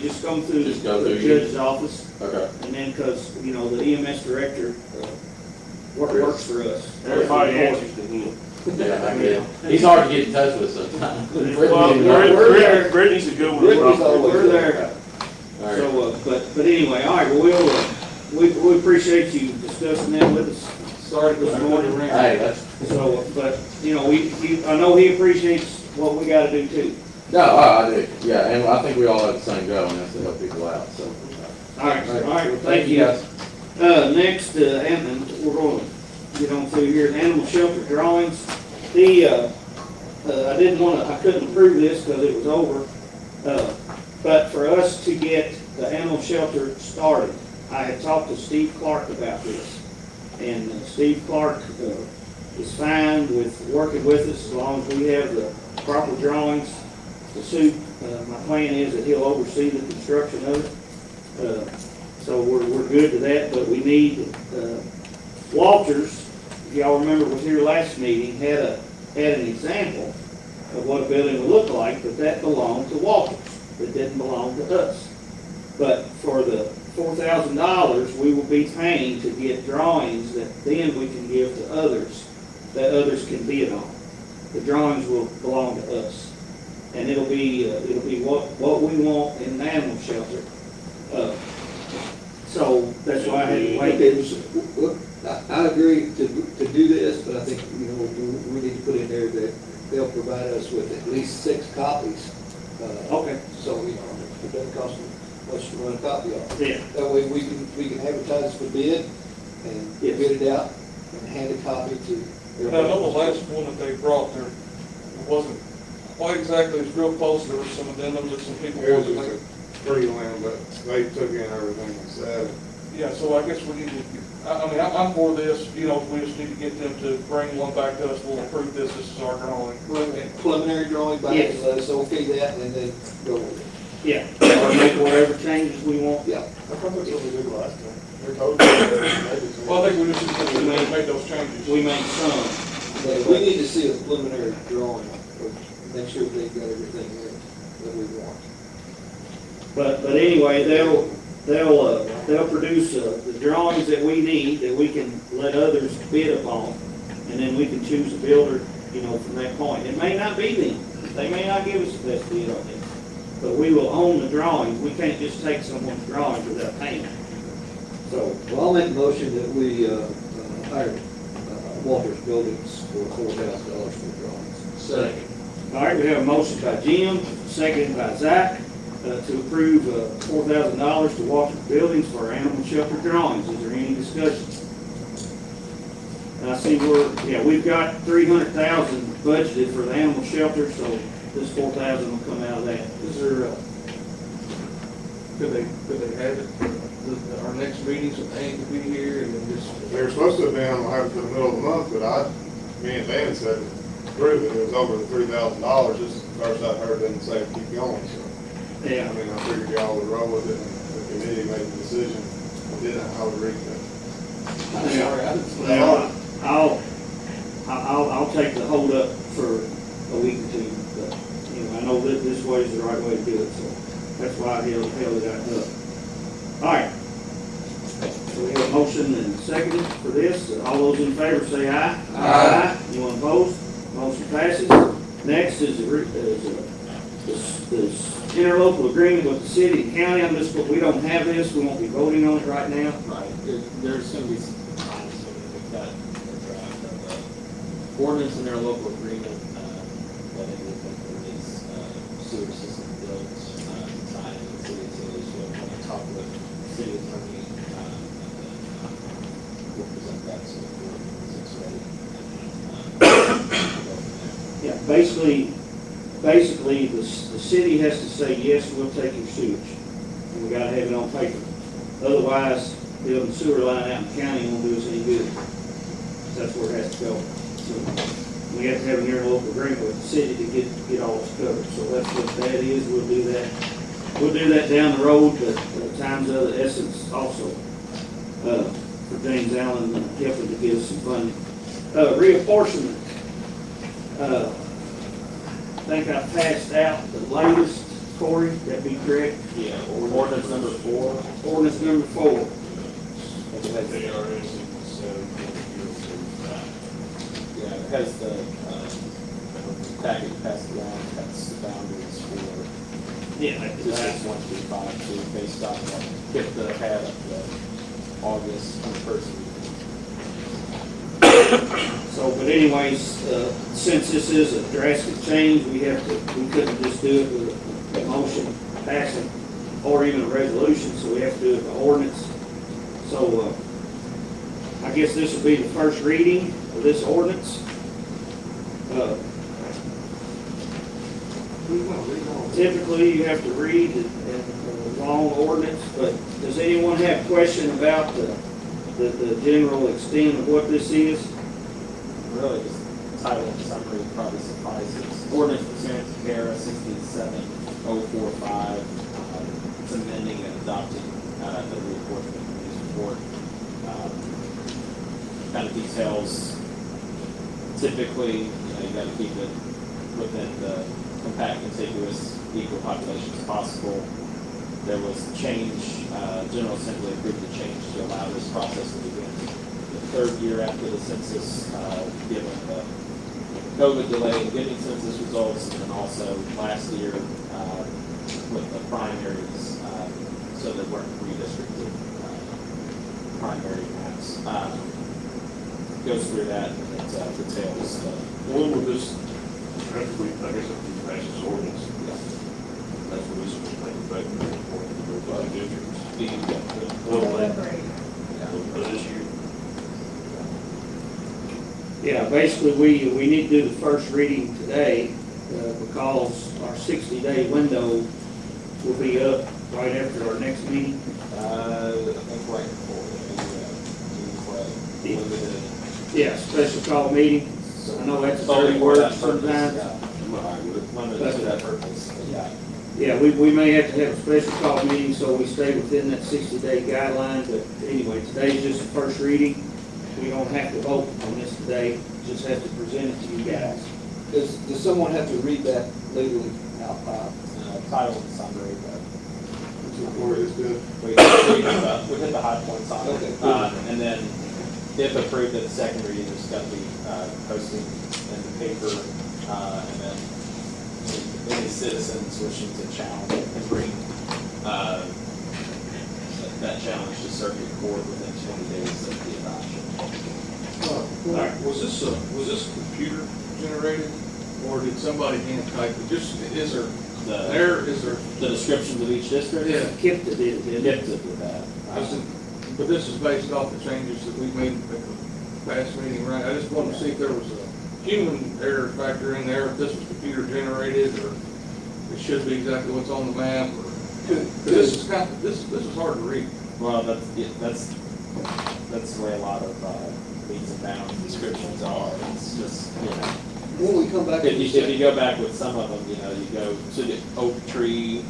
Just go through Just go the through you. judge's office, Okay. and then, because, the EMS director works for us. Everybody answers to him. Yeah, I get it. He's hard to get in touch with sometimes. Well, we're there. Brittany's a good one. Brittany's always We're there. All right. So, but anyway, all right, well, we appreciate you discussing that with us. Sorry to put the morning around. Hey, that's, So, but, I know he appreciates what we gotta do too. no, I do. Yeah, and I think we all have the same goal, and that's to help people out, so. All right, well, thank you. guys. Next, and we're going to get on through here, animal shelter drawings. I couldn't approve this because it was over. But for us to get the animal shelter started, I had talked to Steve Clark about this. And Steve Clark is fine with working with us as long as we have the proper drawings to suit. My plan is that he'll oversee the construction of it. So we're good to that, but we need, Walters, if y'all remember was here last meeting, had an example of what a building would look like, but that belonged to Walters. It didn't belong to us. But for the $4,000, we will be paying to get drawings that then we can give to others, that others can bid on. The drawings will belong to us. And it'll be what we want in an animal shelter. So that's why I had to wait. Look, I agree to do this, but I think, we need to put in there that they'll provide us with at least 6 copies Okay. So, you know, it doesn't cost them much to run a copy of. Yeah. That way we can advertise for bid and Yes. bid it out and hand a copy to And I know the last one that they brought there, it wasn't quite exactly, it was real close, there was some addendums that some people It was wanted to just make. a prelim, but they took in everything they said. Yeah, so I guess we need to, I mean, I'm for this, you know, we just need to get them to bring one back to us, we'll approve this is our drawing. preliminary drawing back, Yes. and let us okay that, and then go with it. Yeah, or make whatever changes we want. Yeah. I thought that's what we did last time. We told you that. Well, I think we just need to make those changes. We made some. But we need to see a preliminary drawing, or make sure they've got everything there that we want. But anyway, they'll produce the drawings that we need, that we can let others bid upon, and then we can choose a builder, you know, from that point. It may not be them, they may not give us the best bid on it, but we will own the drawings. We can't just take someone's drawings without paying them. So, Well, I'll make a motion that we hire Walters Buildings for $4,000 for the drawings. second. All right, we have a motion by Jim, seconded by Zach, to approve $4,000 to Walters Buildings for our animal shelter drawings. Is there any discussion? And I see we've got 300,000 budgeted for the animal shelter, so this 4,000 will come out of that. Is there, could they have it, our next meeting, so they ain't to be here, and then just. They were supposed to have been, I'll have it for the middle of the month, but me and Dan said, prove it, it was over the $3,000, this is the first I've heard them say keep going, so. Yeah. I mean, I figured y'all would roll with it, and the committee made the decision, didn't, I would read that. Well, I'll take the hold up for a week or two, but, you know, I know that this way is the right way to do it, so that's why I held it out up. All right. So we have a motion and a second for this. All those in favor say aye. Aye. Anyone opposed? Motion passes. Next is this interlocal agreement with the city and county. We don't have this. We won't be voting on it right now. Right, there's gonna be some time, so we've got a draft of the ordinance and their local agreement, that it will release, sewer system built, design in the city, so we'll want to talk with city attorney, and then, we'll present that to the board once it's ready. We'll go from there. Yeah, basically, the city has to say, yes, we'll take your sewage. And we gotta have it on paper. Otherwise, building a sewer line out in the county won't do us any good. That's where it has to go. So we have to have an interlocal agreement with the city to get all this covered. So that's what that is. We'll do that. We'll do that down the road, but time's of the essence also. For James Allen helping to give us some funding. Reapportionment. I think I passed out the latest, Corey, that'd be correct? Yeah, ordinance number 4. Ordinance number 4. Yeah, it has the, package passed around, that's the boundaries for Yeah, that's the Districts last 1 through 5, so based on what Kip had at the August 21st meeting. So, but anyways, since this is a drastic change, we couldn't just do it with a motion passing or even a resolution, so we have to do it by ordinance. So, I guess this will be the first reading of this ordinance. Typically, you have to read a long ordinance, but does anyone have a question about the general extent of what this is? Really, just title and summary probably suffices. Ordinance pursuant to CARA 67045, it's amending and adopting the reapportionment committee's report. Kind of details, typically, you got to keep it within the compact, contiguous, equal population as possible. There was change, General Assembly approved the change to allow this process to begin the 3rd year after the census, given the COVID delay in getting census results, and then also last year with the primaries, so there weren't redistricted primary maps. Goes through that, and it details the. When would this, after we, I guess, if we pass this ordinance, that's what we should make a recommendation for the districts. Deliberate. For this year. Yeah, basically, we need to do the first reading today, because our 60-day window will be up right after our next meeting. I think right before, Yeah, special call meeting. I know that's a dirty word sometimes. Limited to that purpose, yeah. Yeah, we may have to have a special call meeting, so we stay within that 60-day guideline, but anyway, today's just the first reading. We don't have to vote on this today, just have to present it to you guys. Does someone have to read that legally out loud? Title and summary, but Or is good. we hit the high points on Okay, it. cool. And then if approved at the second reading, there's got to be posted in the paper, and then any citizens wishing to challenge it can bring that challenge to circuit court within 20 days of the adoption. Was this computer generated, or did somebody hand type it? Just, is there, is there? The descriptions of each district? Yeah. Kip did it, didn't it? Kip did that. But this is based off the changes that we made at the past meeting, right? I just wanted to see if there was a human error factor in there, if this was computer generated, or it should be exactly what's on the map, or. This is kind of, this is hard to read. Well, that's the way a lot of leads and bounds descriptions are. It's just, you know. When we come back to If you go back with some of them, you know, you go to the oak tree,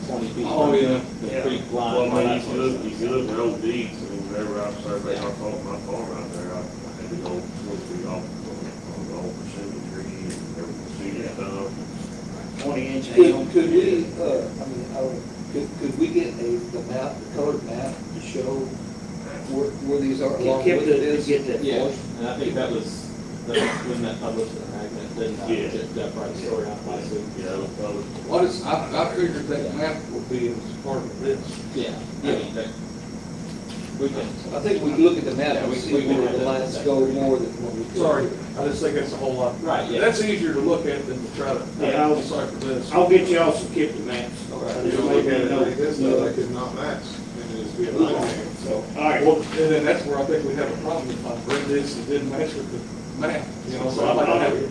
20 feet Oh, from yeah. the creek Well, line. I mean, if you look at old deeds, I mean, whenever I surveyed my farm out there, I had to go look through all, on the old persimmon tree and everything, see that stuff. 20-inch hail. Could we, could we get the map, the colored map to show where these are along Kip with did this? get that Yeah, for us. and I think that was, when that published in the magnet, didn't Yeah. that right story out last week? Yeah, it was public. What is, I figured that map would be as part of this. Yeah, I mean, we can, I think we can look at the map Yeah, and we see can where have the that lines second go reading. more than what we. Sorry, I just think that's a whole lot. Right, yeah. That's easier to look at than to try to Yeah, I'll- decipher this. I'll get you all some Kip maps. I You just don't made look at me it know. like this, though, they could not match, and just be a line name, so. All right. Well, and then that's where I think we have a problem, if I read this and didn't match with the map, you know, so I like to have it.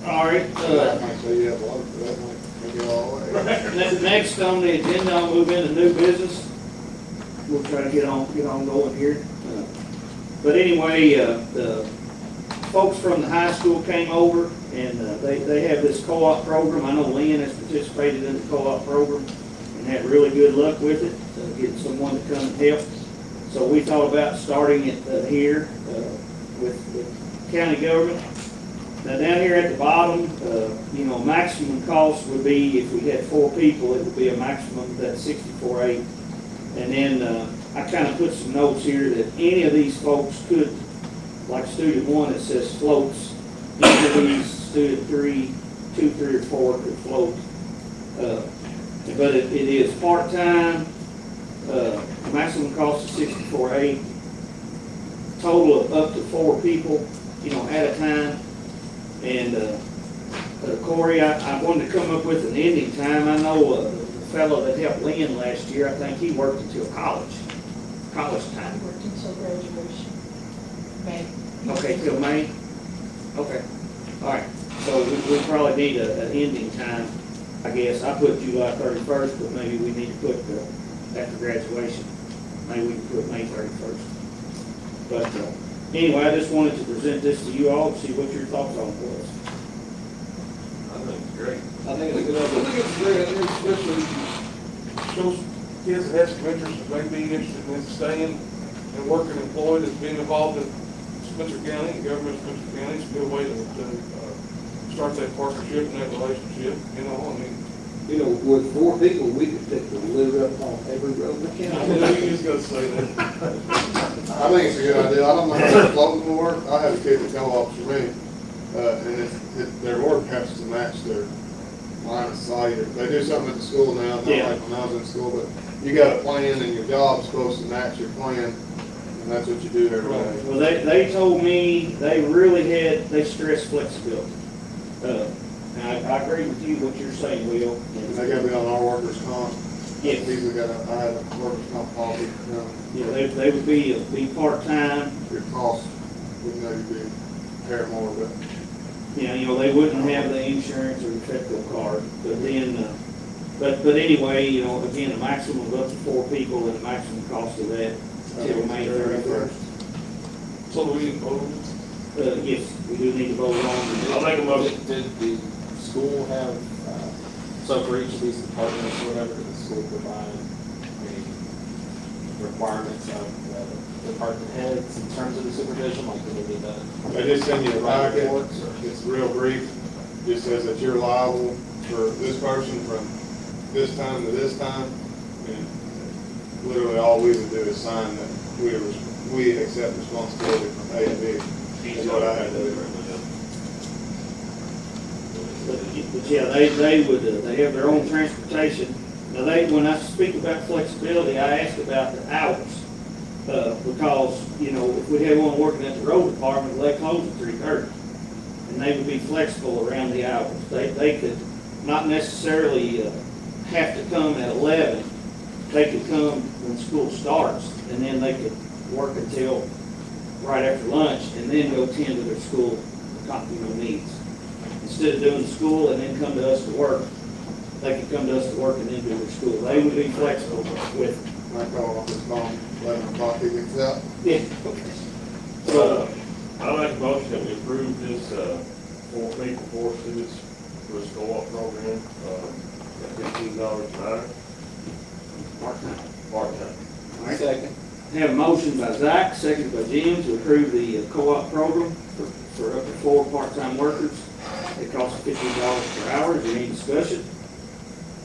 All right. So you have a lot, that might make it all the way. Next on the agenda, I'll move into new business. We'll try to get on going here. But anyway, the folks from the high school came over, and they have this co-op program. I know Lynn has participated in the co-op program and had really good luck with it, getting someone to come and help. So we thought about starting it here with the county government. Now, down here at the bottom, you know, maximum cost would be, if we had 4 people, it would be a maximum of that $64,800. And then I kind of put some notes here that any of these folks could, like student 1, it says floats. Each of these, student 3, 2, 3, or 4 could float. But it is part-time, maximum cost is $64,800. Total of up to 4 people, you know, at a time. And Corey, I wanted to come up with an ending time. I know the fellow that helped Lynn last year, I think he worked until college time. Worked until graduation, May. Okay, till May? Okay, all right. So we probably need an ending time, I guess. I put July 31st, but maybe we need to put after graduation. Maybe we can put May 31st. But anyway, I just wanted to present this to you all, to see what your thoughts on it was. I think it's great. I think it's a good idea. I think it's great, I think especially shows kids that have some interest, that may be interested in staying and working employed, and being involved in Spencer County, government of Spencer County. It's a good way to start that partnership and that relationship, you know, I mean. You know, with 4 people, we could pick the litter up on every road in the I county. know you just gotta say that. I think it's a good idea. I don't know how the floating will work. I had a kid that co-ops for me, and their order has to match their line of sight. They do something at the school now, not Yeah. like when I was in school, but you got a plan and your job's supposed to match your plan, and that's what you do every day. Well, they told me they really they stress flexibility. And I agree with you, what you're saying, Will. And they gotta be on our workers' comp. Yes. People I had a workers' comp policy, you know, Yeah, they would be part-time, your costs would maybe be pair more, but you know, they wouldn't have the insurance or the Fiscal card, but then, but anyway, you know, again, a maximum of up to 4 people and a maximum cost of that till May 31st. So do we vote? Yes, we do need to vote on I'll it. make a motion. Did the school have, so for each of these departments, or whatever, did the school provide any requirements of the department heads in terms of the supervision, like do they need that? they just send you a packet. Reports, or- It's real brief. Just says that you're liable for this person from this time to this time. And literally all we would do is sign that we accept responsibility from A to B. That's what I had to do. But yeah, they have their own transportation. Now when I speak about flexibility, I ask about the hours. Because, you know, if we had one working at the road department, they close at 3:30. And they would be flexible around the hours. They could not necessarily have to come at 11. They could come when school starts, and then they could work until right after lunch, and then go tend to their school, needs. Instead of doing school and then come to us to work, they could come to us to work and then do their school. They would be flexible with it. I call off his phone, 11 o'clock, he gets out. Yeah. So, I make a motion that we approve this, 4 people, 4 students for this co-op program, at $15 an hour, Part-time. part-time. Second. Have a motion by Zach, seconded by Jim, to approve the co-op program for up to 4 part-time workers. It costs $15 per hour. Is there any discussion?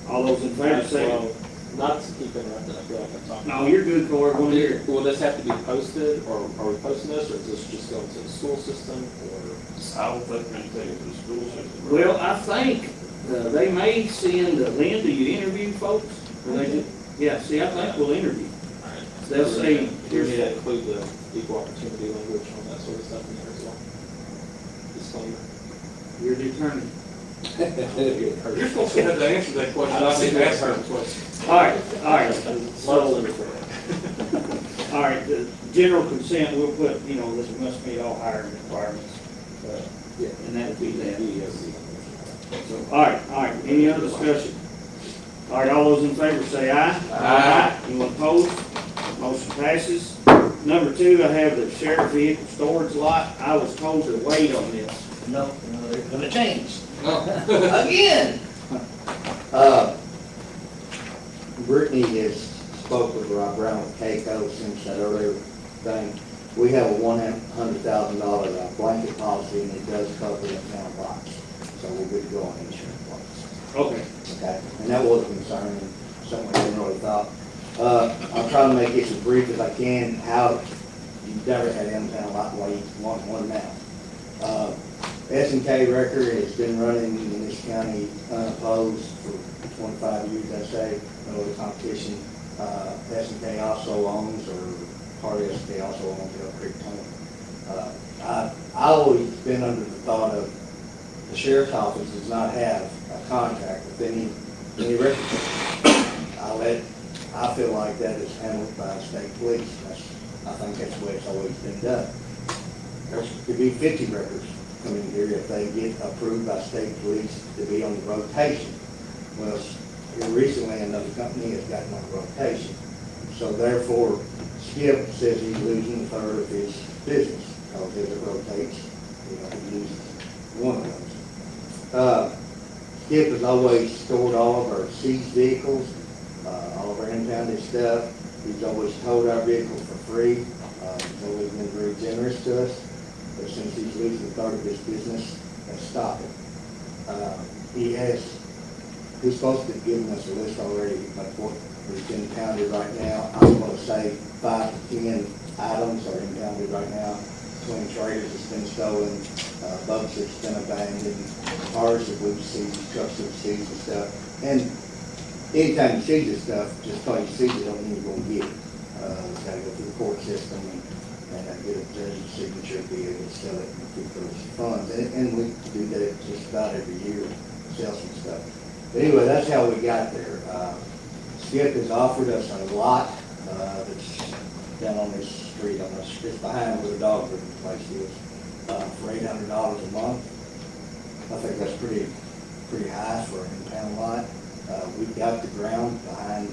All those in favor say, Well, not to keep interrupting, I feel like I'm talking. no, you're good, Corey, one here. Will this have to be posted, or are we posting this, or is this just going to the school system, or? I don't think we can take it to the school system. Well, I think they may send, Lynn, do you interview folks? Or they just- Yeah, see, I think we'll interview. They'll say, Do we need to here's, include the equal opportunity language on that sort of stuff in there as well? Disclaimer. you're determined. You're supposed to have to answer that question. I think that's her question. All right, so, all right, the general consent, we'll put, you know, this must meet all hiring requirements. And that would be that. So, all right, any other discussion? All right, all those in favor say aye. Aye. Anyone opposed? Motion passes. Number 2, I have the sheriff vehicle storage lot. I was told to wait on this. No, they're gonna change. No. Again. Brittany has spoke with Rob Brown with Keiko since that earlier thing. We have a $100,000 blanket policy, and it does cover the town box. So we're good to go on insurance box. Okay. Okay, and that was a concern, and something I didn't really thought. I'll try to make it as brief as I can, how you've never had M-Town lot why you want one now. S&K record has been running in this county unopposed for 25 years, I say, no other competition. S&K also owns, or part of S&K also owns Elk Creek Tunnel. I've always been under the thought of the sheriff's office does not have a contract with any record. I feel like that is handled by state police. I think that's the way it's always been done. There could be 50 records coming here if they get approved by state police to be on the rotation. Well, here recently another company has gotten on rotation. So therefore, Skip says he's losing a third of his business because as it rotates, he loses one of those. Skip has always stored all of our seized vehicles, all of our impounded stuff. He's always towed our vehicles for free. He's always been very generous to us. But since he's losing a third of his business, let's stop it. He's supposed to be giving us a list already of what is impounded right now. I'm going to say 5 to 10 items are impounded right now. Between trailers that's been stolen, boats that's been abandoned, cars that we've seized, trucks that we've seized and stuff. And anytime you seize this stuff, just because you seize it, don't mean you're going to get it. It's got to go through the court system. and get a judge's signature, be able to sell it and keep those funds. And we do that just about every year, sell some stuff. But anyway, that's how we got there. Skip has offered us a lot, that's down on this street, on this, just behind where the dog living place is, for $800 a month. I think that's pretty high for an impound lot. We've got the ground behind,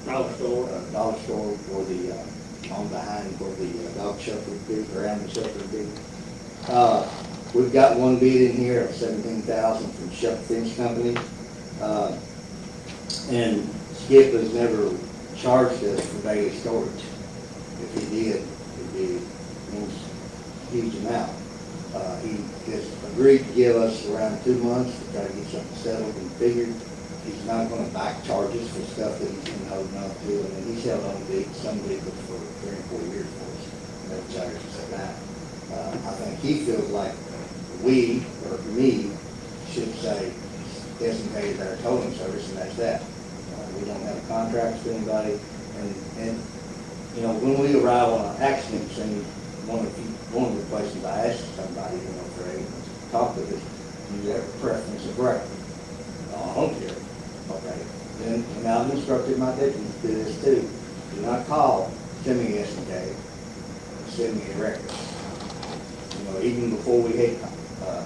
Dollar store. Dollar store for the, on behind where the dog shelter would be, or animal shelter would be. We've got one bid in here of $17,000 from Sept Fence Company. And Skip has never charged us for daily storage. If he did, it'd be a huge amount. He has agreed to give us around 2 months to try to get something settled and figured. He's not gonna back charges for stuff that he's been holding on to. I mean, he's held on to some vehicles for 3 or 4 years for us. No charges for that. I think he feels like we, or me, should say designated our towing service, and that's that. We don't have contracts with anybody, and you know, when we arrive on an accident scene, one of the questions I ask somebody, you know, for a talk with us, do you have a preference of record? I don't care. Okay. Then, and I've instructed my deputies to do this too. Do not call, send me an SNK, send me a record. You know, even before we had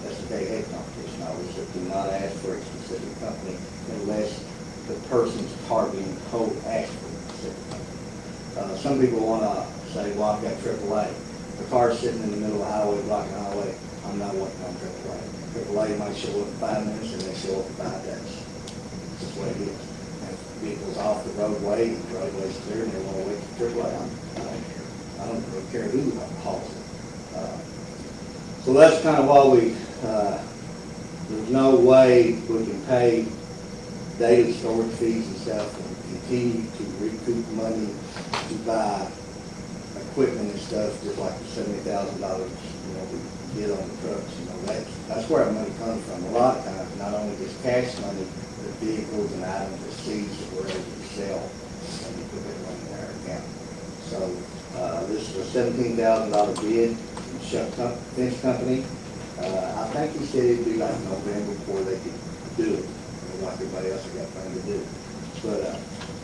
SNK head competition, I always said, do not ask for a specific company unless the person's car being towed asks for a specific company. Some people want to say, well, I've got AAA. The car's sitting in the middle of the highway, blocking the highway. I'm not working on AAA. AAA might show up in 5 minutes and they show up in 5 days. That's the way it is. And if the vehicle's off the roadway, and the roadway's clear, and they want to wait for AAA, I don't care. I don't really care who hauls it. So that's kind of why there's no way we can pay daily storage fees and stuff and continue to recoup money to buy equipment and stuff, just like the $70,000, you know, we get on the trucks. You know, that's where our money comes from. A lot of times, not only just cash money, but vehicles and items that seized that we're able to sell and we put that money in our account. So this is a $17,000 bid from Sept Fence Company. I think he said it'd be like November before they could do it. Like everybody else has got things to do. But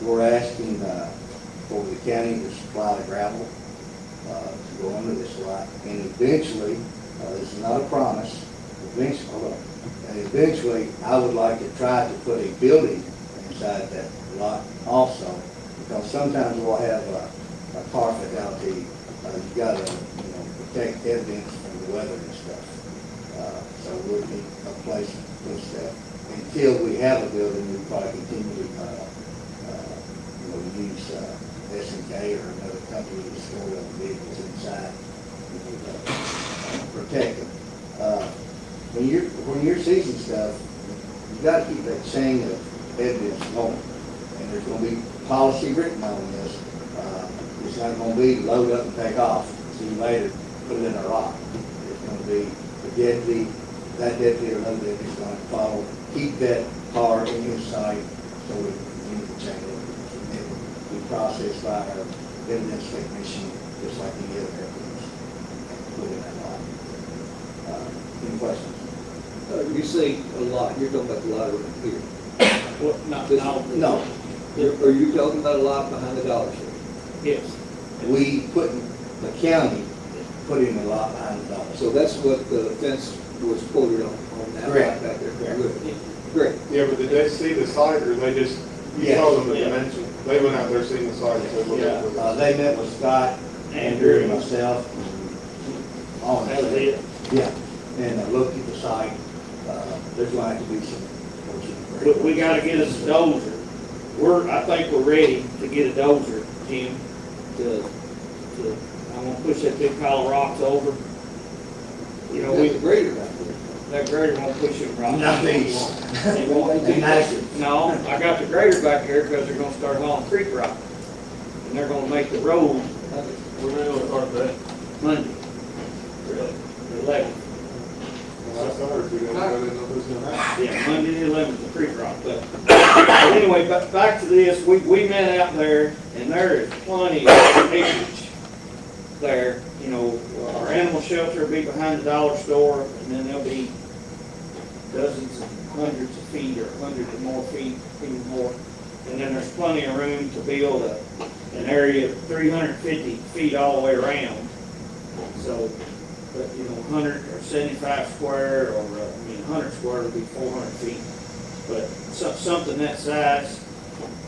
we're asking for the county to supply the gravel to go under this lot. And eventually, this is not a promise, eventually I would like to try to put a building inside that lot also, because sometimes we'll have a car fatality. You've got to, you know, protect evidence from the weather and stuff. So we'll need a place to put stuff. Until we have a building, we'll probably continue to, you know, use SNK or another company to store the vehicles inside, you know, protect them. When you're seizing stuff, you've got to keep that chain of evidence going. And there's going to be policy written on this. It's not going to be load up and take off. See you later, put it in a lock. It's going to be the deputy, that deputy or another deputy is going to follow, keep that car in his sight so we can continue to chain it. We process by our evidence technician, just like any other evidence, and put it in that lock. Any questions? You say a lot, you're talking about the lot over here. What, No. Are you talking about a lot behind the dollar store? Yes. We the county put in a lot behind the dollar. So that's what the fence was quoted on that lot Correct. back there. Correct. Good. Great. Yeah, but did they see the site, or they just, you Yes. told them the Yeah. dimension? They went out there seeing the site and said, look at it. They met with Scott, Andrew, and myself. And all That was that. it. Yeah, and looked at the site. There's going to have to be some. We gotta get us a dozer. I think we're ready to get a dozer, Jim, I'm gonna push that big pile of rocks over. You know, There's a grader back there. that grader won't push them rocks. Not these. It won't. They're massive. No, I got the grader back here because they're gonna start hauling creek rock. And they're gonna make the road We're going to start that. Monday. The 11th. Well, that's ours, we didn't know who's going to happen. Yeah, Monday the 11th, the creek rock. But anyway, back to this, we met out there and there is plenty of acreage there, you know, our animal shelter will be behind the dollar store, and then there'll be dozens and hundreds of feet, or hundreds or more feet, even more. And then there's plenty of room to build an area of 350 feet all the way around. So, but, you know, 100 or 75 square, or, 100 square would be 400 feet. But something that size.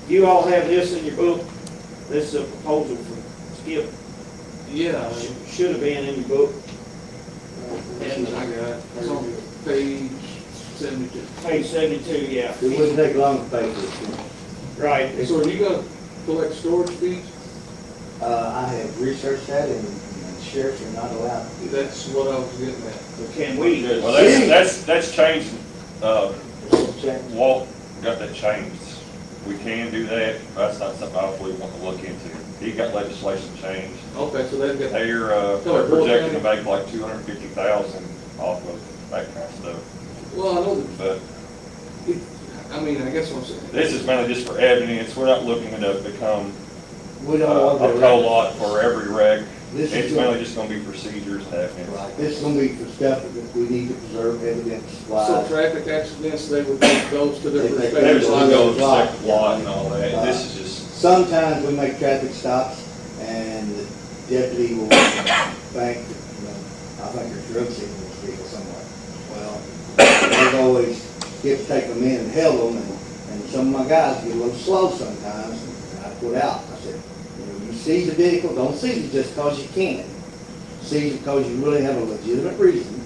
You all have this in your book. This is a proposal from Skip. Yeah. Should have been in your book. And I got it. It's on page 72. Page 72, yeah. It wouldn't take long to pay this. Right. So are you gonna collect storage fees? I have researched that and sheriffs are not allowed to do that. That's what I was getting at. But can we? Well, that's changed, Walt got that changed. We can do that, that's not something I really want to look into. He got legislation changed. Okay, so they've got, They're projecting to make like 250,000 off of that kind of stuff. well, I know that, But I mean, I guess what I'm saying. this is mainly just for evidence, we're not looking to become We don't want a to. co-lot for every wreck. This is It's gonna- mainly just gonna be procedures and evidence. Right, this is gonna be for stuff that we need to preserve evidence So wise. traffic accidents, they would take those to their They take respective There's those the lots. go second lot and all that, this is just, Sometimes we make traffic stops and the deputy will think, that, you know, I think there's drugs in this vehicle somewhere. Well, they've always, get to take them in and held them, and some of my guys get a little slow sometimes, and I put out, I said, you know, you seize the vehicle, don't seize it just because you can. Seize it because you really have a legitimate reason,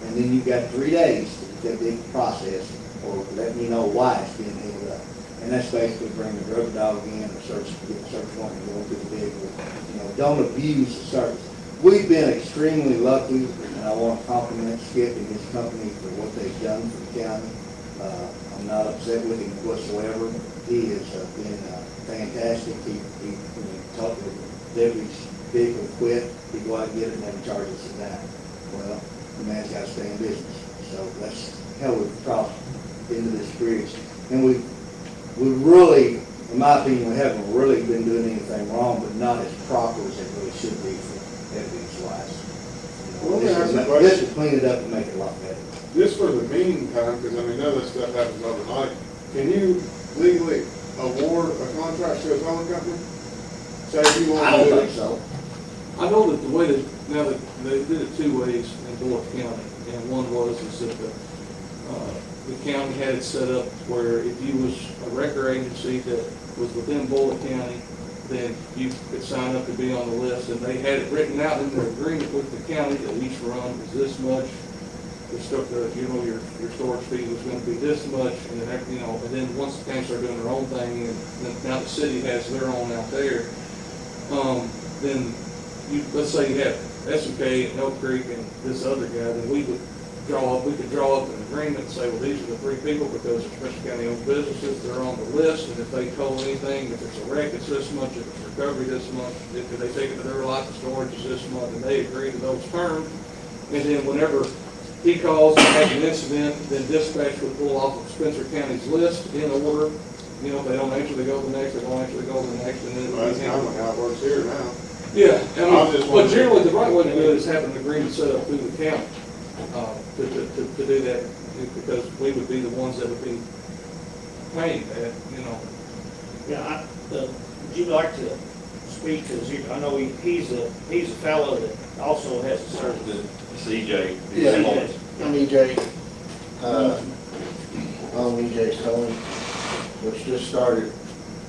and then you've got 3 days to get the process, or let me know why it's being held up. And that's basically bring the drug dog in, or search, get the search warrant, and go through the vehicle. You know, don't abuse the service. We've been extremely lucky, and I want to compliment Skip and his company for what they've done for the county. I'm not upset with him whatsoever. He has been fantastic. He talked to deputies, vehicle quit, he go out and get it and then charge us a dime. Well, the man's got to stay in business. So that's how we've crossed into this bridge. And we really, in my opinion, we haven't really been doing anything wrong, but not as proper as it really should be for evidence wise. Well, let me ask you a This question. will clean it up and make it a lot better. Just for the meantime, because I mean, none of this stuff happens overnight, can you legally award a contract to a towing company? Say if you I want don't to do think it. so. I know that the way that, now that they did it 2 ways in Bullock County, and one was is that the county had it set up where if you was a record agency that was within Bullock County, then you could sign up to be on the list, and they had it written out in their agreement with the county that each run was this much. The stuff that, you know, your storage fee was gonna be this much, and then, you know, and then once the county started doing their own thing, and then now the city has their own out there, then you, let's say you have S&K and Oak Creek and this other guy, then we could draw up an agreement and say, well, these are the 3 people because they're Spencer County owned businesses, they're on the list, and if they tow anything, if it's a wreck, it's this much, if it's recovery, this much, if they take it to their lot, the storage is this much, and they agree to those terms. And then whenever he calls and has an incident, then dispatch would pull off of Spencer County's list in order. You know, if they don't answer, they go to the next, they don't answer, they go to the next, and then. Well, that's kind of how it works here now. Yeah, I just but wanted to- generally, the right way to do it is having an agreement set up through the county, to do that, because we would be the ones that would be paying that, you know. Yeah, would you like to speak to, I know he's a fellow that also has a service. it's EJ. Yeah. I'm EJ, I'm EJ Towing, which just started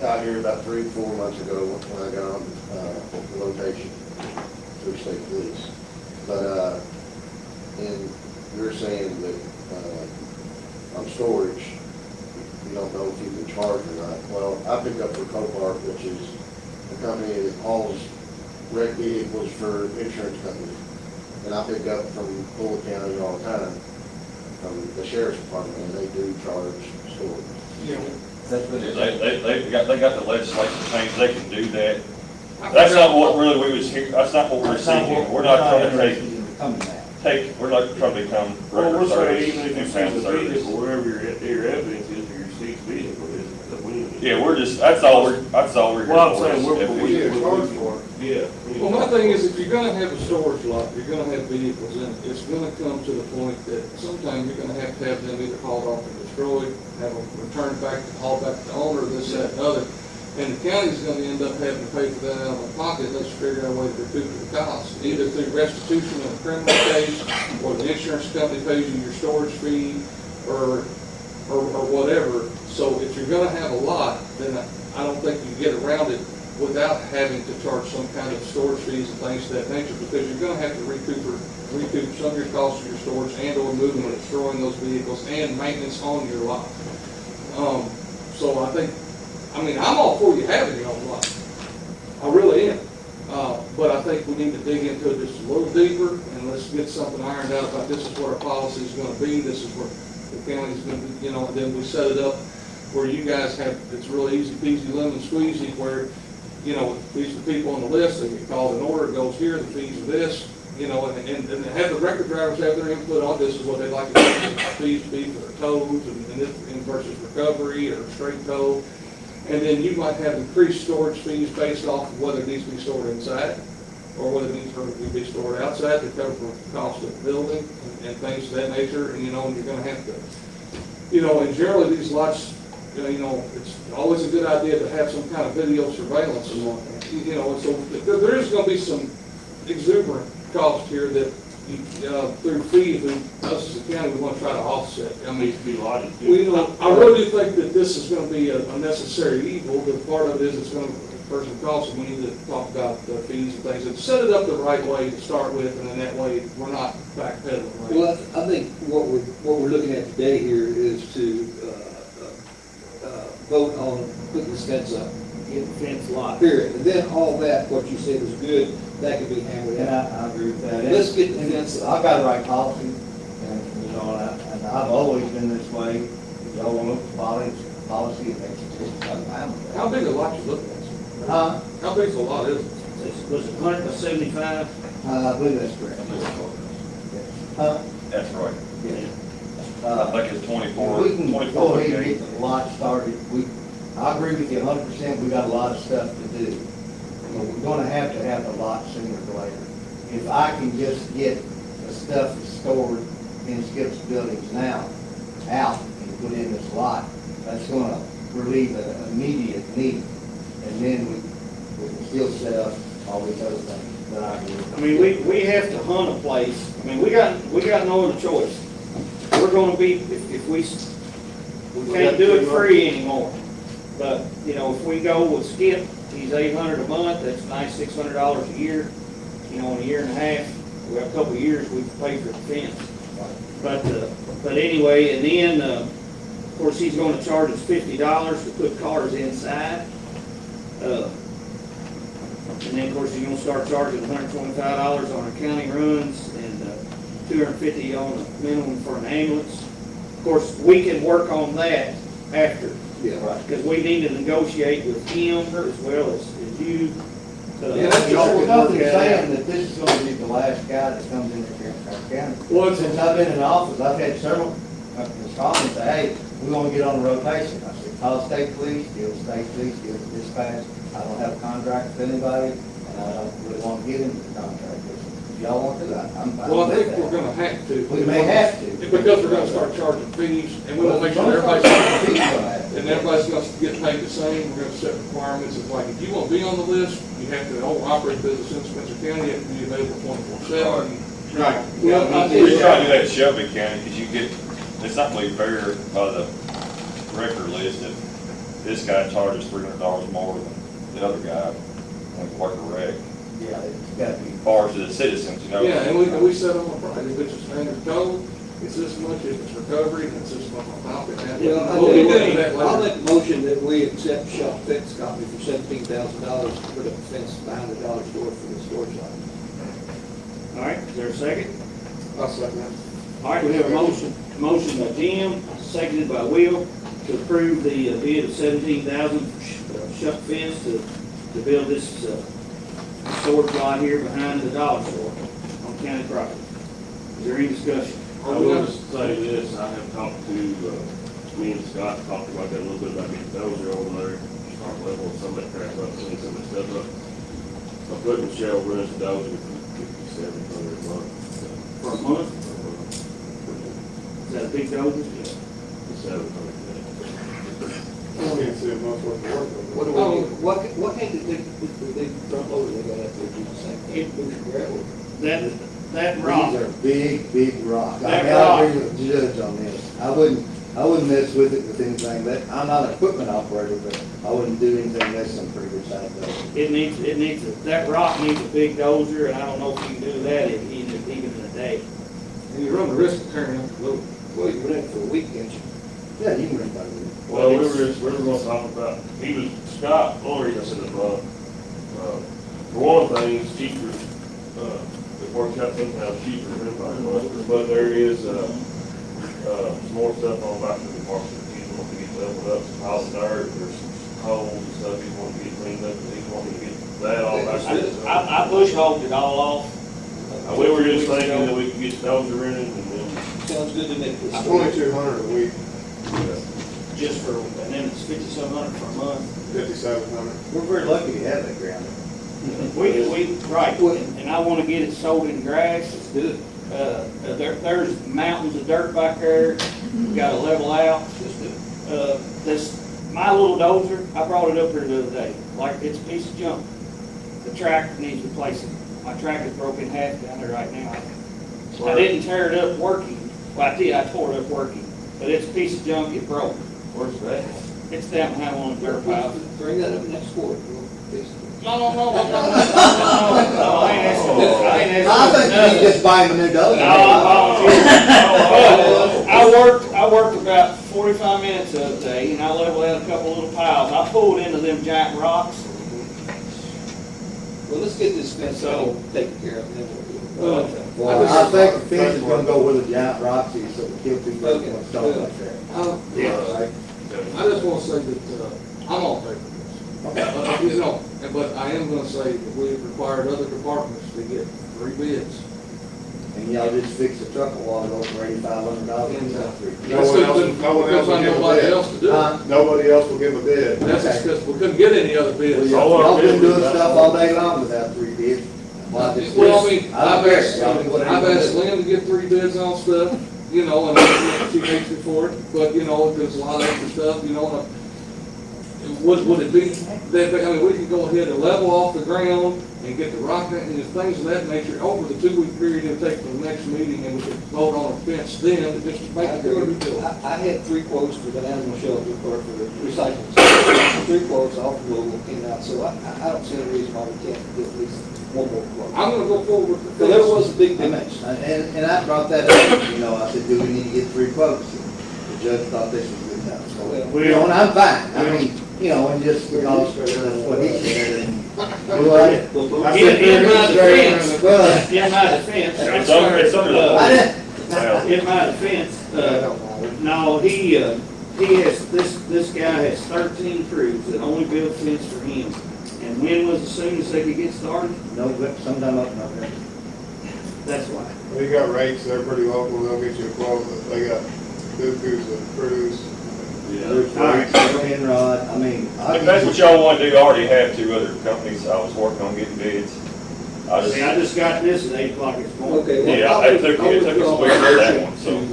out here about 3-4 months ago when I got on the location through state police. But, and you're saying that on storage, you don't know if you can charge or not. Well, I pick up for Copart, which is a company that hauls wrecked vehicles for insurance companies. And I pick up from Bullock County all the time, from the sheriff's department, and they do charge storage. Yeah. They got the legislation changed, they can do that. That's not what really we was here, that's not what we're seeking, we're not trying to we're not trying to become Well, record we're service, saying even if you impound see the service. vehicle, wherever your evidence is, or your seized vehicle is, that we. Yeah, we're just, that's all we're Well, I'm here saying, for. we're, is we, if charge for it. yeah, Well, my thing is, if you're gonna have a storage lot, you're gonna have vehicles in it, it's gonna come to the point that sometime you're gonna have them either hauled off and destroyed, have them returned back, hauled back to the owner, this, that, and other. And the county's gonna end up having to pay for that out of their pocket, let's figure out a way to recoup the cost, either through restitution in a criminal case, or the insurance company pays you your storage fee, or whatever. So if you're gonna have a lot, then I don't think you can get around it without having to charge some kind of storage fees and things of that nature, because you're gonna have to recoup some of your costs of your storage and or moving and destroying those vehicles and maintenance on your lot. So I'm all for you having your own lot. I really am. But I think we need to dig into it just a little deeper and let's get something ironed out about this is what our policy is gonna be, this is what the county's gonna be, and then we set it up where you guys have, it's really easy peasy lemon squeezy where, these are the people on the list, they get called in order, it goes here, the fees are this, and have the record drivers have their input on this is what they'd like to see, the fees be for their tolls and versus recovery or straight toll. And then you might have increased storage fees based off of whether it needs to be stored inside or whether it needs to be stored outside to cover the cost of the building and things of that nature. And, you're gonna have to, and generally these lots, it's always a good idea to have some kind of video surveillance and and so there is gonna be some exuberant cost here that through fees, us as a county, we want to try to offset. Needs to be lodged. I really do think that this is going to be a necessary evil, but part of it is it's going to person cost, and we need to talk about the fees and things, and set it up the right way to start with, and then that way we're not backpedaling. Right? Well, I think what we're looking at today here is to vote on putting this fence up. Fence lot. Period. And then all that, what you said is good, that can be hammered And out. I agree with that. Let's get the fence up. I've got the right policy, and I've always been this way. If y'all want to look at policy, it makes it just, How big a lot you looking at? Huh? How big a lot is it? Was it 175? I believe that's correct. Huh? That's right. Yeah. I think it's 24. We can 24 go ahead and gate. get the lot started. I agree with you 100%, we got a lot of stuff to do. But we're gonna have to have the lot sooner or later. If I can just get the stuff stored in Skip's buildings now, out and put in this lot, that's gonna relieve an immediate need. And then we can still set up all these other things that I agree with. I mean, we have to hunt a place. I mean, we got no other choice. We're gonna be, if we can't do it free anymore. But, if we go with Skip, he's $800 a month, that's nice, $600 a year. In a year and a half, we have a couple of years, we can pay for the fence. But anyway, and then, of course, he's gonna charge us $50 to put cars inside. And then, of course, he's gonna start charging $125 on our county runs and $250 on the minimum for an ambulance. Of course, we can work on that after. Yeah, right. Because we need to negotiate with him as well as you. Yeah, that's There's nothing saying that this is gonna be the last guy that comes in our county. Well, Since I've been in office, I've had several respondents say, hey, we want to get on a rotation. I said, call state police, deal with state police, deal with dispatch. I don't have a contract with anybody, and I don't really want to get into the contract. If y'all want to, I'm fine Well, I with think that. we're gonna have to. We may have to. Because we're gonna start charging fees, and we wanna make sure and everybody's gonna get paid the same. We're gonna set requirements of like, if you wanna be on the list, you have to operate business in Spencer County, you have to be available 24/7. Right. Well, I We think- try to do that in Shelby County, because you get, it's not really fair by the record list if this guy charges $300 more than the other guy when he worked a wreck. Yeah, it's gotta be. As far as the citizens, Yeah, and we set them on Friday, which is standard code, it's this much, if it's recovery, it's this much on top of that. Well, We'll be doing that I'll later. make a motion that we accept Shop Fence Company for $17,000 to put up a fence behind the dollar store for the storage lot. All right, is there a second? I'll second that. All right, we have a motion by Jim, seconded by Will, to approve the bid of $17,000 for Shuck Fence to build this storage lot here behind the dollar store on county property. Is there any discussion? I will say this, I have talked to, me and Scott talked about that a little bit, about getting dozer over there, start leveling some of that crap up, clean some of that stuff up. I'm putting Michelle runs the dozer for $5,700 a month. For a month? Is that a big dozer? $700. Can't see a month's worth of work. What do we, what can't they, with the big front loader they got out there do the same thing, push gravel? That rock, These are big, big rocks. I That mean, I rock. agree with the judge on this. I wouldn't mess with it with anything, but I'm not an equipment operator, but I wouldn't do anything less than pretty good size though. that rock needs a big dozer, and I don't know if you can do that even in a day. And you run the risk of tearing up the load. Well, you rent it for a week, can't you? Yeah, you can run by it. Well, we were gonna talk about, Scott Lori, I said, for one thing, it's cheaper, it works out sometimes cheaper than everybody, but there is, some more stuff on back to the department, if you want to get leveled up, some piles of dirt, there's some holes and stuff, you want to get cleaned up, and you want to get that all back to the. I bush hogged it all off. We were just thinking that we could get the dozer in it, and then, Sounds good to me. 2,200 a week, Just for, and then it's $5,700 for a month. 5,700. We're very lucky to have that ground. Right, and I wanna get it sold in grass. It's good, There's mountains of dirt back there, we gotta level out. just good. My little dozer, I brought it up here the other day, like it's a piece of junk. The tractor needs replacing. My tractor's broken in half down there right now. I didn't tear it up working, well, I did, I tore it up working, but it's a piece of junk, it broke. where's that? It's down behind one of the dirt piles. Bring that up next quarter, we'll fix it. No, I ain't asking. I think you just buy him a new dozer. No, I volunteered. I worked about 45 minutes the other day, and I leveled out a couple little piles. I pulled into them giant rocks. Well, let's get this fence all taken care of, and then we'll do it. Well, I think the fence is gonna go where the giant rocks is, so we kill people Okay. with stuff like that. Right? I just wanna say that, I'm all in favor of this. You know, but I am gonna say that we've required other departments to get 3 bids. And y'all just fixed the truck a while ago for $8,500. And, No one else will Because give a nobody bid. else to do it. Nobody else will give a bid. That's just because we couldn't get any other bids. Y'all been doing stuff all day long without 3 bids. Why just- Well, I mean, I don't care. Y'all do whatever I've you asked want to do. Lynn to get 3 bids on stuff, you know, and she makes me for it, but, you know, there's a lot of extra stuff, you know, and would it be, that, I mean, we could go ahead and level off the ground and get the rock and things of that nature over the 2-week period it'll take for the next meeting, and we could vote on a fence then, to just make it go to be built. I had 3 quotes for the animal shelter or for the recycling. 3 quotes off the Louisville came out, so I don't see any reason why we can't do at least one more quote. I'm gonna go forward with the So there fence. was a big I mean, difference. and I brought that up, you know, I said, do we need to get 3 quotes? And the judge thought this was good enough, so, you know, and I'm fine, I mean, you know, and just because that's what he said, and, well, In my defense, It's under the. I didn't, in my defense, no, he has, this guy has 13 crews that only build fence for him. And when was the soonest they could get started? no, but sometime up in November. That's why. They got rates, they're pretty local, they'll get you a quote, but they got Buku's and Cruise. There's rates, Penrod, I mean. If that's what y'all want to do, I already have 2 other companies I was working on getting bids. I See, I just, just got this at 8 o'clock this morning. Okay. well, Yeah, I'll it took me- it took us a week for that one, so. To,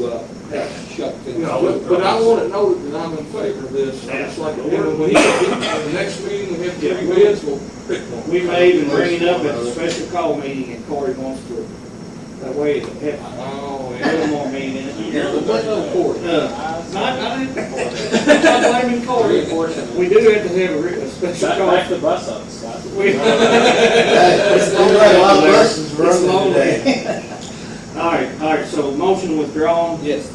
shut things You know, down. but I want to know that I'm in favor of this, it's like, when he, the next meeting, we have 3 bids, we'll pick one. We may even bring it up at a special call meeting and Corey wants to, that way it'll have Oh, a little more meaning in it. Yeah, but blame it on Cory. Not blaming Corey. We do have to have a special call. Back the bus up, Scott. It's gonna be a lot of buses running today. All right, so motion withdrawn. Yes.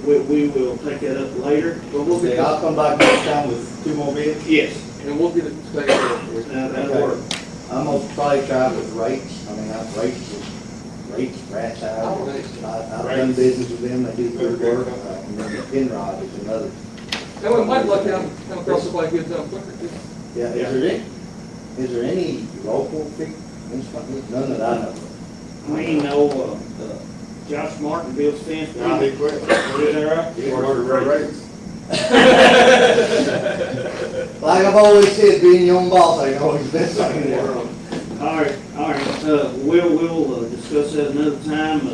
We will take that up later. But we'll Okay, get, I'll come back next time with 2 more bids. Yes, and we'll get it taken care of. that'll work. I'm gonna probably try with rates, I mean, I've rates, Rat's Eye. I've done business with them, they do good work, and then Penrod is another. And we might look out, come across somebody get done quicker, too. Yeah, is there any local fix, companies? None that I know of. We know, Josh Martin builds fence. Nah, he quit. Is that right? He ordered for rates. Like I've always said, being your own boss ain't always the best thing in the world. All right, we'll discuss that another time.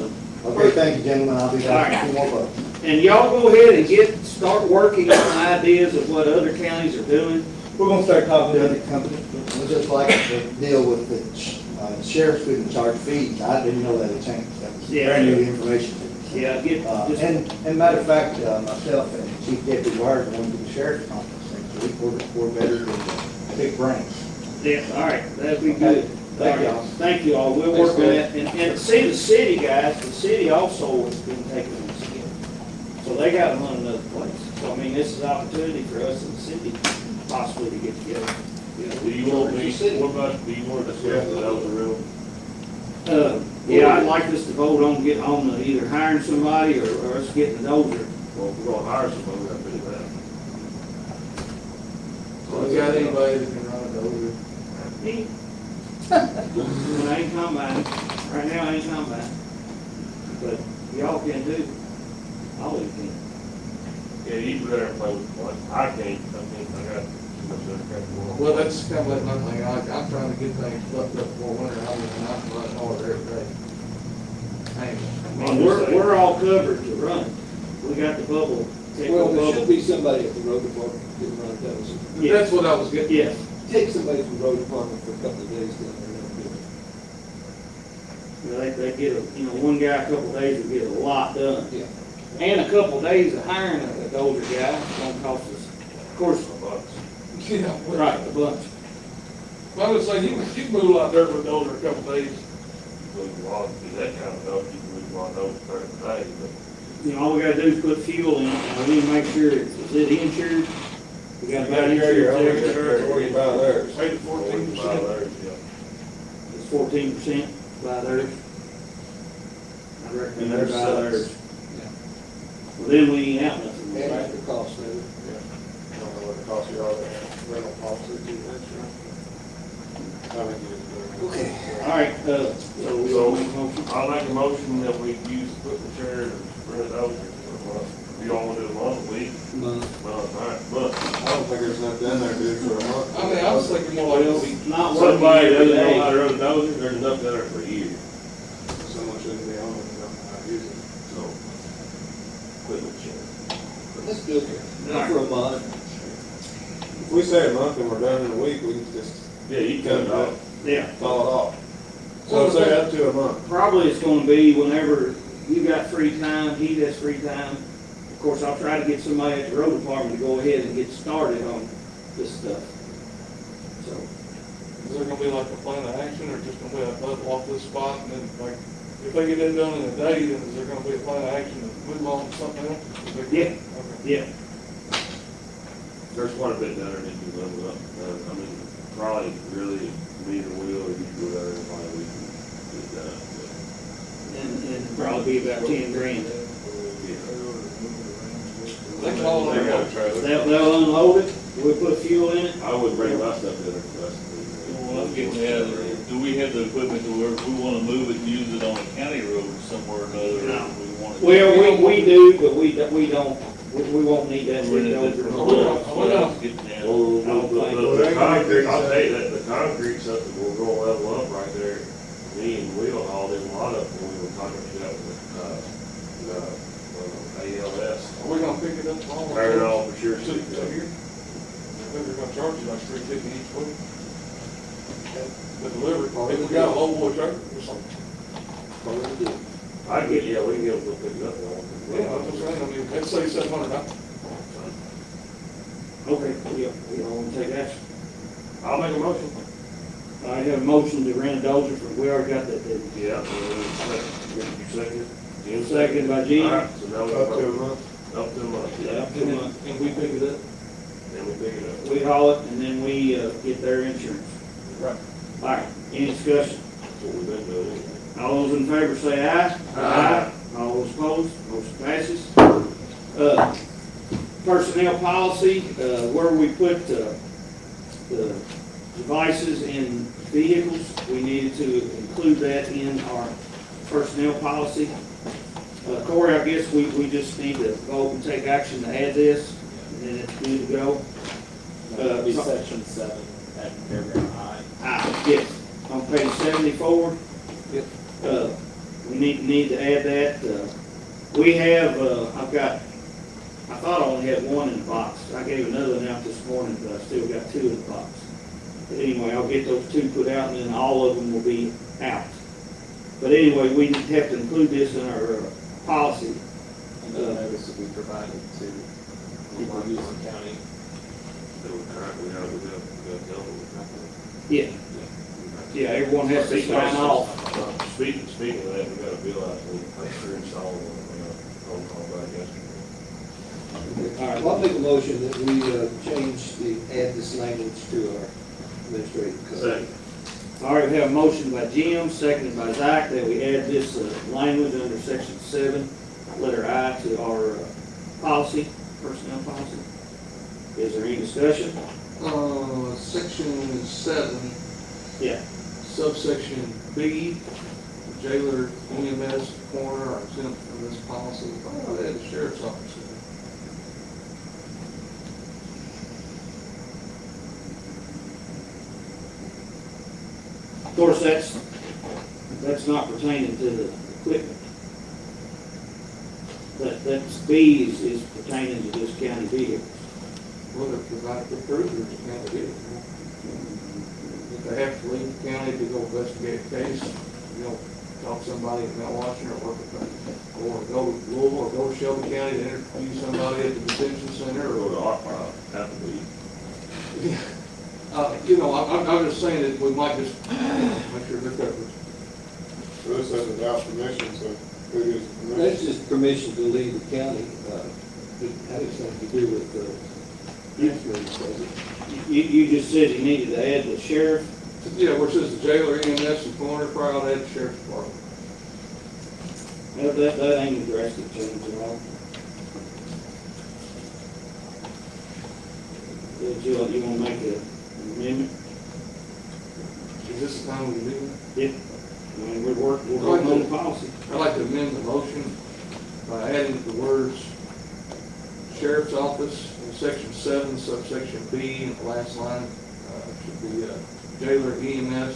Okay, thank you, gentlemen, I'll be back with 2 more votes. And y'all go ahead and start working on ideas of what other counties are doing. We're gonna start talking to other companies, we'll just like the deal with the sheriff's couldn't charge fees, I didn't know that had changed, that was Yeah. brand new information. Yeah, And matter of fact, myself and Chief Deputy Wires went to the sheriff's conference next week, we're better than the big brains. yeah, all right, that'd be good. Thank y'all. Thank you all, we'll work on that. And see, the city guys, the city also has been taking this again. So they got to hunt another place. So I mean, this is an opportunity for us in the city possibly to get together. Do you want me, what about, do you want to discuss that was a real? Yeah, I'd like us to vote on getting on to either hiring somebody or us getting a dozer. Well, if we're gonna hire somebody, we gotta figure that. So you got anybody that can run it over? Me? But I ain't combine, right now I ain't combine. But y'all can do, all of you can. Yeah, you go there and play with, like, I can't, I got too much other crap going on. Well, that's kind of like my thing, I'm trying to get things fucked up for winter, I mean, I'm running hard every day. And we're all covered to run. We got the bubble. Well, there should be somebody at the road department who can run those. Yeah. That's what I was getting. Yes. Take somebody from the road department for a couple of days down there. Well, they get one guy a couple of days will get a lot done. Yeah. And a couple of days of hiring a dozer guy is gonna cost us, of course, $1. Yeah. Right, a bunch. Well, I would say, you can move a lot of dirt with those in a couple of days. Move a lot, do that kind of stuff, you can move a lot of those per day, but. All we gotta do is put fuel in it, and we need to make sure is it insured? We got about insurance there. Or you buy theirs. Pay the Buy 14%. theirs, yeah. It's 14% by theirs. I reckon And they're theirs by theirs. sucks. Well, then we ain't out nothing, And right? the cost of it. I don't know what it costs you all to have rental policy, do that, Okay. All right, so we all make a motion? I'll make a motion that we use equipment share and spread it out for a month. You all want to do a month, a week? Month. All right, month. I don't think there's enough down there, dude, for a month. I mean, I was thinking more like a week. Not working Somebody every doesn't know how day. to run a dozer, there's enough down there for a year, Someone shouldn't be on it, they don't know how to use it. so. Equipment share. Let's do it for a month. If we say a month and we're done in a week, we can just Yeah, you cut it off. Yeah, call it off. So say up to a month. probably it's gonna be whenever you got free time, he has free time. Of course, I'll try to get somebody at the road department to go ahead and get started on this stuff. So, Is there gonna be like a plan of action, or just gonna be like, let's walk this spot, and then like, if they get it done in a day, then is there gonna be a plan of action to move on to something else? Yeah. Okay. yeah, There's quite a bit down there that you level up. I mean, probably really need a wheel or you go there and probably we can get that. and it'd probably be about 10 grand. They call They it. got a trailer. They'll unload it, we'll put fuel in it. I wouldn't bring my stuff in there for us. Well, I'm getting at, do we have the equipment to where if we wanna move it and use it on a county road somewhere or another, No. we want it? Well, we do, but we don't, we won't need that. We're in it. big dozer. The concrete, I'll tell you that, the concrete stuff that we're gonna level up right there, me and Will hauled in a lot of when we were talking about ALS. Are we gonna pick it up all? Tear it off for sure. To here? I think they're gonna charge you like $3.50 each week. The delivery, if we got a low boy trailer or something. I get, yeah, we can get them to pick it up. Yeah, that's what I'm saying, I mean, let's say $700. Okay, we all want to take action. I'll make a motion. I have a motion to rent a dozer from, we already got that, didn't we? Yeah, you second. Jim Second by Gene. All right, so now we. Up to a month. Up to a month, Yeah, yeah. up to a month. And we pick it up. Then we pick it up. We haul it and then we, get their insurance. Right. All right, any discussion? That's what we've been doing. All those in favor say aye. Aye. All those opposed, motion passes. Personnel policy, where we put, the devices in vehicles, we needed to include that in our personnel policy. Corey, I guess we just need to vote and take action to add this, and then it's good to go. That'd be section 7, at paragraph I. Yes, on page 74. Yep. We need to add that. We have, I thought I only had one in the box. I gave another one out this morning, but I still got two in the box. But anyway, I'll get those two put out, and then all of them will be out. But anyway, we have to include this in our policy. And the notice will be provided to people using the county. Yeah. Yeah, everyone has to sign off. Speaking of that, we got a bill out, we sure installed one, phone call back yesterday. All right, well, I'll make a motion that we add this language to our administrative code. Second. All right, we have a motion by Jim, seconded by Zach, that we add this language under section 7, letter I, to our policy, personnel policy. Is there any discussion? Section 7, Yeah. subsection B, jailer, EMS, coroner are exempt from this policy. Oh, they had the sheriff's office. Of course, that's not pertaining to the equipment. That's B is pertaining to this county vehicle. Well, they're provided for cruisers, you can't do it. If they have to leave the county to go investigate a case, talk to somebody in Mount Washington or work with them, or go to Louisville, or go to Shelby County to interview somebody at the detention center, Go or to our, have to be. I'm just saying that we might just make sure they're covered. So this says without permission, so who gives permission? That's just permission to leave the county. It has something to do with the insurance, does it? You just said you needed to add the sheriff. Yeah, where it says the jailer, EMS, and coroner, probably ought to add the sheriff's department. That ain't a drastic change at all. You want to make an amendment? Is this the time we can do that? Yeah. I mean, we're working on the policy. I'd like to amend the motion by adding the words sheriff's office in section 7, subsection B, in the last line, should be jailer, EMS,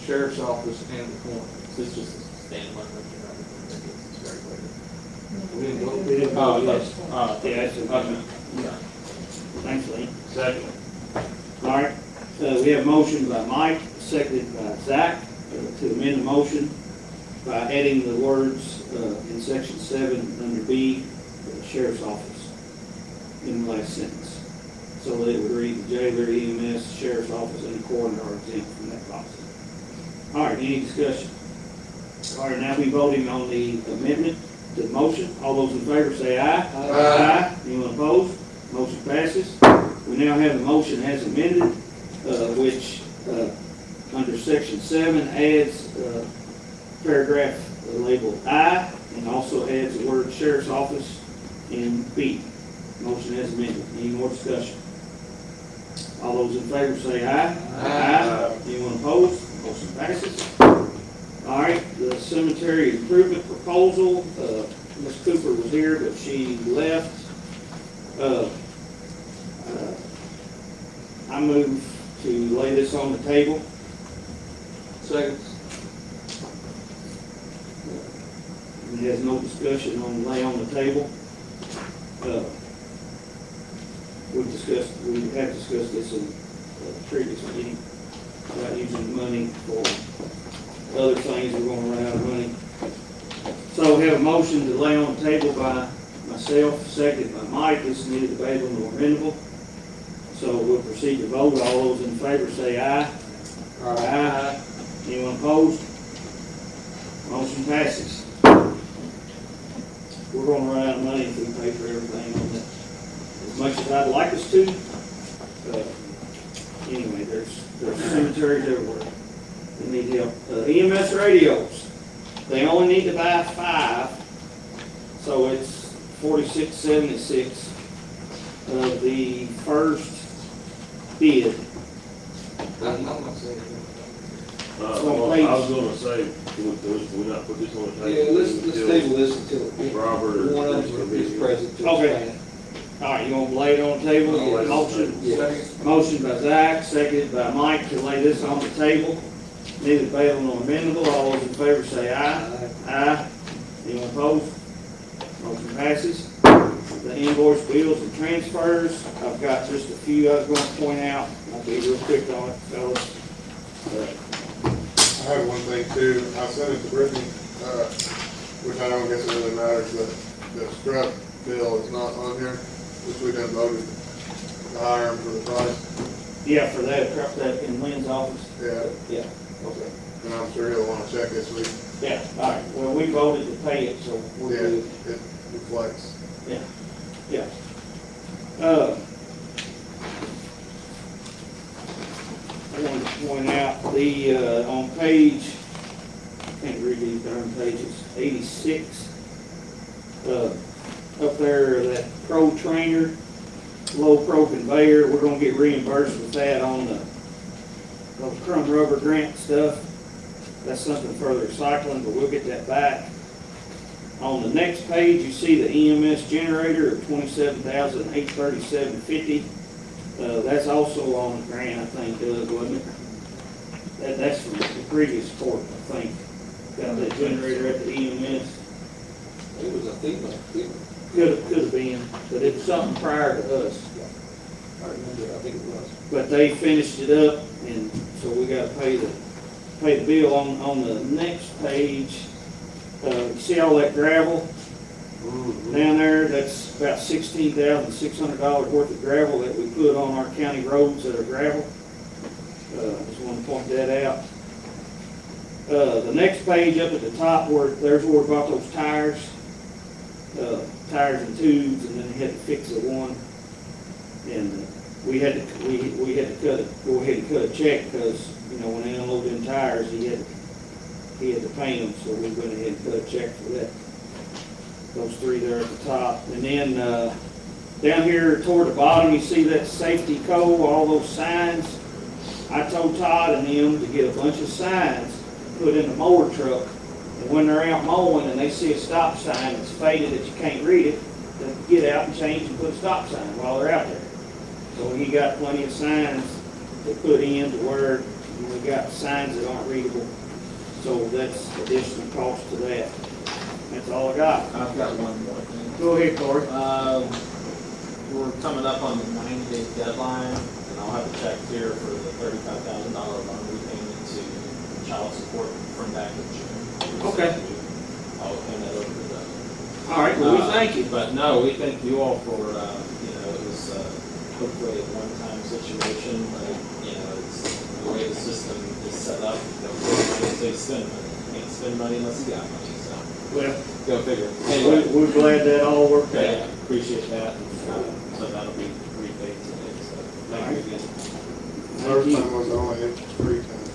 sheriff's office, and the coroner. So it's just a standalone motion, right? It's very clear. We didn't vote. Oh, yes. Yeah, that's okay. Thanks, Lee. Second. All right, we have a motion by Mike, seconded by Zach, to amend the motion by adding the words in section 7 under B, the sheriff's office, in the last sentence. So that it would read the jailer, EMS, sheriff's office, and the coroner are exempt from that policy. All right, any discussion? All right, now we voting on the amendment to the motion. All those in favor say aye. Aye. Anyone opposed? Motion passes. We now have the motion as amended, which, under section 7, adds paragraph labeled I, and also adds the word sheriff's office in B. Motion as amended. Any more discussion? All those in favor say aye. Aye. Anyone opposed? Motion passes. All right, the cemetery improvement proposal, Ms. Cooper was here, but she left. I move to lay this on the table. Second. It has no discussion on lay on the table. We have discussed this in the previous meeting, about using money for other things, we're gonna run out of money. So we have a motion to lay on the table by myself, seconded by Mike. This is neither debatable nor amendable. So we'll proceed to vote. All those in favor say aye. Aye. Anyone opposed? Motion passes. We're gonna run out of money if we pay for everything on that. As much as I'd like us to, anyway, there's cemeteries everywhere that need help. EMS radios, they only need to buy 5, so it's $46.76 of the first bid. I'm not saying anything. Well, I was gonna say, we not put this on the table. Yeah, let's table this until Robert or- one of them is present to Okay. explain it. All right, you want to lay it on the table? I'll lay it on the Motion, Yes. motion by Zach, seconded by Mike to lay this on the table. Neither favorable nor amendable. All those in favor say aye. Aye. Anyone opposed? Motion passes. The invoice, bills, and transfers, I've got just a few I was gonna point out. I'll be real quick on it, fellas. I have one thing too, I sent it to Brittany, which I don't guess it really matters, but the scrap bill is not on here, which we done voted to hire him for the price. Yeah, for that in Lynn's office. Yeah, Yeah, okay. and I'm sure he'll wanna check this week. Yeah, all right. Well, we voted to pay it, so we're Yeah, good. it reflects. Yeah, yeah. I want to point out the, on page, can't read these darn pages, 86, up there, that pro trainer, low pro conveyor, we're gonna get reimbursed with that on those crumb rubber grant stuff. That's something for the recycling, but we'll get that back. On the next page, you see the EMS generator of $27,837.50. That's also on the grant, I think, Doug, wasn't it? That's from the previous court, I think. Got that generator at the EMS. It was a FEMA. Could have been, but it's something prior to us. I remember, I think it was. But they finished it up, and so we gotta pay the bill. On the next page, you see all that gravel down there? That's about $16,600 worth of gravel that we put on our county roads that are gravel. Just want to point that out. The next page up at the top, there's where we bought those tires and tubes, and then we had to fix the one. And we had to go ahead and cut a check because, when they unloaded them tires, he had to pay them, so we went ahead and cut a check for that. Those three there at the top. And then, down here toward the bottom, you see that safety code, all those signs. I told Todd and them to get a bunch of signs, put in the mower truck, and when they're out mowing and they see a stop sign that's faded that you can't read it, they get out and change and put a stop sign while they're out there. So he got plenty of signs to put in to where we got signs that aren't readable. So that's additional cost to that. That's all I got. I've got one more thing. Go ahead, Corey. We're coming up on the 90-day deadline, and I'll have a check here for the $35,000 loan repayment to child support from back in June. Okay. I'll hand that over to them. All right, well, we thank you. But no, we thank you all for, it was hopefully a one-time situation, but, it's the way the system is set up. They spend money. You can't spend money unless you got money, so. Well, Go figure. anyway, we're glad that all worked Yeah, out. appreciate that. So that'll be repaid today, so thank you again. First time was the only interest-free time.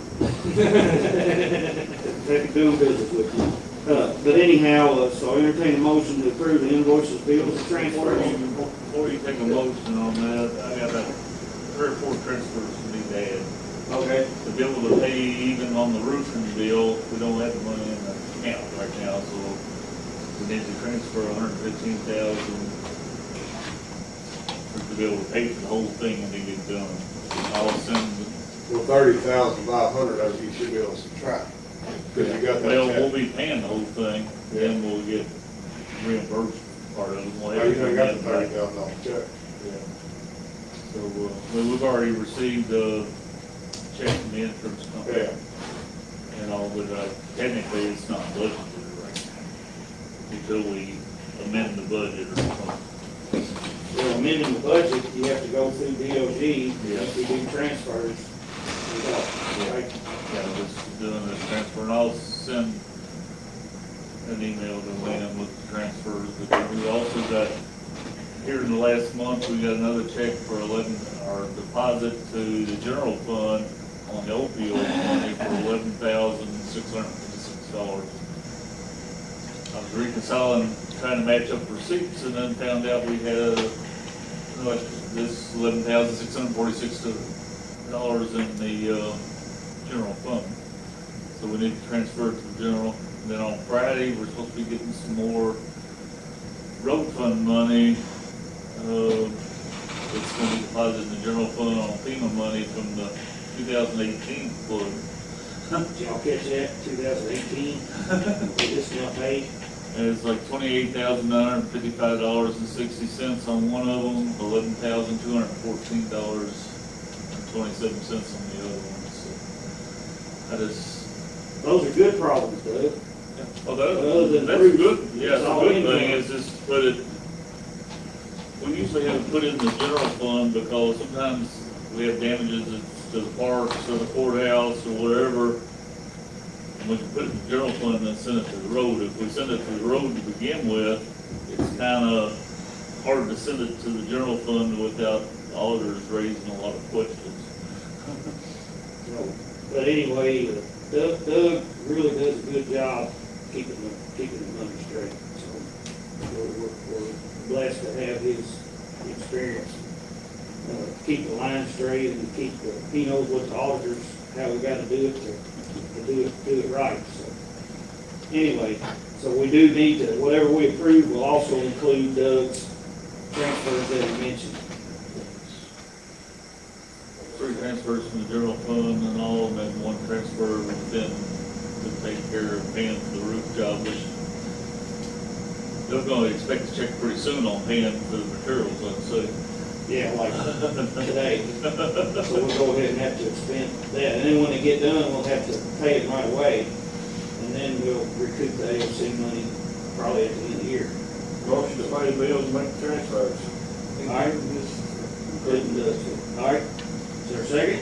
Happy doing business with you. But anyhow, so I entertain a motion to approve the invoices, bills, and transfers. Before you take a motion on that, I got about 3 or 4 transfers to be had. Okay. To be able to pay even on the roofing bill, we don't have the money in the account right now, so we need to transfer $115,000 to be able to pay for the whole thing and then get done. I'll send, Well, 30,500 of it you should be able to subtract, because you got that well, we'll check. be paying the whole thing, then we'll get reimbursed part of it. We'll have Oh, you done got the everything back. $30,000 check. Yeah. So, we've already received a check from the insurance company. Yeah. And all, but technically it's not budgeted right now until we amend the budget or something. Well, amending the budget, you have to go through DOG, Yeah. if we do transfers. Right? Yeah, just doing this transfer, and I'll send an email to Lynn with the transfers, but we also got, here in the last month, we got another check for our deposit to the general fund on the opioid money for $11,656. I was reconciling, trying to match up receipts, and then found out we had, this $11,646 in the, general fund. So we need to transfer it to the general. And then on Friday, we're supposed to be getting some more road fund money. It's going to be deposited in the general fund on FEMA money from the 2018 flood. Did y'all catch that, 2018? This not paid? And it's like $28,955.60 on one of them, $11,214.27 on the other one, so. I just, Those are good problems, Doug. well, Other than that's proof, good, yeah, it's the all good in thing there. is just put it, we usually have it put in the general fund because sometimes we have damages to the parks or the courthouse or whatever. And we can put it in the general fund and then send it to the road. If we send it to the road to begin with, it's kinda hard to send it to the general fund without auditors raising a lot of questions. But anyway, Doug really does a good job keeping the money straight. So we're blessed to have his experience, keep the line straight and he knows what the auditors, how we gotta do it to do it right, so. Anyway, so we do need to, whatever we approve will also include Doug's transfers that he mentioned. 3 transfers from the general fund and all, and then 1 transfer within to take care of paying for the roof job, which they're gonna expect to check pretty soon on paying for the materials, I'd say. Yeah, like today. So we'll go ahead and have to expend that. And then when they get done, we'll have to pay it right away. And then we'll recoup the AOC money probably at the end of the year. Motion to pay the bills and make the transfers. All right? All right. Is there a second?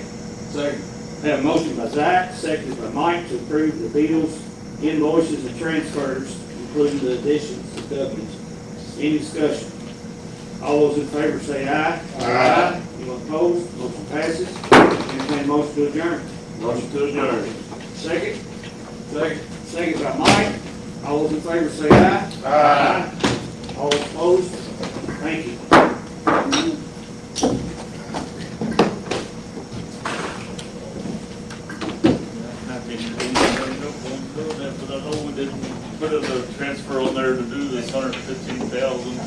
Second. I have a motion by Zach, seconded by Mike to approve the bills, invoices, and transfers, including the additions to W's. Any discussion? All those in favor say aye. Aye. Anyone opposed? Motion passes. Entertained motion to adjourn. Motion to adjourn. Second? Second. Second by Mike. All those in favor say aye. Aye. All opposed? Thank you. But I know we didn't put in the transfer on there to do this 115,000.